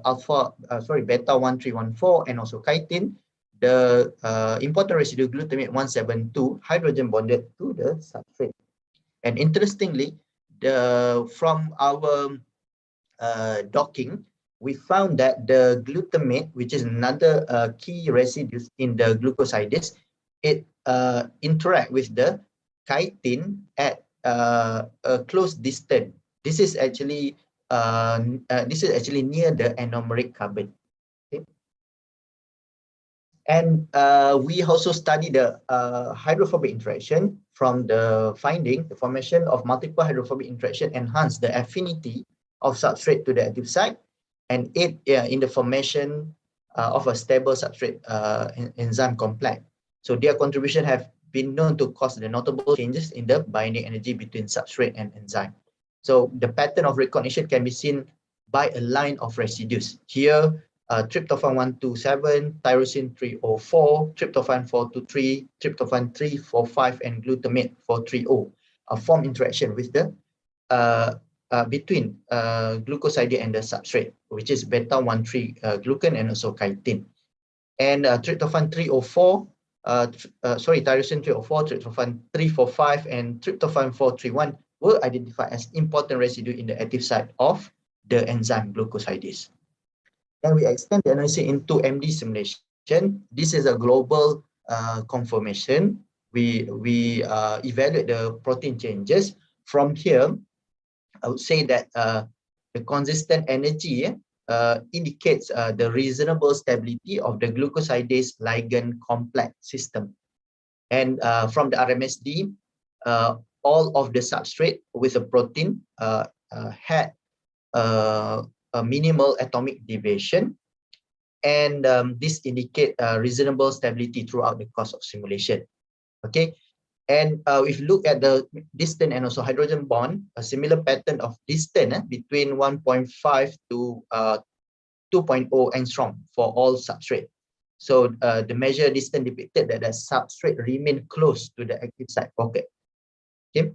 beta 1,3,1,4 and also chitin, the important residue glutamate 1,7,2 hydrogen bonded to the substrate. And interestingly, from our docking, we found that the glutamate, which is another key residue in the glucosides, it interact with the chitin at a close distance. This is actually near the anomeric carbon. Okay? And we also study the hydrophobic interaction. From the finding, the formation of multiple hydrophobic interaction enhance the affinity of substrate to the active site and aid in the formation of a stable substrate enzyme complex. So their contribution have been known to cause the notable changes in the binding energy between substrate and enzyme. So the pattern of recognition can be seen by a line of residues. Here, tryptophan 127, tyrosine 304, tryptophan 423, tryptophan 345, and glutamate 430 form interaction with the between glucoside and the substrate, which is beta 1,3 glucan and also chitin. And tryptophan 304, tyrosine 304, tryptophan 345, and tryptophan 431 were identified as important residue in the active site of the enzyme glucosidase. And we extend the analysis into MD simulation. This is a global conformation. We evaluate the protein changes. From here, I would say that the consistent energy indicates the reasonable stability of the glucosidase ligand complex system. And from the RMSD, all of the substrate with a protein had a minimal atomic deviation, and this indicate reasonable stability throughout the course of simulation. Okay, and if you look at the distance and also hydrogen bond, a similar pattern of distance between 1.5 to 2.0 angstrom for all substrate. So the measure distance depicted that the substrate remain close to the active site pocket. Okay,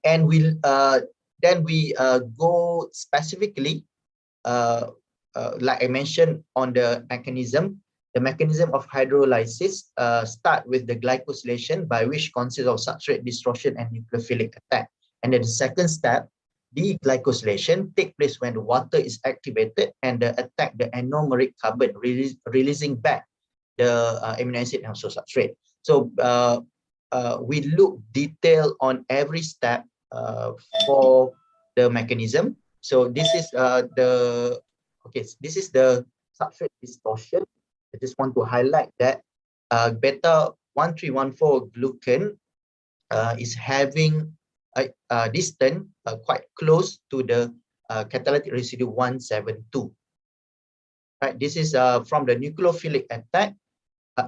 and then we go specifically, like I mentioned, on the mechanism. The mechanism of hydrolysis start with the glycosylation, by which consists of substrate distortion and nucleophilic attack. And then the second step, deglycosylation, take place when the water is activated and attack the anomeric carbon, releasing back the amino acid and also substrate. So we look detail on every step for the mechanism. So this is this is the substrate distortion. I just want to highlight that beta 1,3,1,4 glucan is having a distance quite close to the catalytic residue 172. Right, this is from the nucleophilic attack.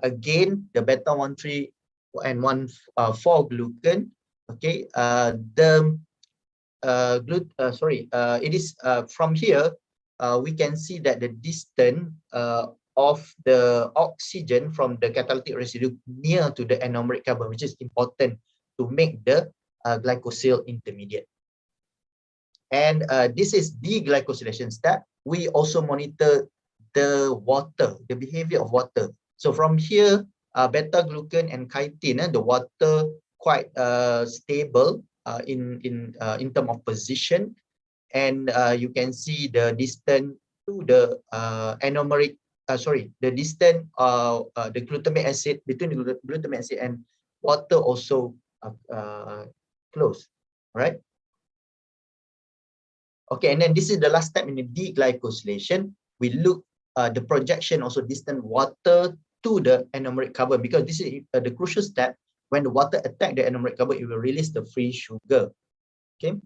Again, the beta 1,3 and 1,4 glucan. Okay, it is from here we can see that the distance of the oxygen from the catalytic residue near to the anomeric carbon, which is important to make the glycosyl intermediate. And this is the glycosylation step. We also monitor the water, the behavior of water. So from here, beta glucan and chitin, the water quite stable in terms of position, and you can see the distance to the anomeric. The distance the glutamate acid between the glutamate acid and water also close. All right. Okay, and then this is the last step in the deglycosylation. We look the projection also distant water to the anomeric carbon, because this is the crucial step. When the water attack the anomeric carbon, it will release the free sugar. Okay.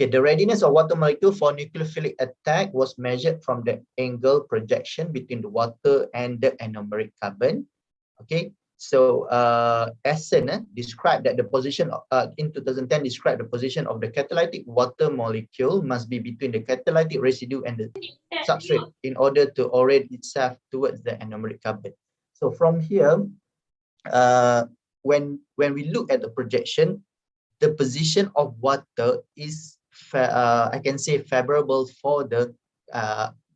Okay, the readiness of water molecule for nucleophilic attack was measured from the angle projection between the water and the anomeric carbon. Okay, So Essen described that the position in 2010 described the position of the catalytic water molecule must be between the catalytic residue and the substrate in order to orient itself towards the anomeric carbon. So from here, when we look at the projection, the position of water is I can say favorable for the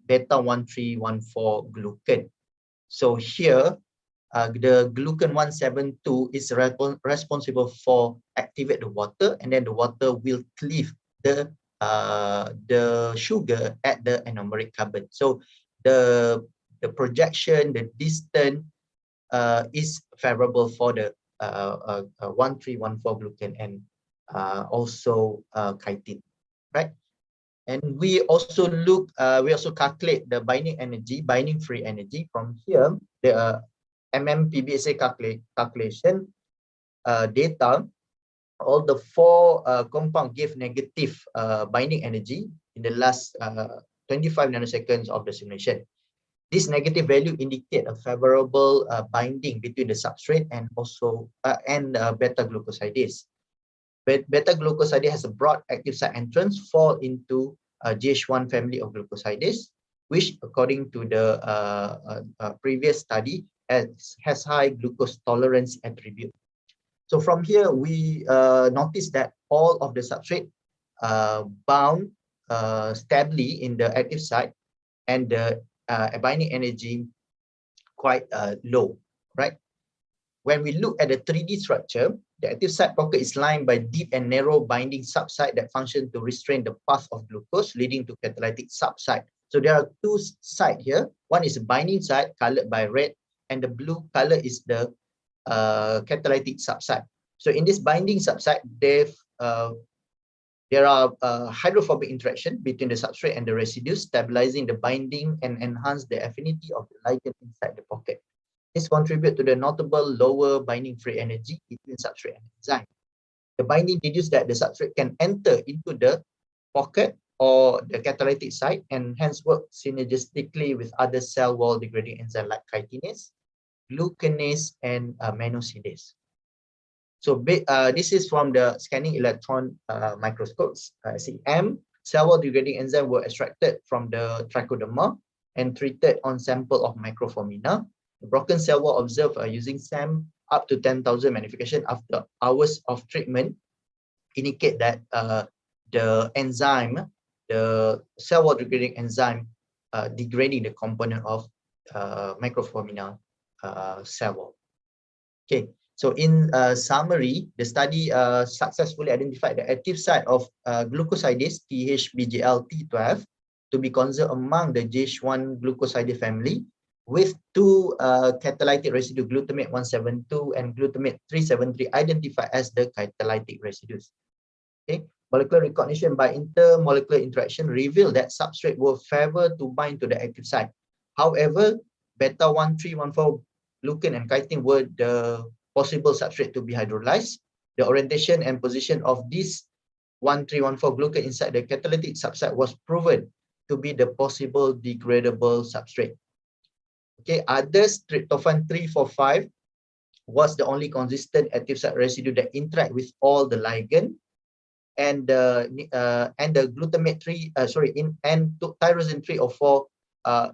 beta 1314 glucan. So here, the glucan 172 is responsible for activate the water, and then the water will cleave the sugar at the anomeric carbon. So the projection, the distance is favorable for the 1314 glucan and also chitin, right? And we also look, we also calculate the binding energy, binding free energy. From here, the MMPBSA calculation data, all the four compound give negative binding energy in the last 25 nanoseconds of the simulation. This negative value indicate a favorable binding between the substrate and also beta glucosidase. Beta glucosidase has a broad active site entrance, fall into GH1 family of glucosidase, which according to the previous study has high glucose tolerance attribute. So from here, we notice that all of the substrate bound stably in the active site, and the binding energy quite low, right? When we look at the 3D structure, the active site pocket is lined by deep and narrow binding subsite that function to restrain the path of glucose, leading to catalytic subsite. So there are two sites here. One is a binding site colored by red, and the blue color is the catalytic subsite. So in this binding subsite, there are hydrophobic interaction between the substrate and the residue, stabilizing the binding and enhance the affinity of the ligand inside the pocket. This contributes to the notable lower binding free energy between substrate and enzyme. The binding deduces that the substrate can enter into the pocket or the catalytic site and hence work synergistically with other cell wall degrading enzymes like chitinase, glucanase, and mannose. So this is from the scanning electron microscopes. ICM cell wall degrading enzyme were extracted from the trichoderma and treated on sample of microformina. The broken cell wall observed using SAM up to 10,000 magnification after hours of treatment indicate that the enzyme, the cell wall degrading enzyme, degrading the component of microformina cell wall. Okay, so in summary, the study successfully identified the active site of glucosidase THBGL-T12 to be conserved among the GH1 glucosidase family, with two catalytic residue, glutamate 172 and glutamate 373, identified as the catalytic residues. Okay, molecular recognition by intermolecular interaction revealed that substrate were favored to bind to the active site. However, beta 1314 glucan and chitin were the possible substrate to be hydrolyzed. The orientation and position of this 1314 glucan inside the catalytic substrate was proven to be the possible degradable substrate. Okay, others, tryptophan 345 was the only consistent active site residue that interact with all the ligand, and the glutamate and tyrosine 304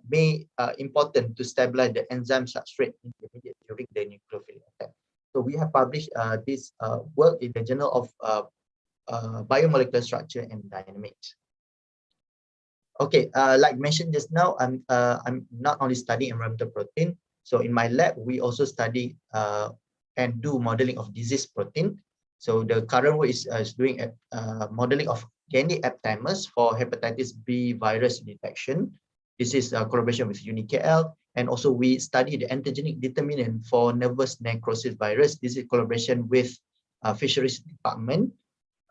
may important to stabilize the enzyme substrate intermediate during the nucleophilic attack. So we have published this work in the Journal of Biomolecular Structure and Dynamics. Okay, like mentioned just now, I'm not only studying environmental protein. So in my lab, we also study and do modeling of disease protein. So the current work is doing modeling of DNA aptamers for hepatitis B virus detection. This is a collaboration with UniKL, and also we study the antigenic determinant for nervous necrosis virus. This is collaboration with fisheries department.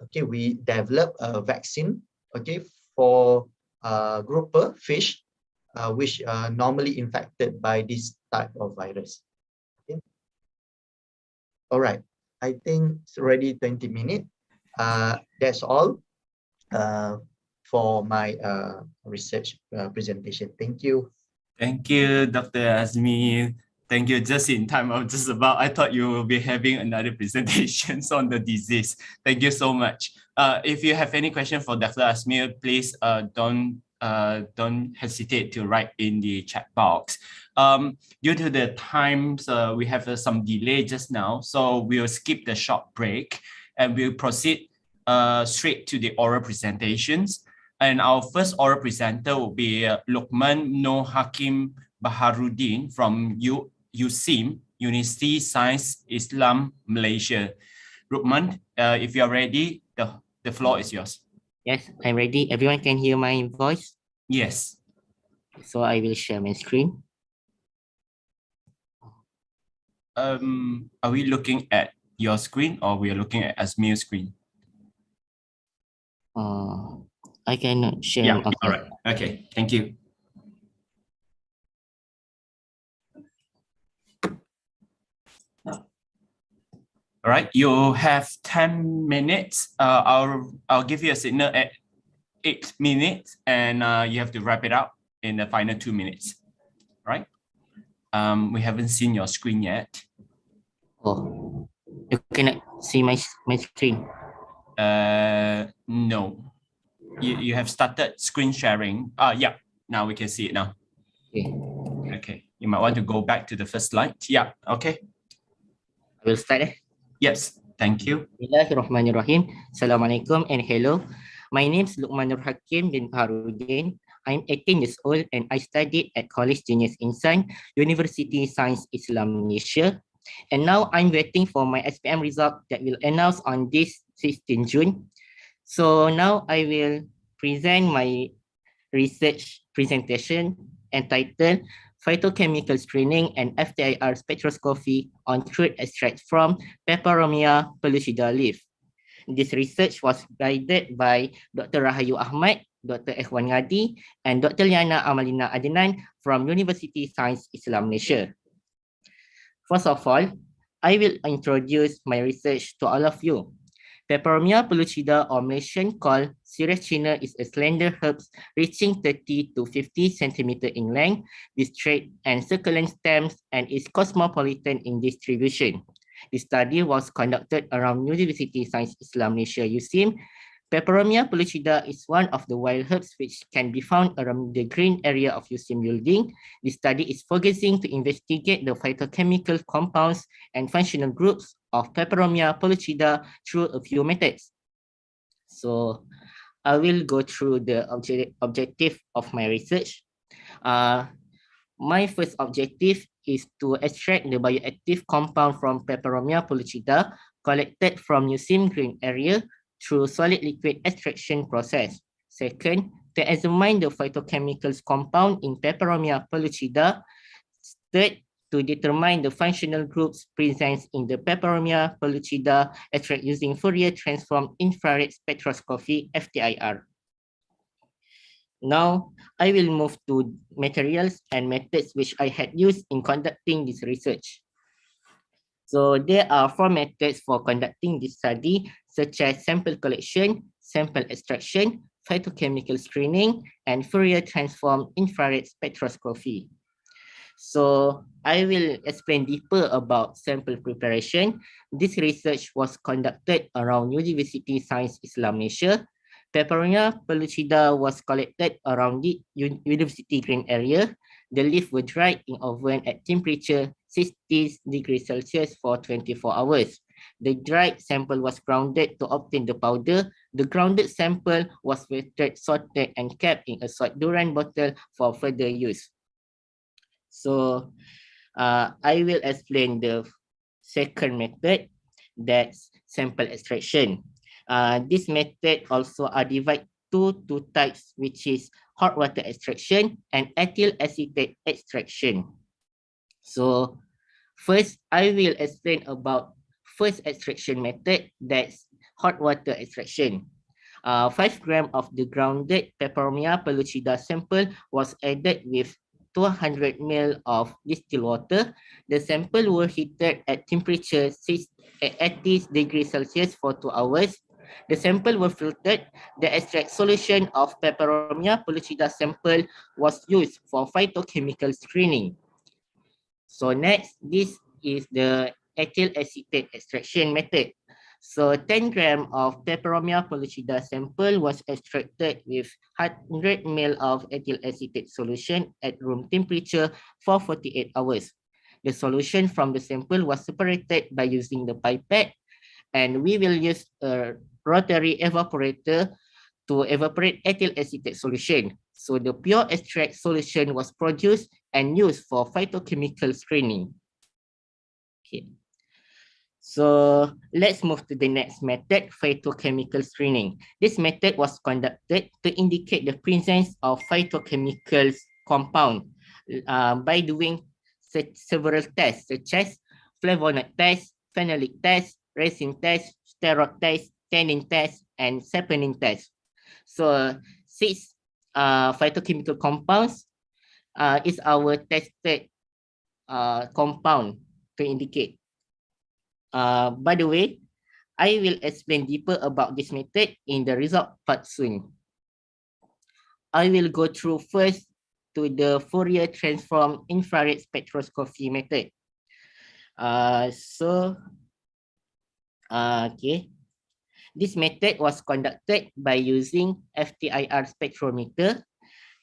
Okay, we develop a vaccine, okay, for grouper fish, which are normally infected by this type of virus. Okay. All right, I think it's already 20 minutes. That's all for my research presentation. Thank you. Thank you, Dr. Azmi. Thank you. Just in time. I thought you will be having another presentation on the disease. Thank you so much. If you have any question for Dr. Asmir, please don't hesitate to write in the chat box. Due to the times, we have some delay just now, so we'll skip the short break and we'll proceed straight to the oral presentations. And our first oral presenter will be Luqman Noor Hakim Baharuddin from USIM, University Science Islam Malaysia. Luqman, if you are ready, the floor is yours. Yes, I'm ready. Everyone can hear my voice? Yes. So I will share my screen. Are we looking at your screen or we are looking at Asmir's screen? I can share. Yeah, Okay. all right. Okay, thank you. All right, you have 10 minutes. I'll give you a signal at 8 minutes and you have to wrap it up in the final 2 minutes, right? We haven't seen your screen yet. Oh, you cannot see my screen. No. You have started screen sharing. Yeah, now we can see it now. Okay. Okay, you might want to go back to the first slide. Yeah, okay. I will start. Yes, thank you. Bismillahirrahmanirrahim. Assalamualaikum and hello. My name is Luqman Noor Hakim bin Baharuddin. I'm 18 years old and I studied at College Genius Insan, University Science Islam Malaysia. And now I'm waiting for my SPM result that will announce on this 16 June. So now I will present my research presentation entitled Phytochemical Screening and FTIR Spectroscopy on Fruit Extracts from Peperomia pellucida leaf. This research was guided by Dr. Rahayu Ahmad, Dr. Ikhwan Ngadi, and Dr. Liana Amalina Adnan from University Science Islam Malaysia. First of all, I will introduce my research to all of you. Peperomia pellucida, or Malaysian called Serracina, is a slender herb reaching 30 to 50 centimeter in length with straight and succulent stems and is cosmopolitan in distribution. The study was conducted around University Science Islam Malaysia USIM. Peperomia pellucida is one of the wild herbs which can be found around the green area of USIM building. The study is focusing to investigate the phytochemical compounds and functional groups of Peperomia pellucida through a few methods. So I will go through the objective of my research. My first objective is to extract the bioactive compound from Peperomia pellucida collected from USIM green area through solid liquid extraction process. Second, to examine the phytochemicals compound in Peperomia pellucida. Third, to determine the functional groups present in the Peperomia pellucida extract using Fourier transform infrared spectroscopy FTIR. Now, I will move to materials and methods which I had used in conducting this research. So there are 4 methods for conducting this study, such as sample collection, sample extraction, phytochemical screening, and Fourier transform infrared spectroscopy. So I will explain deeper about sample preparation. This research was conducted around University Science Islam Malaysia. Peperomia pellucida was collected around the University green area. The leaf were dried in oven at temperature 60 degrees Celsius for 24 hours. The dried sample was grounded to obtain the powder. The grounded sample was filtered, sorted, and kept in a salt Duran bottle for further use. So I will explain the second method, that's sample extraction. This method also are divided to 2 types, which is hot water extraction and ethyl acetate extraction. So first, I will explain about first extraction method, that's hot water extraction. 5 grams of the grounded Peperomia pellucida sample was added with 200 ml of distilled water. The sample were heated at temperature 80 degrees Celsius for 2 hours. The sample were filtered. The extract solution of Peperomia pellucida sample was used for phytochemical screening. So next, this is the ethyl acetate extraction method. So 10 gram of Peperomia pellucida sample was extracted with 100 ml of ethyl acetate solution at room temperature for 48 hours. The solution from the sample was separated by using the pipette, and we will use a rotary evaporator to evaporate ethyl acetate solution. So the pure extract solution was produced and used for phytochemical screening. Okay. So let's move to the next method, phytochemical screening. This method was conducted to indicate the presence of phytochemicals compound by doing several tests such as flavonoid test, phenolic test, resin test, sterol test, tannin test, and saponin test. So 6 phytochemical compounds is our tested compound to indicate. By the way, I will explain deeper about this method in the result part soon. I will go through first to the Fourier transform infrared spectroscopy method. Okay. This method was conducted by using FTIR spectrometer.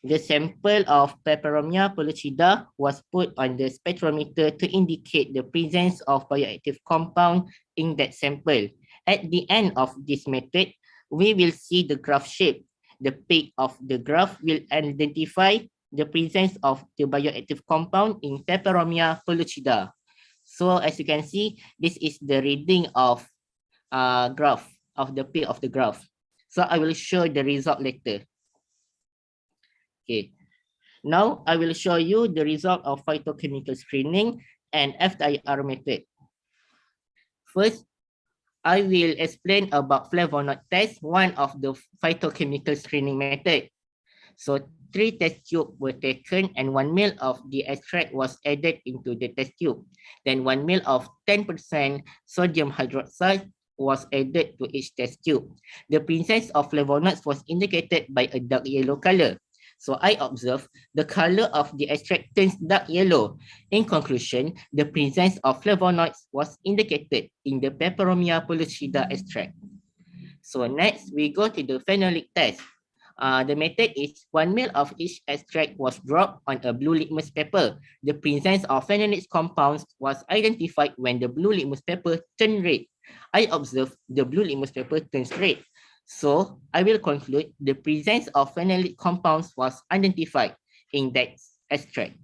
The sample of Peperomia pellucida was put on the spectrometer to indicate the presence of bioactive compound in that sample. At the end of this method, we will see the graph shape. The peak of the graph will identify the presence of the bioactive compound in Peperomia pellucida. So as you can see, this is the reading of graph of the peak of the graph. So I will show the result later. Okay, now I will show you the result of phytochemical screening and FTIR method. First, I will explain about flavonoid test, one of the phytochemical screening method. So 3 test tubes were taken and 1 ml of the extract was added into the test tube. Then 1 ml of 10% sodium hydroxide was added to each test tube. The presence of flavonoids was indicated by a dark yellow color. So I observe the color of the extract turns dark yellow. In conclusion, the presence of flavonoids was indicated in the Peperomia pellucida extract. So next, we go to the phenolic test. The method is 1 ml of each extract was dropped on a blue litmus paper. The presence of phenolic compounds was identified when the blue litmus paper turned red. I observe the blue litmus paper turns red. So I will conclude the presence of phenolic compounds was identified in that extract.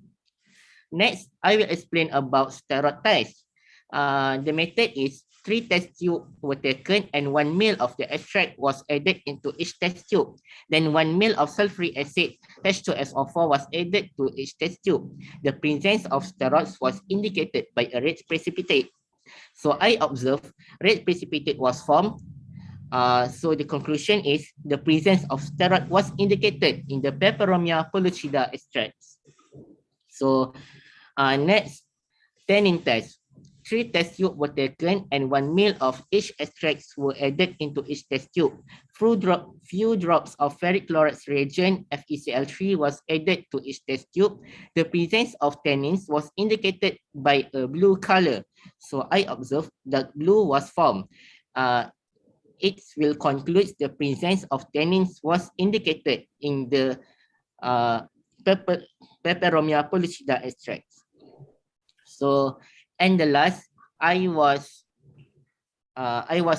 Next, I will explain about sterol test. The method is 3 test tubes were taken and 1 ml of the extract was added into each test tube. Then 1 ml of sulfuric acid H2SO4 was added to each test tube. The presence of sterols was indicated by a red precipitate. So I observe red precipitate was formed. So the conclusion is the presence of steroid was indicated in the Peperomia pellucida extracts. So next, tannin test. 3 test tubes were taken and 1 ml of each extracts were added into each test tube. Few drops of ferric chloride reagent FeCl3 was added to each test tube. The presence of tannins was indicated by a blue color. So I observe that blue was formed. It will conclude the presence of tannins was indicated in the Peperomia pellucida extracts. So, and the last, I was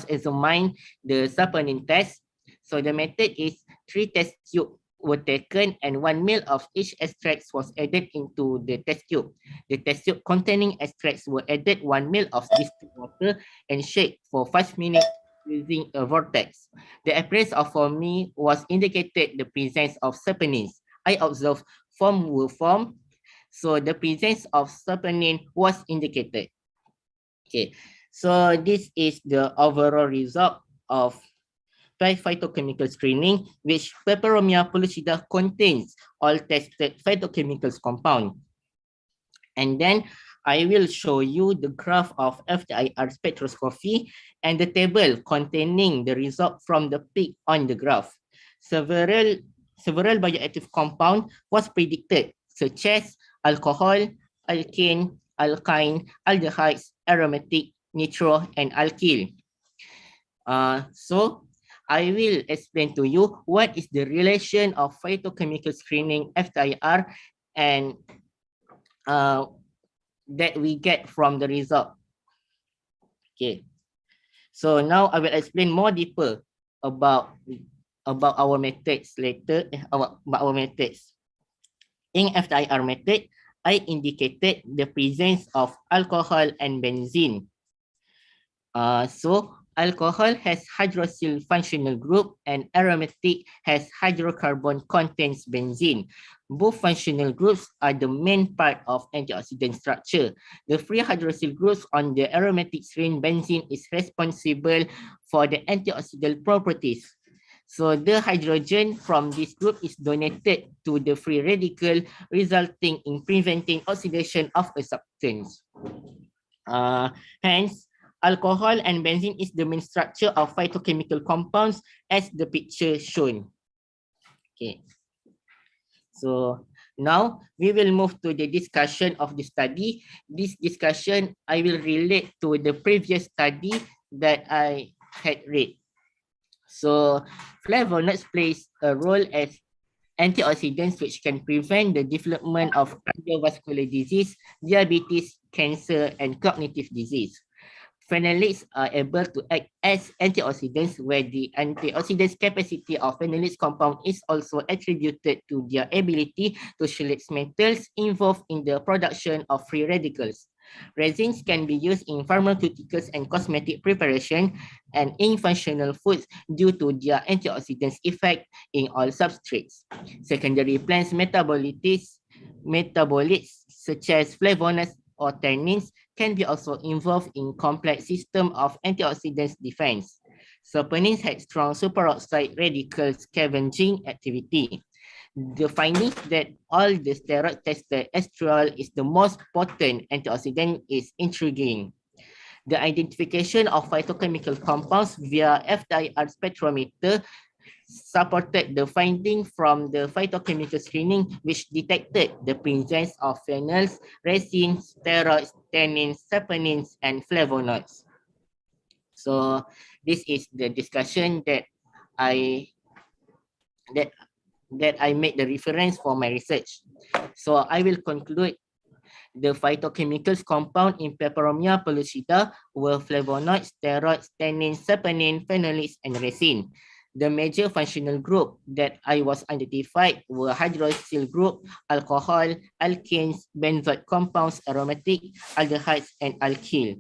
examined the saponin test. So the method is 3 test tubes were taken and 1 ml of each extracts was added into the test tube. The test tube containing extracts were added 1 ml of distilled water and shake for 5 minutes using a vortex. The appearance of foamy was indicated the presence of saponins. I observed foam will form, so the presence of saponin was indicated. Okay, so this is the overall result of phytochemical screening, which Peperomia pellucida contains all tested phytochemicals compound. And then I will show you the graph of FTIR spectroscopy and the table containing the result from the peak on the graph. Several bioactive compounds was predicted, such as alcohol, alkane, alkyne, aldehydes, aromatic, nitro, and alkyl. So I will explain to you what is the relation of phytochemical screening FTIR and that we get from the result. Okay. So now I will explain more deeper about our methods later, about our methods. In FTIR method, I indicated the presence of alcohol and benzene. So alcohol has hydroxyl functional group and aromatic has hydrocarbon contains benzene. Both functional groups are the main part of antioxidant structure. The free hydroxyl groups on the aromatic strain benzene is responsible for the antioxidant properties. So the hydrogen from this group is donated to the free radical, resulting in preventing oxidation of a substance. Hence, alcohol and benzene is the main structure of phytochemical compounds as the picture shown. Okay. So now we will move to the discussion of the study. This discussion I will relate to the previous study that I had read. So flavonoids plays a role as antioxidants which can prevent the development of cardiovascular disease, diabetes, cancer, and cognitive disease. Phenolates are able to act as antioxidants where the antioxidant capacity of phenolates compound is also attributed to their ability to chelate metals involved in the production of free radicals. Resins can be used in pharmaceuticals and cosmetic preparation and in functional foods due to their antioxidants effect in all substrates. Secondary plants metabolites such as flavonoids or tannins can be also involved in complex system of antioxidants defense. Saponins had strong superoxide radical scavenging activity. The findings that all the steroid tested estriol is the most potent antioxidant is intriguing. The identification of phytochemical compounds via FTIR spectrometer supported the finding from the phytochemical screening which detected the presence of phenols, resins, steroids, tannins, saponins, and flavonoids. So this is the discussion that I made the reference for my research. So I will conclude the phytochemicals compound in Peperomia pellucida were flavonoids, steroids, tannins, saponin, phenolates, and resin. The major functional group that I was identified were hydroxyl group, alcohol, alkanes, benzoate compounds, aromatic, aldehydes, and alkyl.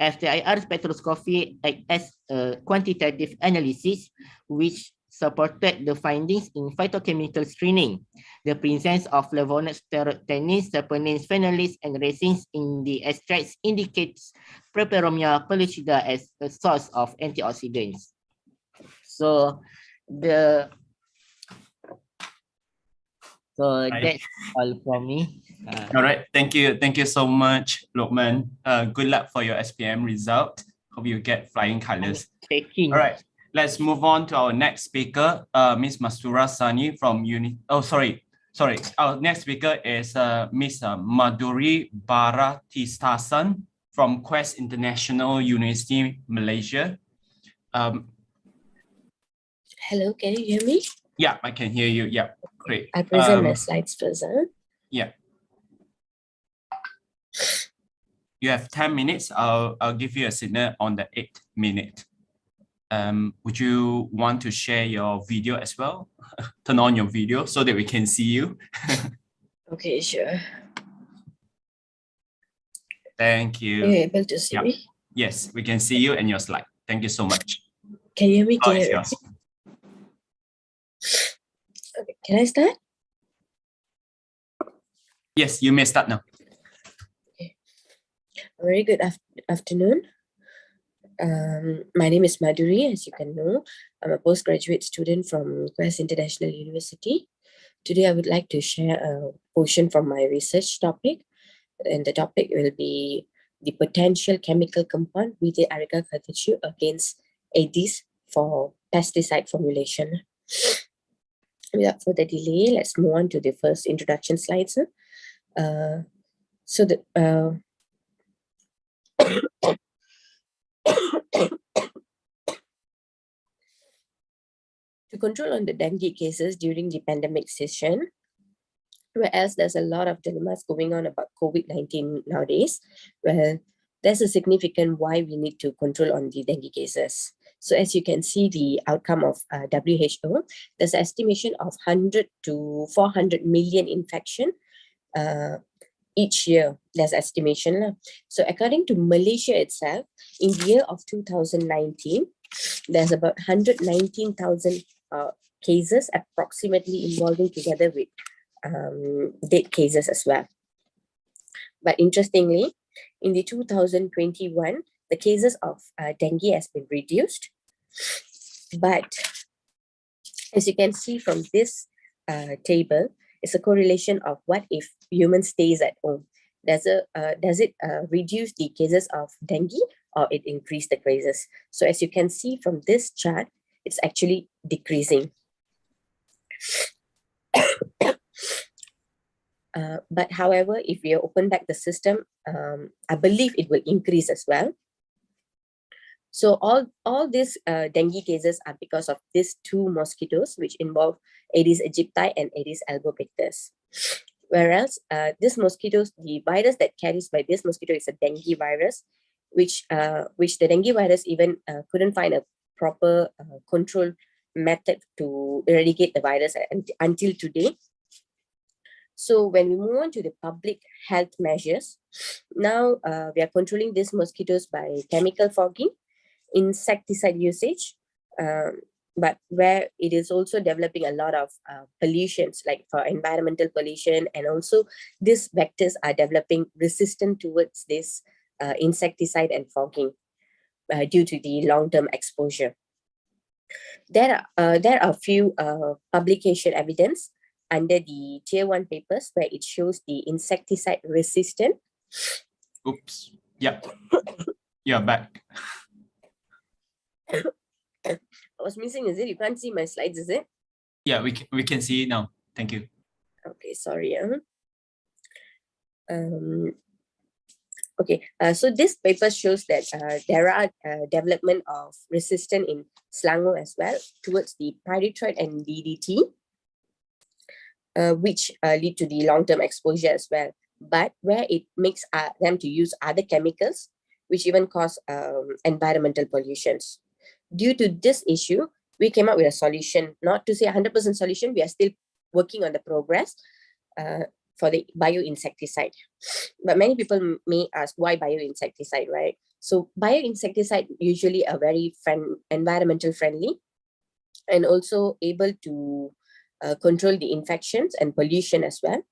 FTIR spectroscopy acts as a quantitative analysis which supported the findings in phytochemical screening. The presence of flavonoids, steroid, tannins, saponins, phenolates, and resins in the extracts indicates Peperomia pellucida as a source of antioxidants. So that's all from me. All right, thank you so much, Lokman. Good luck for your SPM result. Hope you get flying colors. All right, let's move on to our next speaker, Ms. Mastura Sani from Our next speaker is Ms. Madhuri Baratistasan from Quest International University, Malaysia. Hello, can you hear me? Yeah, I can hear you. Yeah, great. I present my slides first. Yeah. You have 10 minutes. I'll give you a signal on the 8th minute. Would you want to share your video as well? Turn on your video so that we can see you. Okay, sure. Thank you. Are you able to see me? Yes, we can see you and your slide. Thank you so much. Can you hear me? Oh, it's yours. Okay, can I start? Yes, you may start now. Okay. A very good afternoon. My name is Madhuri, as you can know. I'm a postgraduate student from Quest International University. Today, I would like to share a portion from my research topic. And the topic will be the potential chemical compound methyl areca cartridge against ADs for pesticide formulation. Without further delay, let's move on to the first introduction slides. So the to control on the dengue cases during the pandemic session, whereas there's a lot of dilemmas going on about COVID-19 nowadays, well, there's a significant why we need to control on the dengue cases. So as you can see, the outcome of WHO, there's an estimation of 100 to 400 million infection each year. There's estimation. So according to Malaysia itself, in the year of 2019, there's about 119,000 cases approximately involving together with dead cases as well. But interestingly, in the 2021, the cases of dengue has been reduced. But as you can see from this table, it's a correlation of what if human stays at home. Does it reduce the cases of dengue or it increase the cases? So as you can see from this chart, it's actually decreasing. But however, if we open back the system, I believe it will increase as well. So all these dengue cases are because of these two mosquitoes, which involve Aedes aegypti and Aedes albopictus. Whereas these mosquitoes, the virus that carries by this mosquito is a dengue virus, which the dengue virus even couldn't find a proper control method to eradicate the virus until today. So when we move on to the public health measures, now we are controlling these mosquitoes by chemical fogging, insecticide usage, but where it is also developing a lot of pollutions, like for environmental pollution, and also these vectors are developing resistant towards this insecticide and fogging due to the long-term exposure. There are a few publication evidence under the tier 1 papers where it shows the insecticide resistant. Oops. Yep. You're back. I was missing, is it? You can't see my slides, is it? Yeah, we can see it now. Thank you. Okay, sorry. Okay, so this paper shows that there are development of resistance in Selangor as well towards the pyrethroid and DDT, which lead to the long-term exposure as well. But where it makes them to use other chemicals, which even cause environmental pollutions. Due to this issue, we came up with a solution, not to say 100% solution, we are still working on the progress for the bioinsecticide. But many people may ask, why bioinsecticide, right? So bioinsecticide usually are very environmental friendly and also able to control the infections and pollution as well,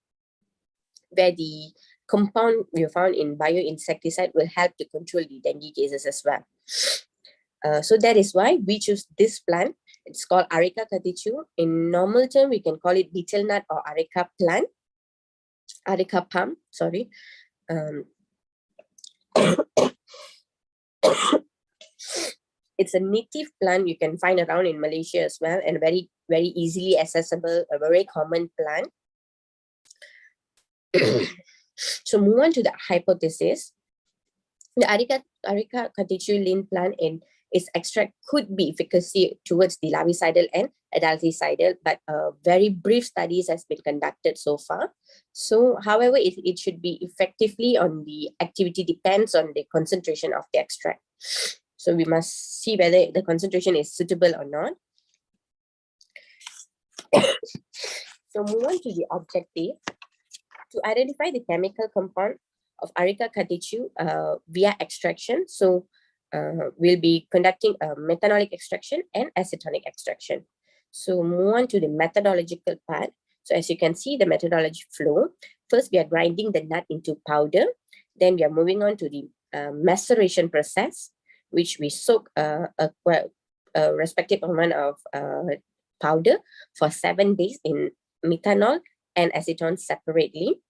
where the compound we found in bioinsecticide will help to control the dengue cases as well. So that is why we choose this plant. It's called Areca catichu. In normal term, we can call it betel nut or areca plant, areca palm, sorry. It's a native plant you can find around in Malaysia as well, and very, very easily accessible, a very common plant. So move on to the hypothesis. The Areca catichu lean plant in its extract could be efficacy towards the larvicidal and adulticidal, but very brief studies has been conducted so far. So however, it should be effectively on the activity depends on the concentration of the extract. So we must see whether the concentration is suitable or not. So move on to the objective. To identify the chemical compound of Areca catichu via extraction. So we'll be conducting a methanolic extraction and acetonic extraction. So move on to the methodological part. So as you can see the methodology flow, first we are grinding the nut into powder. Then we are moving on to the maceration process, which we soak a respective amount of powder for 7 days in methanol and acetone separately.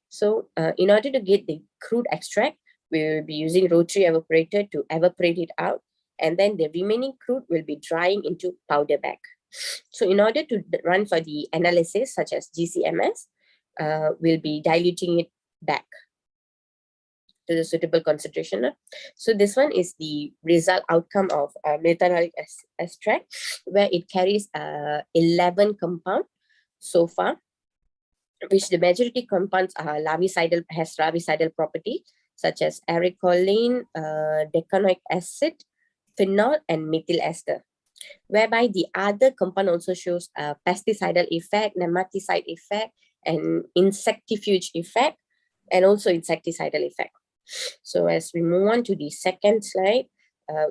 So in order to get the crude extract, we will be using rotary evaporator to evaporate it out, and then the remaining crude will be drying into powder bag. So in order to run for the analysis such as GCMS, we'll be diluting it back. to the suitable concentration. So this one is the result outcome of methanolic extract, where it carries 11 compounds so far, which the majority compounds are has larvicidal property, such as ericoline, decanoic acid, phenol, and methyl ester. Whereby the other compound also shows a pesticidal effect, nematicide effect, and insectifuge effect, and also insecticidal effect. So as we move on to the second slide,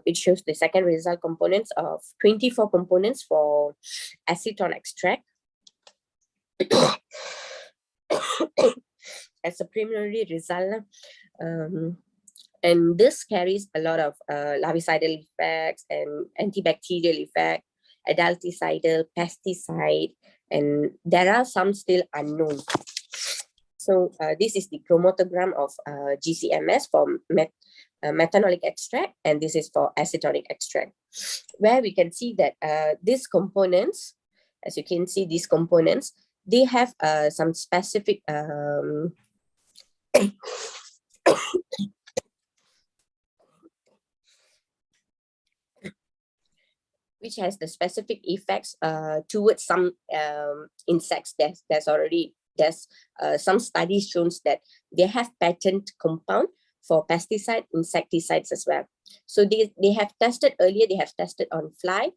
it shows the second result components of 24 components for acetone extract. As a preliminary result, and this carries a lot of larvicidal effects and antibacterial effect, adulticidal, pesticide, and there are some still unknown. So this is the chromatogram of GCMS for methanolic extract, and this is for acetonic extract, where we can see that these components, as you can see, these components, they have some specific which has the specific effects towards some insects. There's some studies shows that they have patent compound for pesticide, insecticides as well. So they have tested earlier, they have tested on fly,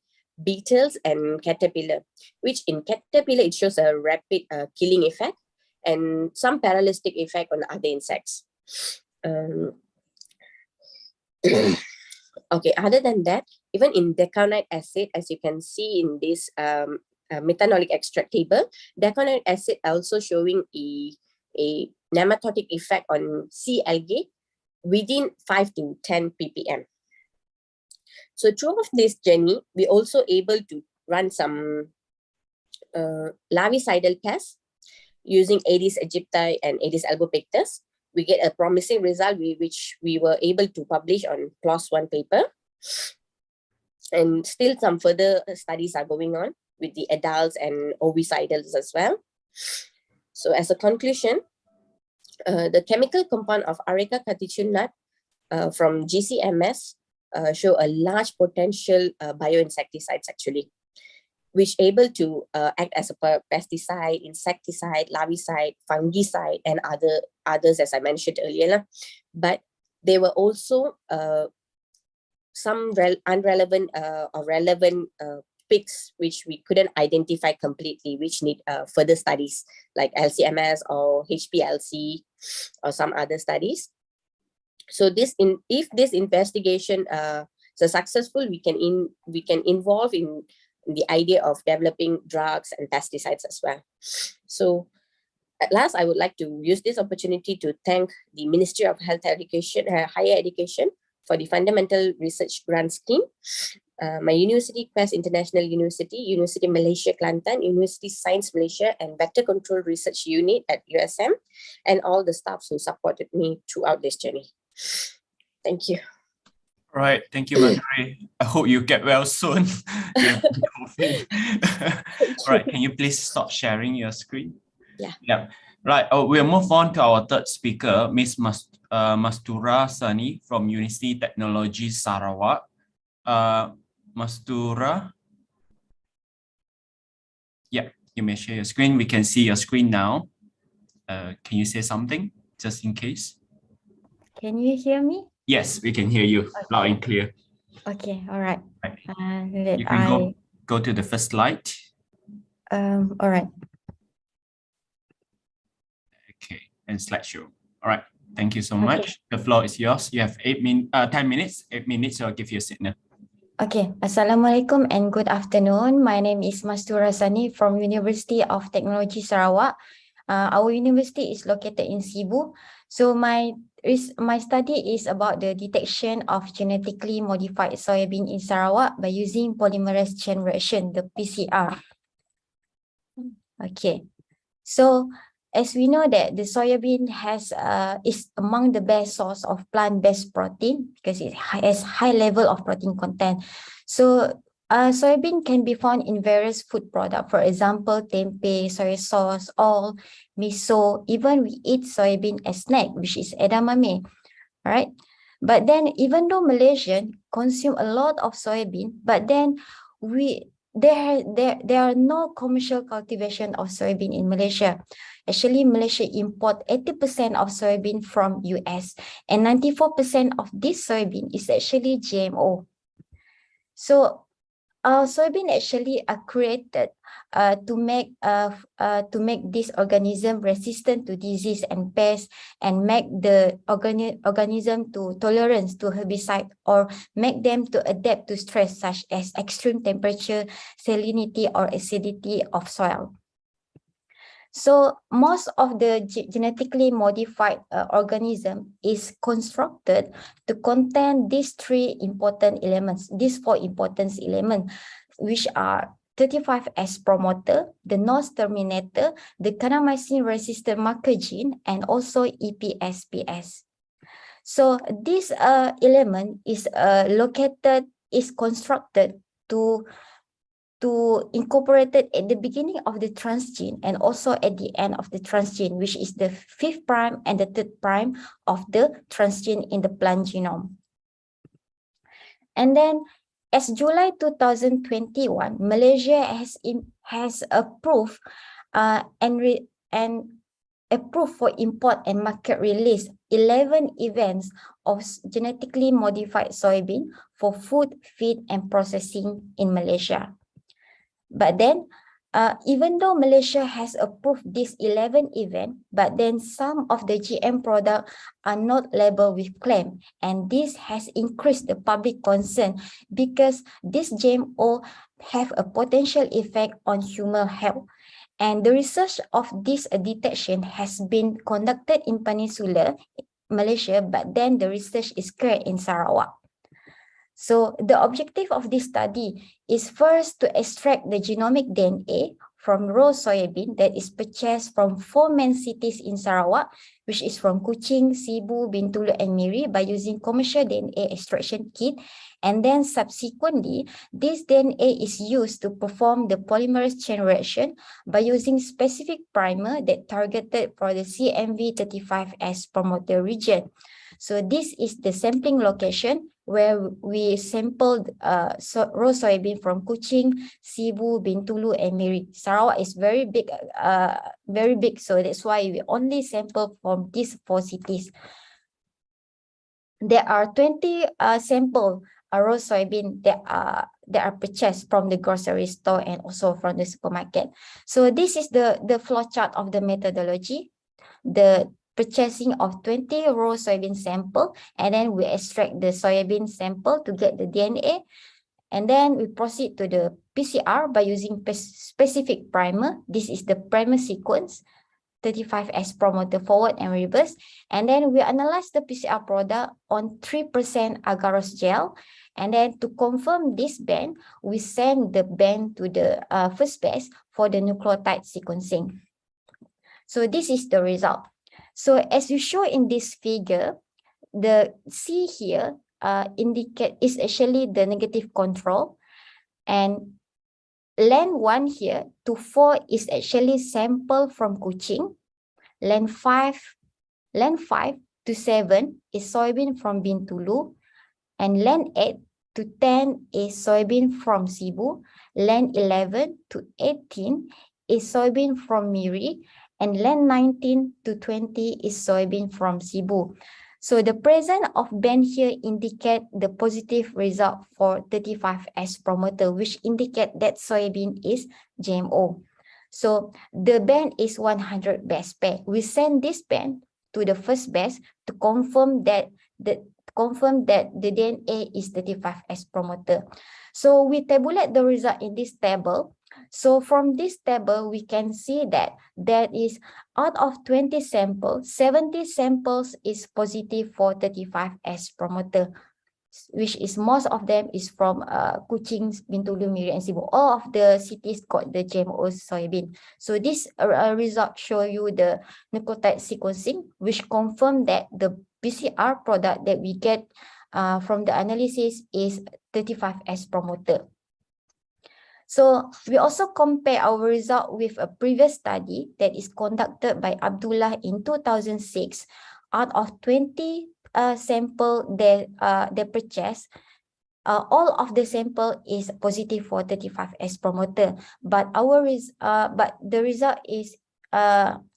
beetles, and caterpillar, which in caterpillar, it shows a rapid killing effect and some paralystic effect on other insects. Okay, other than that, even in decanoic acid, as you can see in this methanolic extract table, decanoic acid also showing a nematotic effect on C. algae within 5 to 10 ppm. So throughout this journey, we also able to run some larvicidal tests using Aedes aegypti and Aedes albopictus. We get a promising result which we were able to publish on PLOS One paper. And still some further studies are going on with the adults and ovicidals as well. So as a conclusion, the chemical compound of Areca catechu nut from GCMS show a large potential bioinsecticides actually, which able to act as a pesticide, insecticide, larvicide, fungicide, and others as I mentioned earlier. But there were also some unrelevant or relevant peaks which we couldn't identify completely, which need further studies like LCMS or HPLC or some other studies. So if this investigation is successful, we can involve in the idea of developing drugs and pesticides as well. So at last, I would like to use this opportunity to thank the Ministry of Health Education, Higher Education, for the Fundamental Research Grant Scheme, my university, Quest International University, University Malaysia Kelantan, University Science Malaysia, and Vector Control Research Unit at USM, and all the staffs who supported me throughout this journey. Thank you. All right, thank you, Madhuri. I hope you get well soon. All right, can you please stop sharing your screen? Yeah. Right, we'll move on to our third speaker, Ms. Mastura Sani from University Technology Sarawak. Mastura. Yeah, you may share your screen. We can see your screen now. Can you say something, just in case? Can you hear me? Yes, we can hear you loud and clear. Okay, all right. You can go to the first slide. All right. Okay, and slideshow. All right, thank you so much. The floor is yours. You have 10 minutes. 8 minutes, I'll give you a signal. Okay, Assalamualaikum and good afternoon. My name is Mastura Sani from University of Technology Sarawak. Our university is located in Cebu. So my study is about the detection of genetically modified soybean in Sarawak by using polymerase chain reaction, the PCR. Okay, so as we know that the soybean is among the best source of plant-based protein because it has high level of protein content. So soybean can be found in various food products. For example, tempeh, soy sauce, oil, miso. Even we eat soybean as snack, which is edamame. All right. But then even though Malaysian consume a lot of soybean, but then there are no commercial cultivation of soybean in Malaysia. Actually, Malaysia import 80% of soybean from US, and 94% of this soybean is actually GMO. So soybean actually are created to make this organism resistant to disease and pests, and make the organism to tolerance to herbicide, or make them to adapt to stress such as extreme temperature, salinity, or acidity of soil. So most of the genetically modified organism is constructed to contain these four important elements, which are 35S promoter, the NOS terminator, the kanamycin resistant marker gene, and also EPSPS. So this element is constructed to incorporated at the beginning of the transgene and also at the end of the transgene, which is the 5th prime and the 3rd prime of the transgene in the plant genome. And then as July 2021, Malaysia has approved and approved for import and market release 11 events of genetically modified soybean for food, feed, and processing in Malaysia. But then, even though Malaysia has approved this 11 event, but then some of the GM products are not labeled with claim, and this has increased the public concern because this GMO have a potential effect on human health. And the research of this detection has been conducted in Peninsula, Malaysia, but then the research is carried in Sarawak. So the objective of this study is first to extract the genomic DNA from raw soybean that is purchased from 4 main cities in Sarawak, which is from Kuching, Sibu, Bintulu, and Miri, by using commercial DNA extraction kit. And then subsequently, this DNA is used to perform the polymerase chain reaction by using specific primer that targeted for the CMV35S promoter region. So this is the sampling location where we sampled raw soybean from Kuching, Sibu, Bintulu, and Miri. Sarawak is very big, so that's why we only sample from these 4 cities. There are 20 sample raw soybean that are purchased from the grocery store and also from the supermarket. So this is the flow chart of the methodology. The purchasing of 20 raw soybean sample, and then we extract the soybean sample to get the DNA, and then we proceed to the PCR by using specific primer. This is the primer sequence, 35S promoter forward and reverse, and then we analyze the PCR product on 3% agarose gel, and then to confirm this band, we send the band to the first base for the nucleotide sequencing. So this is the result. So as you show in this figure, the C here is actually the negative control, and len 1 here to 4 is actually sample from Kuching. Len 5 to 7 is soybean from Bintulu, and len 8 to 10 is soybean from Sibu. Len 11 to 18 is soybean from Miri, and len 19 to 20 is soybean from Sibu. So the presence of band here indicate the positive result for 35S promoter, which indicate that soybean is GMO. So the band is 100 base pair. We send this band to the first base to confirm that the DNA is 35S promoter. So we tabulate the result in this table. So from this table, we can see that there is out of 20 samples, 70 samples is positive for 35S promoter, which is most of them is from Kuching, Bintulu, Miri, and Sibu. All of the cities got the GMO soybean. So this result show you the nucleotide sequencing, which confirm that the PCR product that we get from the analysis is 35S promoter. So we also compare our result with a previous study that is conducted by Abdullah in 2006. Out of 20 sample they purchase, all of the sample is positive for 35S promoter, but the result is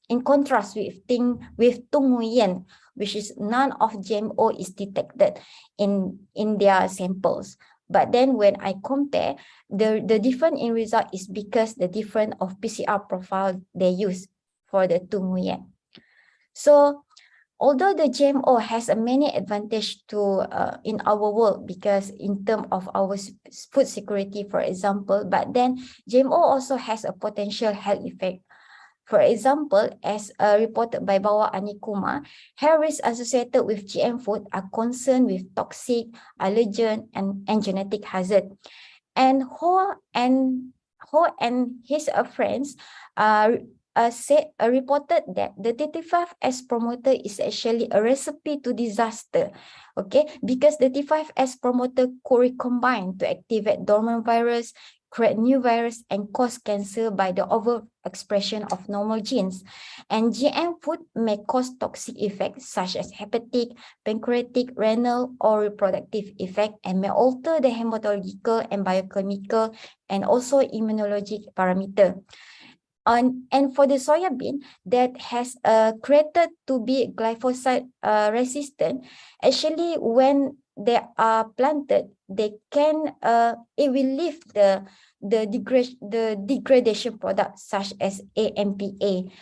in contrast with Tung Nguyen, which is none of GMO is detected in their samples. But then when I compare, the difference in result is because the difference of PCR profile they use for the Tung Nguyen. So although the GMO has a many advantage to in our world, because in terms of our food security, for example, but then GMO also has a potential health effect. For example, as reported by Bawa Anikuma, health risks associated with GM food are concerned with toxic, allergen, and genetic hazard. And Ho and his friends reported that the 35S promoter is actually a recipe to disaster, okay? Because the 35S promoter could recombine to activate dormant virus, create new virus, and cause cancer by the overexpression of normal genes. And GM food may cause toxic effects such as hepatic, pancreatic, renal, or reproductive effect, and may alter the hematological and biochemical and also immunologic parameter. And for the soybean that has created to be glyphosate resistant, actually when they are planted, they can it will leave the degradation products such as AMPA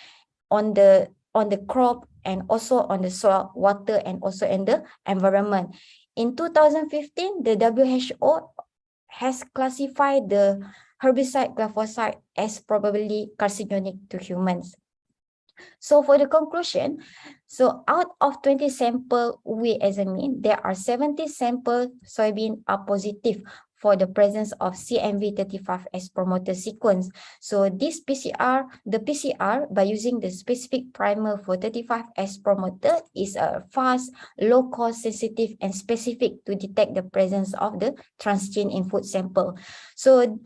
on the crop and also on the soil, water, and also in the environment. In 2015, the WHO has classified the herbicide glyphosate as probably carcinogenic to humans. So for the conclusion, so out of 20 samples we examined, there are 70 samples soybean are positive for the presence of CMV35S promoter sequence. So this PCR, the PCR by using the specific primer for 35S promoter is a fast, low cost, sensitive, and specific to detect the presence of the transgene in food sample. So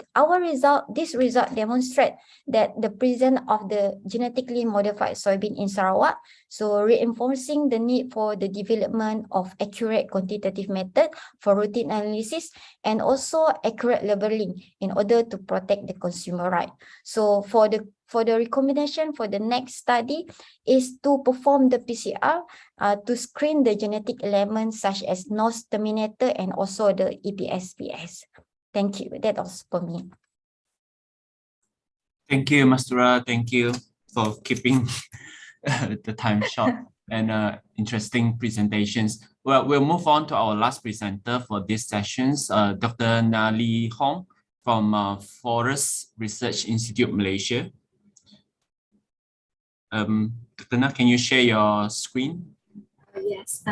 this result demonstrate that the presence of the genetically modified soybean in Sarawak, so reinforcing the need for the development of accurate quantitative method for routine analysis and also accurate labeling in order to protect the consumer right. So for the recommendation for the next study is to perform the PCR to screen the genetic elements such as NOS terminator and also the EPSPS. Thank you. That was for me. Thank you, Mastura. Thank you for keeping the time short and interesting presentations. Well, we'll move on to our last presenter for this sessions, Dr. Nali Hong from Forest Research Institute, Malaysia. Dr. Na, can you share your screen? Yes.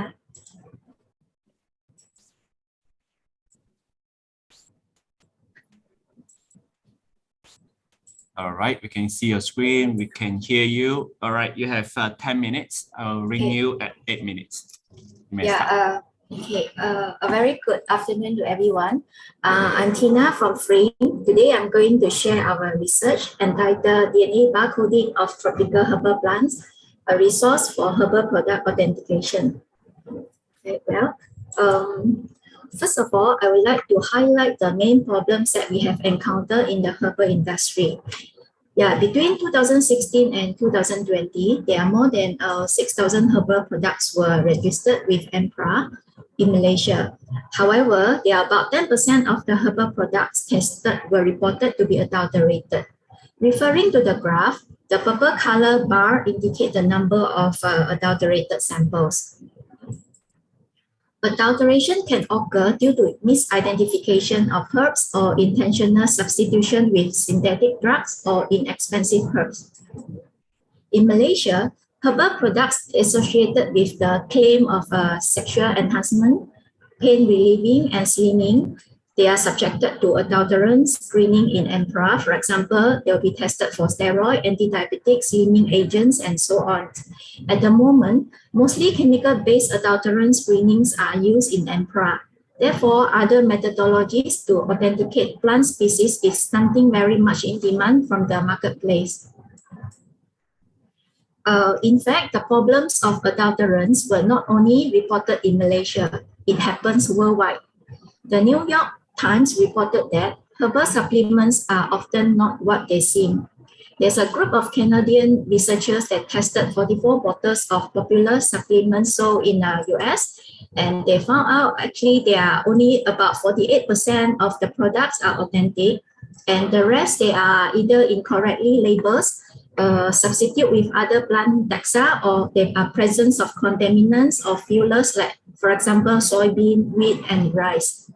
All right, we can see your screen, we can hear you. All right, you have 10 minutes. I'll ring you at 8 minutes. Yeah, okay. A very good afternoon to everyone. I'm Tina from Frame. Today I'm going to share our research entitled DNA Barcoding of Tropical Herbal Plants, a resource for herbal product authentication. Okay, well, first of all, I would like to highlight the main problems that we have encountered in the herbal industry. Yeah, between 2016 and 2020, there are more than 6,000 herbal products were registered with EMPRA in Malaysia. However, there are about 10% of the herbal products tested were reported to be adulterated. Referring to the graph, the purple color bar indicates the number of adulterated samples. Adulteration can occur due to misidentification of herbs or intentional substitution with synthetic drugs or inexpensive herbs. In Malaysia, herbal products associated with the claim of sexual enhancement, pain relieving, and slimming, they are subjected to adulterant screening in EMPRA. For example, they'll be tested for steroid, anti-diabetic, slimming agents, and so on. At the moment, mostly chemical-based adulterant screenings are used in EMPRA. Therefore, other methodologies to authenticate plant species is something very much in demand from the marketplace. In fact, the problems of adulterants were not only reported in Malaysia, it happens worldwide. The New York Times reported that herbal supplements are often not what they seem. There's a group of Canadian researchers that tested 44 bottles of popular supplements sold in the US, and they found out actually there are only about 48% of the products are authentic, and the rest they are either incorrectly labeled, substitute with other plant taxa, or there are presence of contaminants or fuelers like, for example, soybean, wheat, and rice.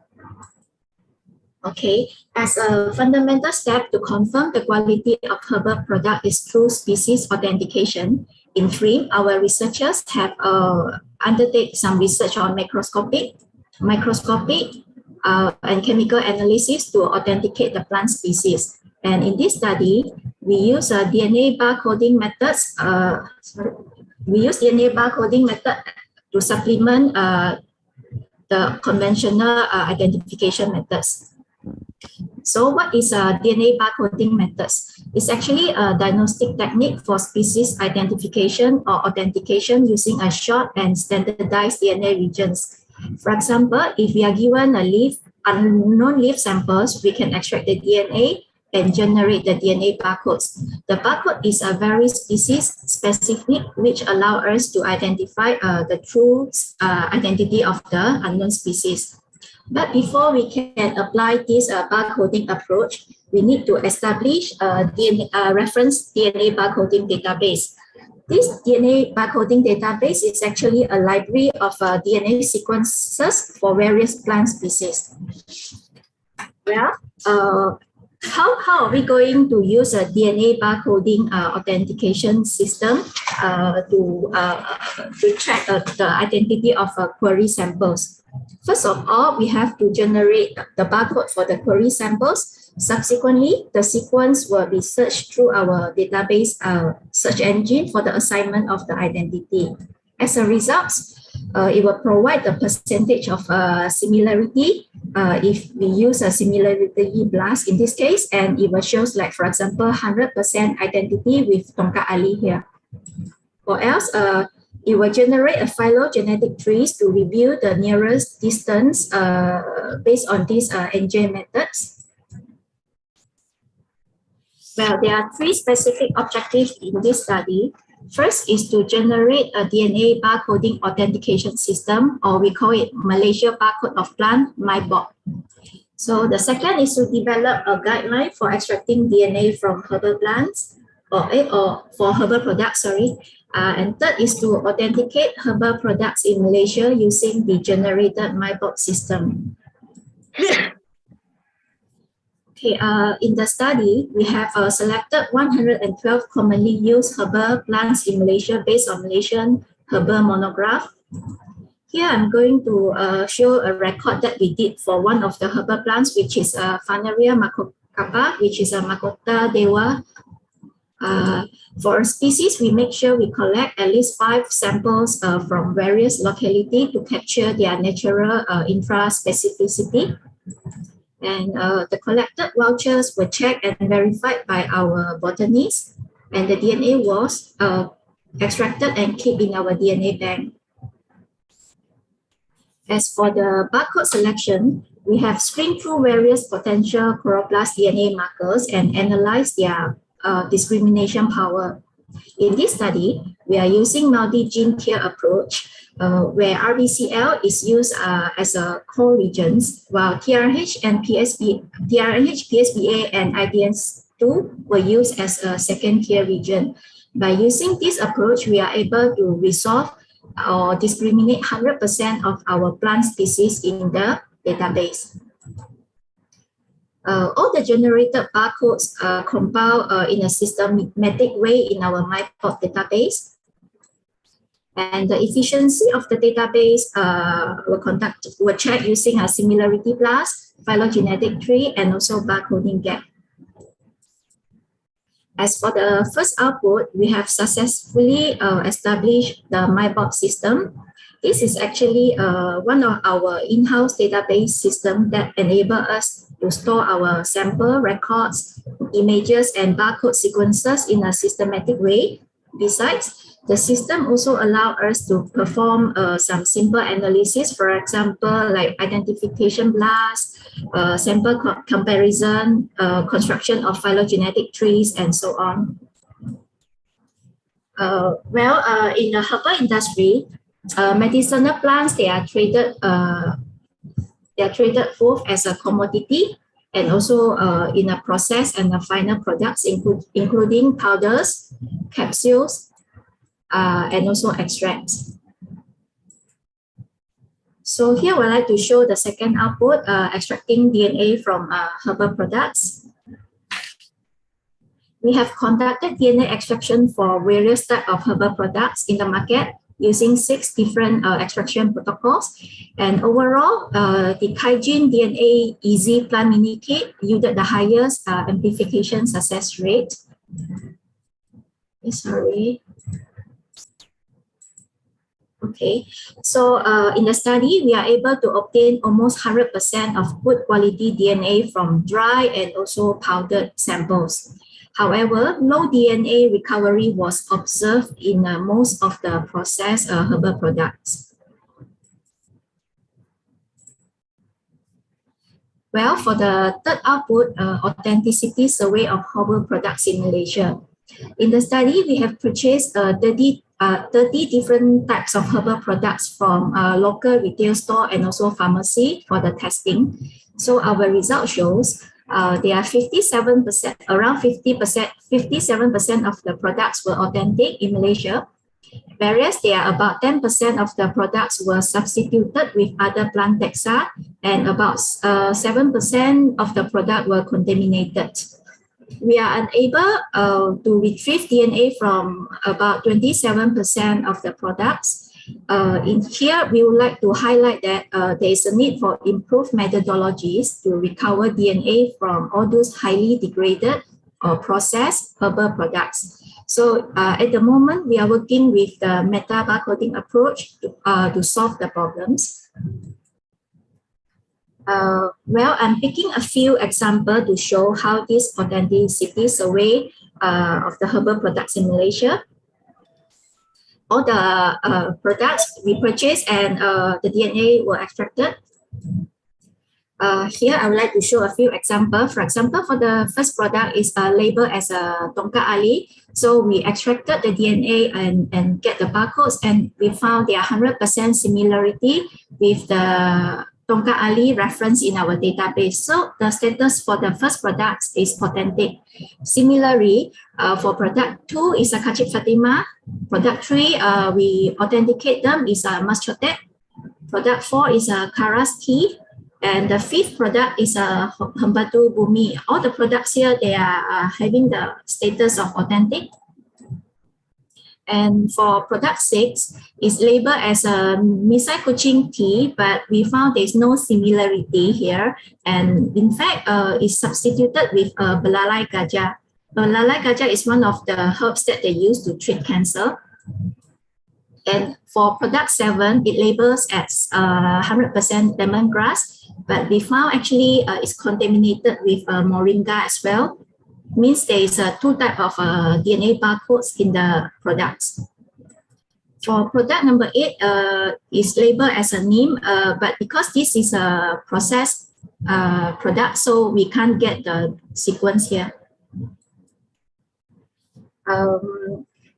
Okay, as a fundamental step to confirm the quality of herbal product is through species authentication. In FREEM, our researchers have undertaken some research on microscopic, and chemical analysis to authenticate the plant species. And in this study, we use DNA barcoding methods. We use DNA barcoding method to supplement the conventional identification methods. So what is DNA barcoding methods? It's actually a diagnostic technique for species identification or authentication using a short and standardized DNA regions. For example, if we are given a unknown leaf samples, we can extract the DNA and generate the DNA barcodes. The barcode is a very species specific, which allows us to identify the true identity of the unknown species. But before we can apply this barcoding approach, we need to establish a reference DNA barcoding database. This DNA barcoding database is actually a library of DNA sequences for various plant species. Well, how are we going to use a DNA barcoding authentication system to check the identity of query samples? First of all, we have to generate the barcode for the query samples. Subsequently, the sequence will be searched through our database search engine for the assignment of the identity. As a result, it will provide the percentage of similarity if we use a similarity blast in this case, and it will show, like, for example, 100% identity with Tongkat Ali here. Or else, it will generate a phylogenetic trees to reveal the nearest distance based on these NJ methods. Well, there are three specific objectives in this study. First is to generate a DNA barcoding authentication system, or we call it Malaysia Barcode of Plant, MyBOP. So the second is to develop a guideline for extracting DNA from herbal plants, or for herbal products, sorry. And third is to authenticate herbal products in Malaysia using the generated MyBOP system. Okay, in the study, we have selected 112 commonly used herbal plants in Malaysia based on Malaysian herbal monograph. Here, I'm going to show a record that we did for one of the herbal plants, which is Fanaria macocapa, which is a Macota dewa. For a species, we make sure we collect at least 5 samples from various localities to capture their natural intra-specificity. And the collected vouchers were checked and verified by our botanists, and the DNA was extracted and kept in our DNA bank. As for the barcode selection, we have screened through various potential chloroplast DNA markers and analyzed their discrimination power. In this study, we are using multi-gene tier approach, where RBCL is used as a core regions, while TRH, PSBA, and IDS2 were used as a second tier region. By using this approach, we are able to resolve or discriminate 100% of our plant species in the database. All the generated barcodes are compiled in a systematic way in our MyBOP database. And the efficiency of the database were checked using a similarity plus, phylogenetic tree, and also barcoding gap. As for the first output, we have successfully established the MyBOP system. This is actually one of our in-house database system that enable us to store our sample records, images, and barcode sequences in a systematic way. Besides, the system also allows us to perform some simple analysis, for example, like identification blast, sample comparison, construction of phylogenetic trees, and so on. In the herbal industry, medicinal plants, they are traded both as a commodity and also in a process and the final products, including powders, capsules, and also extracts. So here we'd like to show the second output, extracting DNA from herbal products. We have conducted DNA extraction for various types of herbal products in the market using 6 different extraction protocols. And overall, the Kaijin DNA Easy Plant Mini Kit yielded the highest amplification success rate. Sorry. Okay, so in the study, we are able to obtain almost 100% of good quality DNA from dry and also powdered samples. However, low DNA recovery was observed in most of the processed herbal products. Well, for the third output, authenticity survey of herbal products in Malaysia. In the study, we have purchased 30 different types of herbal products from local retail store and also pharmacy for the testing. So our result shows there are 57%, around 57% of the products were authentic in Malaysia, whereas there are about 10% of the products were substituted with other plant taxa, and about 7% of the product were contaminated. We are unable to retrieve DNA from about 27% of the products. In here, we would like to highlight that there is a need for improved methodologies to recover DNA from all those highly degraded or processed herbal products. So at the moment, we are working with the meta barcoding approach to solve the problems. I'm picking a few examples to show how this authenticity survey of the herbal products in Malaysia. All the products we purchased and the DNA were extracted. Here, I would like to show a few examples. For example, for the first product is labeled as a Tongkat Ali. So we extracted the DNA and get the barcodes, and we found there are 100% similarity with the Tongkat Ali reference in our database. So the status for the first product is authentic. Similarly, for product 2 is a Kachip Fatima. Product 3, we authenticate them is a Maschotek. Product 4 is a Karas Tea. And the 5th product is a Hembatu Bumi. All the products here, they are having the status of authentic. And for product 6, it's labeled as a Misai Kuching tea, but we found there's no similarity here. And in fact, it's substituted with Belalai Gajah. Belalai Gajah is one of the herbs that they use to treat cancer. And for product 7, it labels as 100% lemongrass, but we found actually it's contaminated with moringa as well. Means there is 2 types of DNA barcodes in the products. For product number 8, is labeled as a neem, but because this is a processed product, so we can't get the sequence here.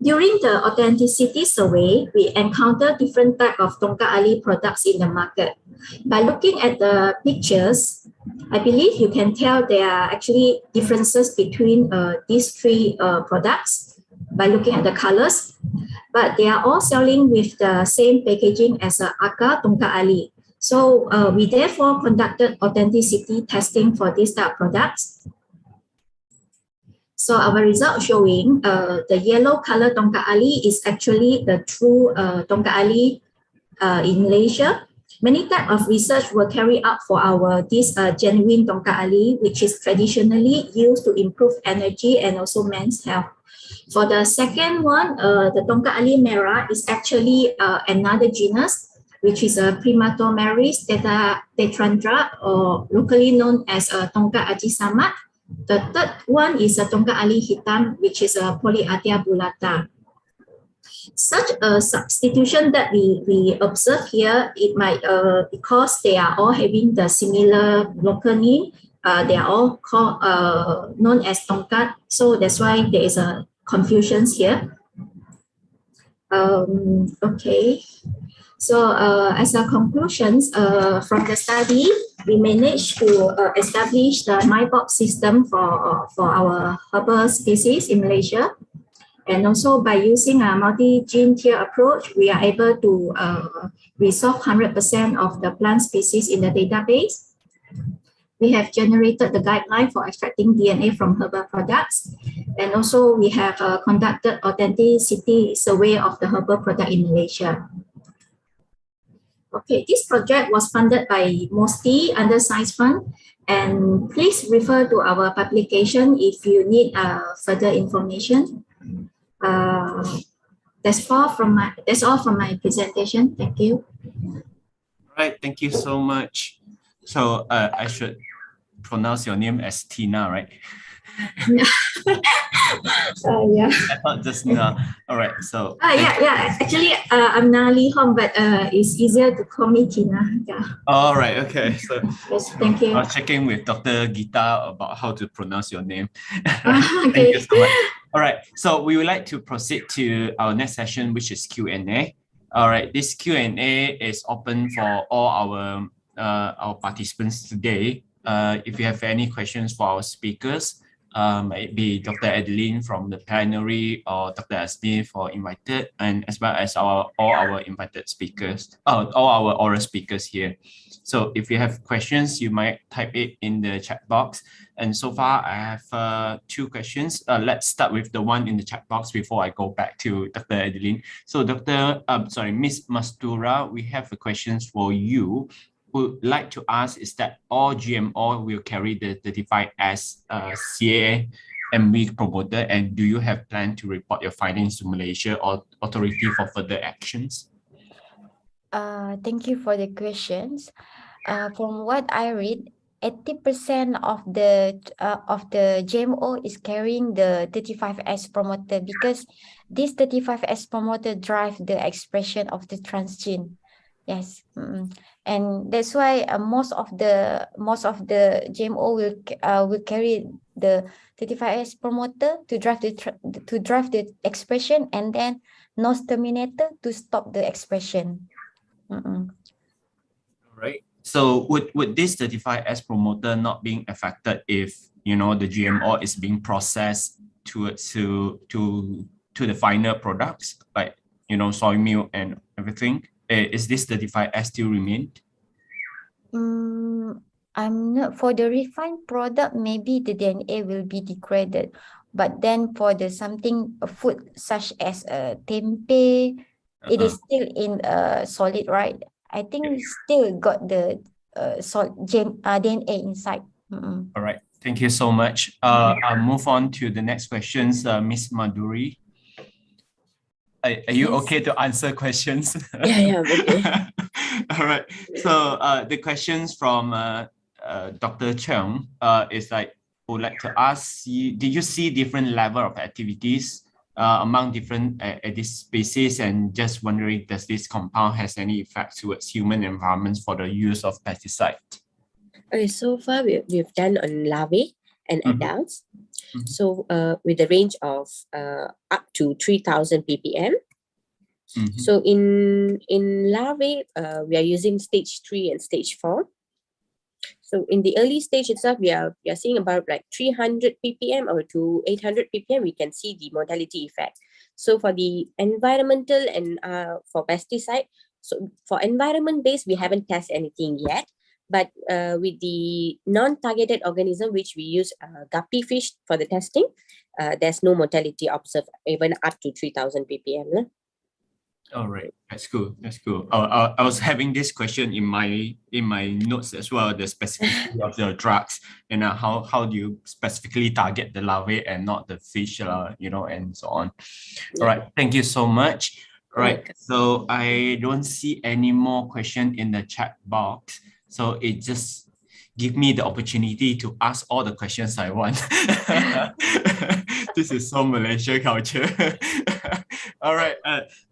During the authenticity survey, we encountered different types of Tongkat Ali products in the market. By looking at the pictures, I believe you can tell there are actually differences between these 3 products by looking at the colors, but they are all selling with the same packaging as Aka Tongkat Ali. So we therefore conducted authenticity testing for these type of products. So our result showing the yellow color Tongkat Ali is actually the true Tongkat Ali in Malaysia. Many types of research were carried out for this genuine Tongkat Ali, which is traditionally used to improve energy and also men's health. For the second one, the Tongkat Ali Merah is actually another genus, which is a Primatomeris tetrandra, or locally known as Tongkat Haji Samad. The third one is a Tongkat Ali Hitam, which is a Polyatia bullata. Such a substitution that we observe here, it might because they are all having the similar local name. They are all called known as tongkat, so that's why there is a confusions here. Okay. So as a conclusions from the study, we managed to establish the MyBox system for our herbal species in Malaysia. And also by using a multi-gene tier approach, we are able to resolve 100% of the plant species in the database. We have generated the guideline for extracting DNA from herbal products. And also we have conducted authenticity survey of the herbal product in Malaysia. Okay, this project was funded by MOSTI under Science Fund. And please refer to our publication if you need further information. That's all from my presentation. Thank you. Right, thank you so much. So I should pronounce your name as Tina, right? Yeah. I thought just now. All right, so. Yeah. Actually, I'm Nali Hong, but it's easier to call me Tina. Yeah. All right, okay. So yes, thank you. I was checking with Dr. Gita about how to pronounce your name. Okay. Thank you so much. All right, so we would like to proceed to our next session, which is Q&A. All right, this Q&A is open for all our participants today. If you have any questions for our speakers, might be Dr. Adeline from the plenary or Dr. Asmi for invited, and as well as all our invited speakers, all our oral speakers here. So if you have questions, you might type it in the chat box. And so far, I have 2 questions. Let's start with the one in the chat box before I go back to Dr. Adeline. So Miss Mastura, we have a question for you. Would like to ask is that all GMO will carry the 35S ICMBB promoter, and do you have plan to report your findings to Malaysia or authority for further actions? Thank you for the questions. From what I read, 80% of the GMO is carrying the 35S promoter, because this 35S promoter drive the expression of the transgene. Yes, and that's why most of the GMO will carry the 35S promoter to drive the expression, and then NOS terminator to stop the expression. All right. So would this 35S promoter not being affected if the GMO is being processed to the final products, like soy milk and everything? Is this 35S still remained? I'm not for the refined product. Maybe the DNA will be degraded, but then for the food such as tempeh, it is still in solid, right? I think we still got the DNA inside. All right, thank you so much. I'll move on to the next questions. Miss Madhuri, are you okay to answer questions? Yeah, okay. All right. So the questions from Dr. Cheung is would like to ask, did you see different level of activities among different this species, and just wondering, does this compound has any effect towards human environments for the use of pesticide? Okay, so far we've done on larvae and adults. So with a range of up to 3,000 ppm. So in larvae, we are using stage 3 and stage 4. So in the early stage itself, we are seeing about like 300 ppm or to 800 ppm, we can see the mortality effect. So for the environmental and for pesticide, so for environment based, we haven't tested anything yet. But with the non-targeted organism, which we use guppy fish for the testing, there's no mortality observed even up to 3,000 ppm. All right, that's cool. That's cool. I was having this question in my notes as well, the specificity of the drugs, and how do you specifically target the larvae and not the fish, and so on. All right, thank you so much. All right, so I don't see any more question in the chat box, so it just give me the opportunity to ask all the questions I want. This is so Malaysia culture. All right.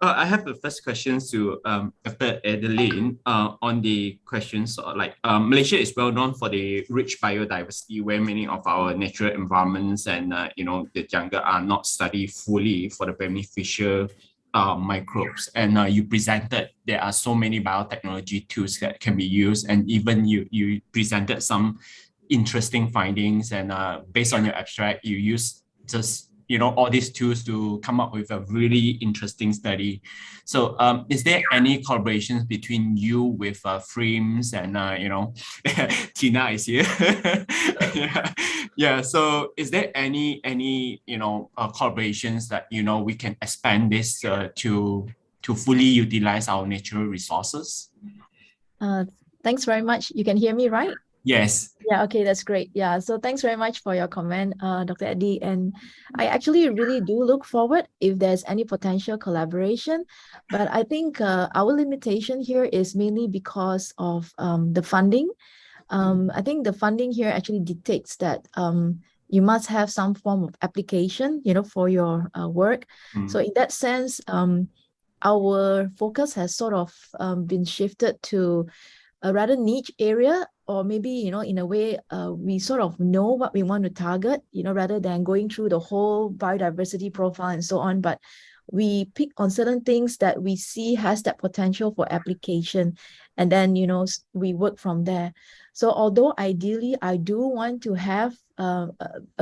I have the first questions to Dr. Adeline on the questions like Malaysia is well known for the rich biodiversity where many of our natural environments and the jungle are not studied fully for the beneficial microbes. And you presented there are so many biotechnology tools that can be used, and even you presented some interesting findings, and based on your abstract, you use just all these tools to come up with a really interesting study. So is there any collaborations between you with Frames and Tina is here? yeah. So is there any collaborations that we can expand this to fully utilize our natural resources? Thanks very much. You can hear me, right? Yes. Yeah, okay, that's great. Yeah, so thanks very much for your comment, Dr. Eddie. And I actually really do look forward if there's any potential collaboration. But I think our limitation here is mainly because of the funding. I think the funding here actually dictates that you must have some form of application, for your work. So in that sense, our focus has sort of been shifted to a rather niche area, or maybe, in a way, we sort of know what we want to target, rather than going through the whole biodiversity profile and so on. But we pick on certain things that we see has that potential for application. And then, we work from there. So although ideally, I do want to have a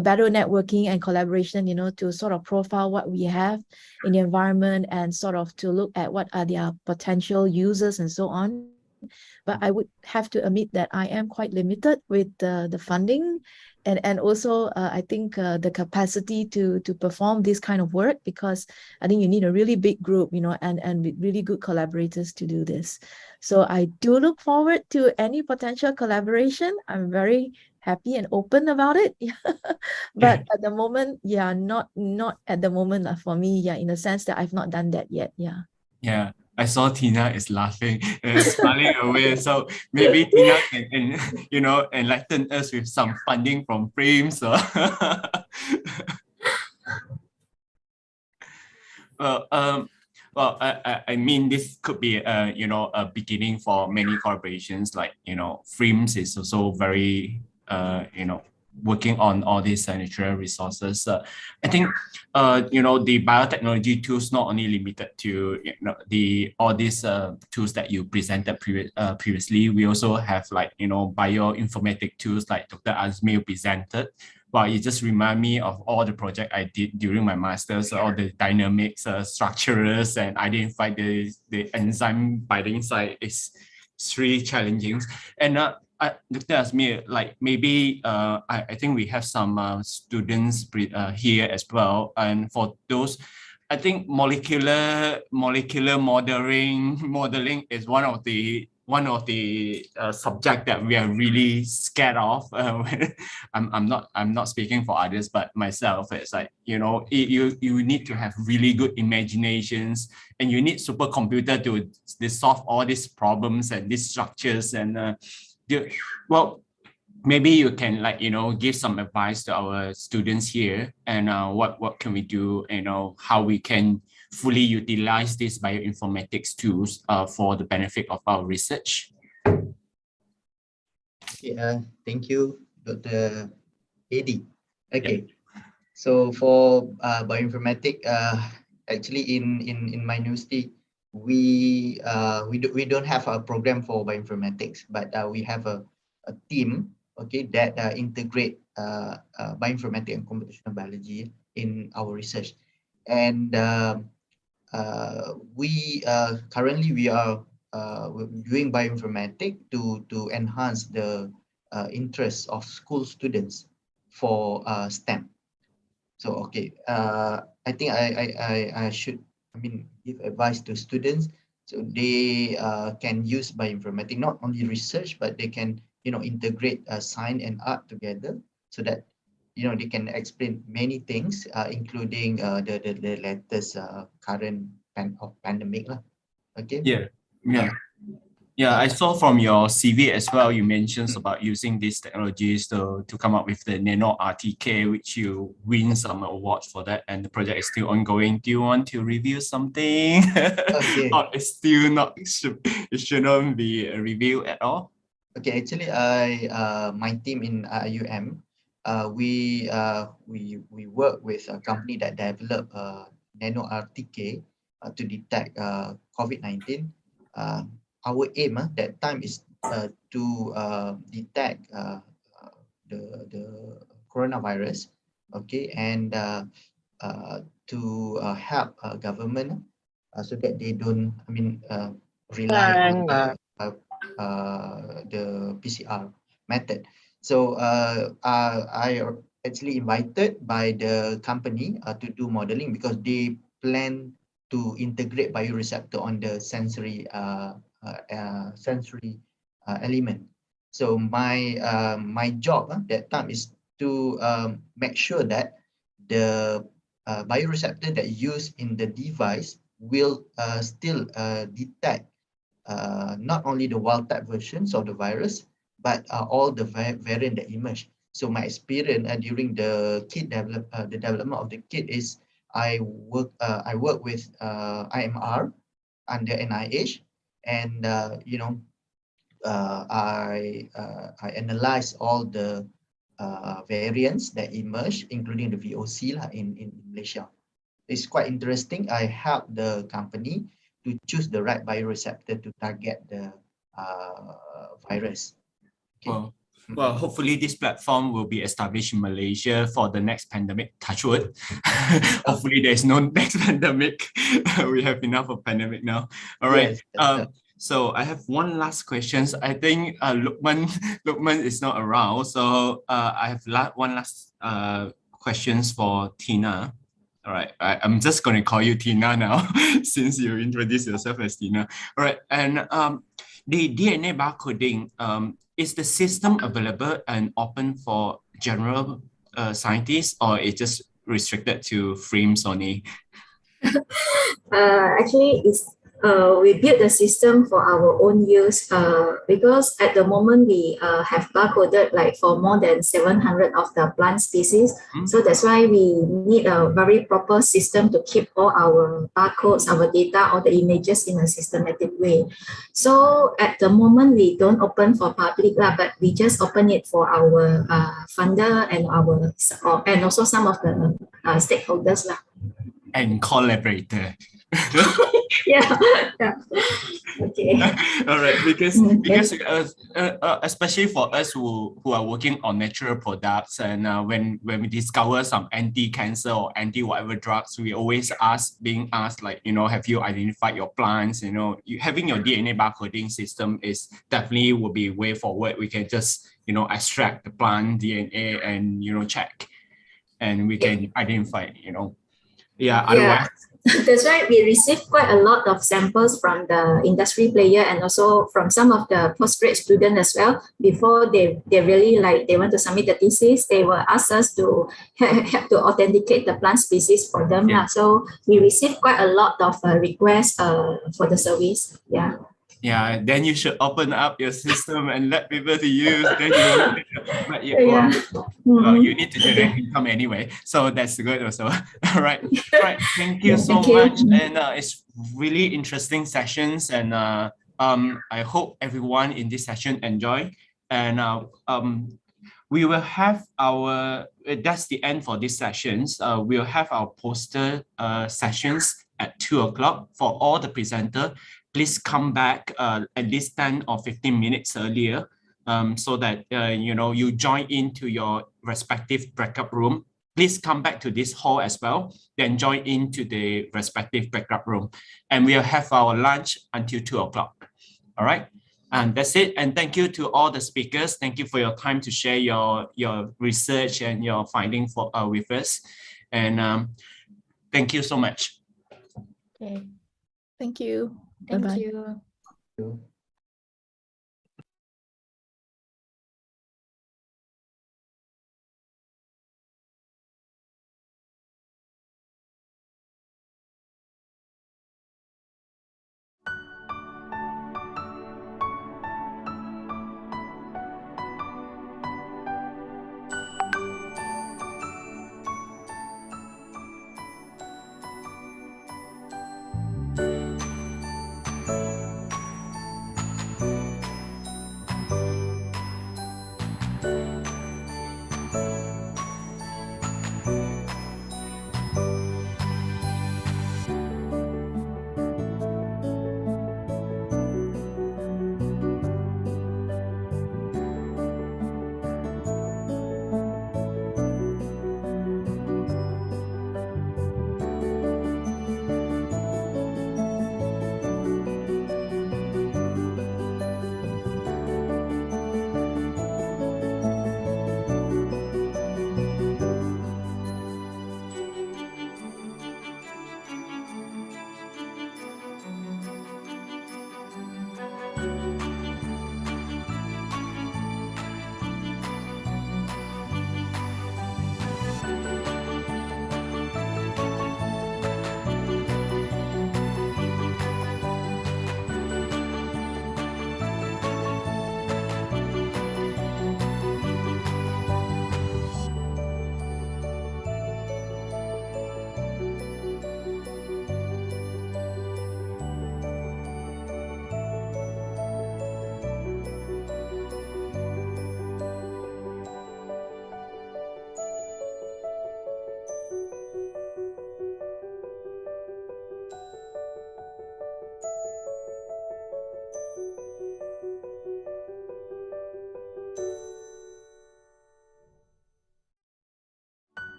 better networking and collaboration, to sort of profile what we have in the environment and sort of to look at what are their potential users and so on. But I would have to admit that I am quite limited with the funding and also I think the capacity to perform this kind of work, because I think you need a really big group, and with really good collaborators to do this. So I do look forward to any potential collaboration. I'm very happy and open about it. But at the moment, not at the moment for me, in the sense that I've not done that yet. Yeah, I saw Tina is laughing and smiling away. So maybe Tina can enlighten us with some funding from Frames. Or I mean, this could be a beginning for many collaborations. Like Frames is also very working on all these natural resources. I think the biotechnology tools not only limited to all these tools that you presented previously. We also have bioinformatic tools like Dr. Azmil presented. Well, it just remind me of all the project I did during my master's, all the dynamics, structures, and identify the enzyme binding site is really challenging. And Dr. Azmir, maybe I think we have some students here as well, and for those, I think molecular modeling is one of the subject that we are really scared of. I'm not speaking for others, but myself, it's like you need to have really good imaginations, and you need supercomputer to solve all these problems and these structures. And well, maybe you can give some advice to our students here, and what can we do, how we can fully utilize these bioinformatics tools for the benefit of our research. Okay, thank you, Dr. Eddie. Okay, so for bioinformatics, actually in my university, we don't have a program for bioinformatics, but we have a team, that integrate bioinformatics and computational biology in our research. And we currently we are doing bioinformatics to enhance the interest of school students for STEM. So I think I should give advice to students, so they can use bioinformatics not only research, but they can integrate science and art together, so that they can explain many things, including the latest current pandemic. Okay. Yeah. Yeah, I saw from your CV as well, you mentioned about using these technologies to come up with the Nano RTK, which you win some awards for that, and the project is still ongoing. Do you want to review something? Okay. Or it's still not, it shouldn't be reviewed at all? Okay, actually, my team in IUM, we work with a company that developed Nano RTK to detect COVID-19. Our aim that time is to detect the coronavirus, okay, and to help government so that they don't, rely on the PCR method. So I are actually invited by the company to do modeling because they plan to integrate bioreceptor on the sensory element. So my job that time is to make sure that the bioreceptor that used in the device will still detect not only the wild type versions of the virus, but all the variant that emerge. So my experience during the kit the development of the kit is I work with IMR under NIH, and I analyze all the variants that emerge, including the VOC in Malaysia. It's quite interesting. I help the company to choose the right bioreceptor to target the virus. Okay. Well, hopefully this platform will be established in Malaysia for the next pandemic. Touch wood. Hopefully there's no next pandemic. We have enough of pandemic now. All right. Yes, so I have one last question. I think Lukman is not around. So I have one last questions for Tina. All right, I'm just going to call you Tina now since you introduced yourself as Tina. All right, and the DNA barcoding, is the system available and open for general scientists, or it's just restricted to frames only? Actually, we built the system for our own use because at the moment we have barcoded like for more than 700 of the plant species. So that's why we need a very proper system to keep all our barcodes, our data, all the images in a systematic way. So at the moment we don't open for public, but we just open it for our funder and and also some of the stakeholders. And collaborator. Yeah. Okay. All right, because especially for us who are working on natural products, and when we discover some anti-cancer or anti-whatever drugs, we always being asked like, have you identified your plants? Having your DNA barcoding system is definitely will be way forward. We can just extract the plant DNA and check, and we can identify. Otherwise. That's right. We received quite a lot of samples from the industry player and also from some of the postgrad students as well. Before they really they want to submit the thesis, they will ask us to help to authenticate the plant species for them. Yeah. So we received quite a lot of requests for the service. Yeah. Yeah, then you should open up your system and let people to use. Then you need to generate income anyway, so that's good also. All right, Thank you so much, and it's really interesting sessions, and I hope everyone in this session enjoy. And we will have that's the end for these sessions. We'll have our poster sessions at 2:00 for all the presenter. Please come back at least 10 or 15 minutes earlier so that you join into your respective breakout room. Please come back to this hall as well, then join into the respective breakout room. And we'll have our lunch until 2:00. All right. And that's it. And thank you to all the speakers. Thank you for your time to share your research and your finding with us. And thank you so much. Okay. Thank you. Thank Bye-bye. you.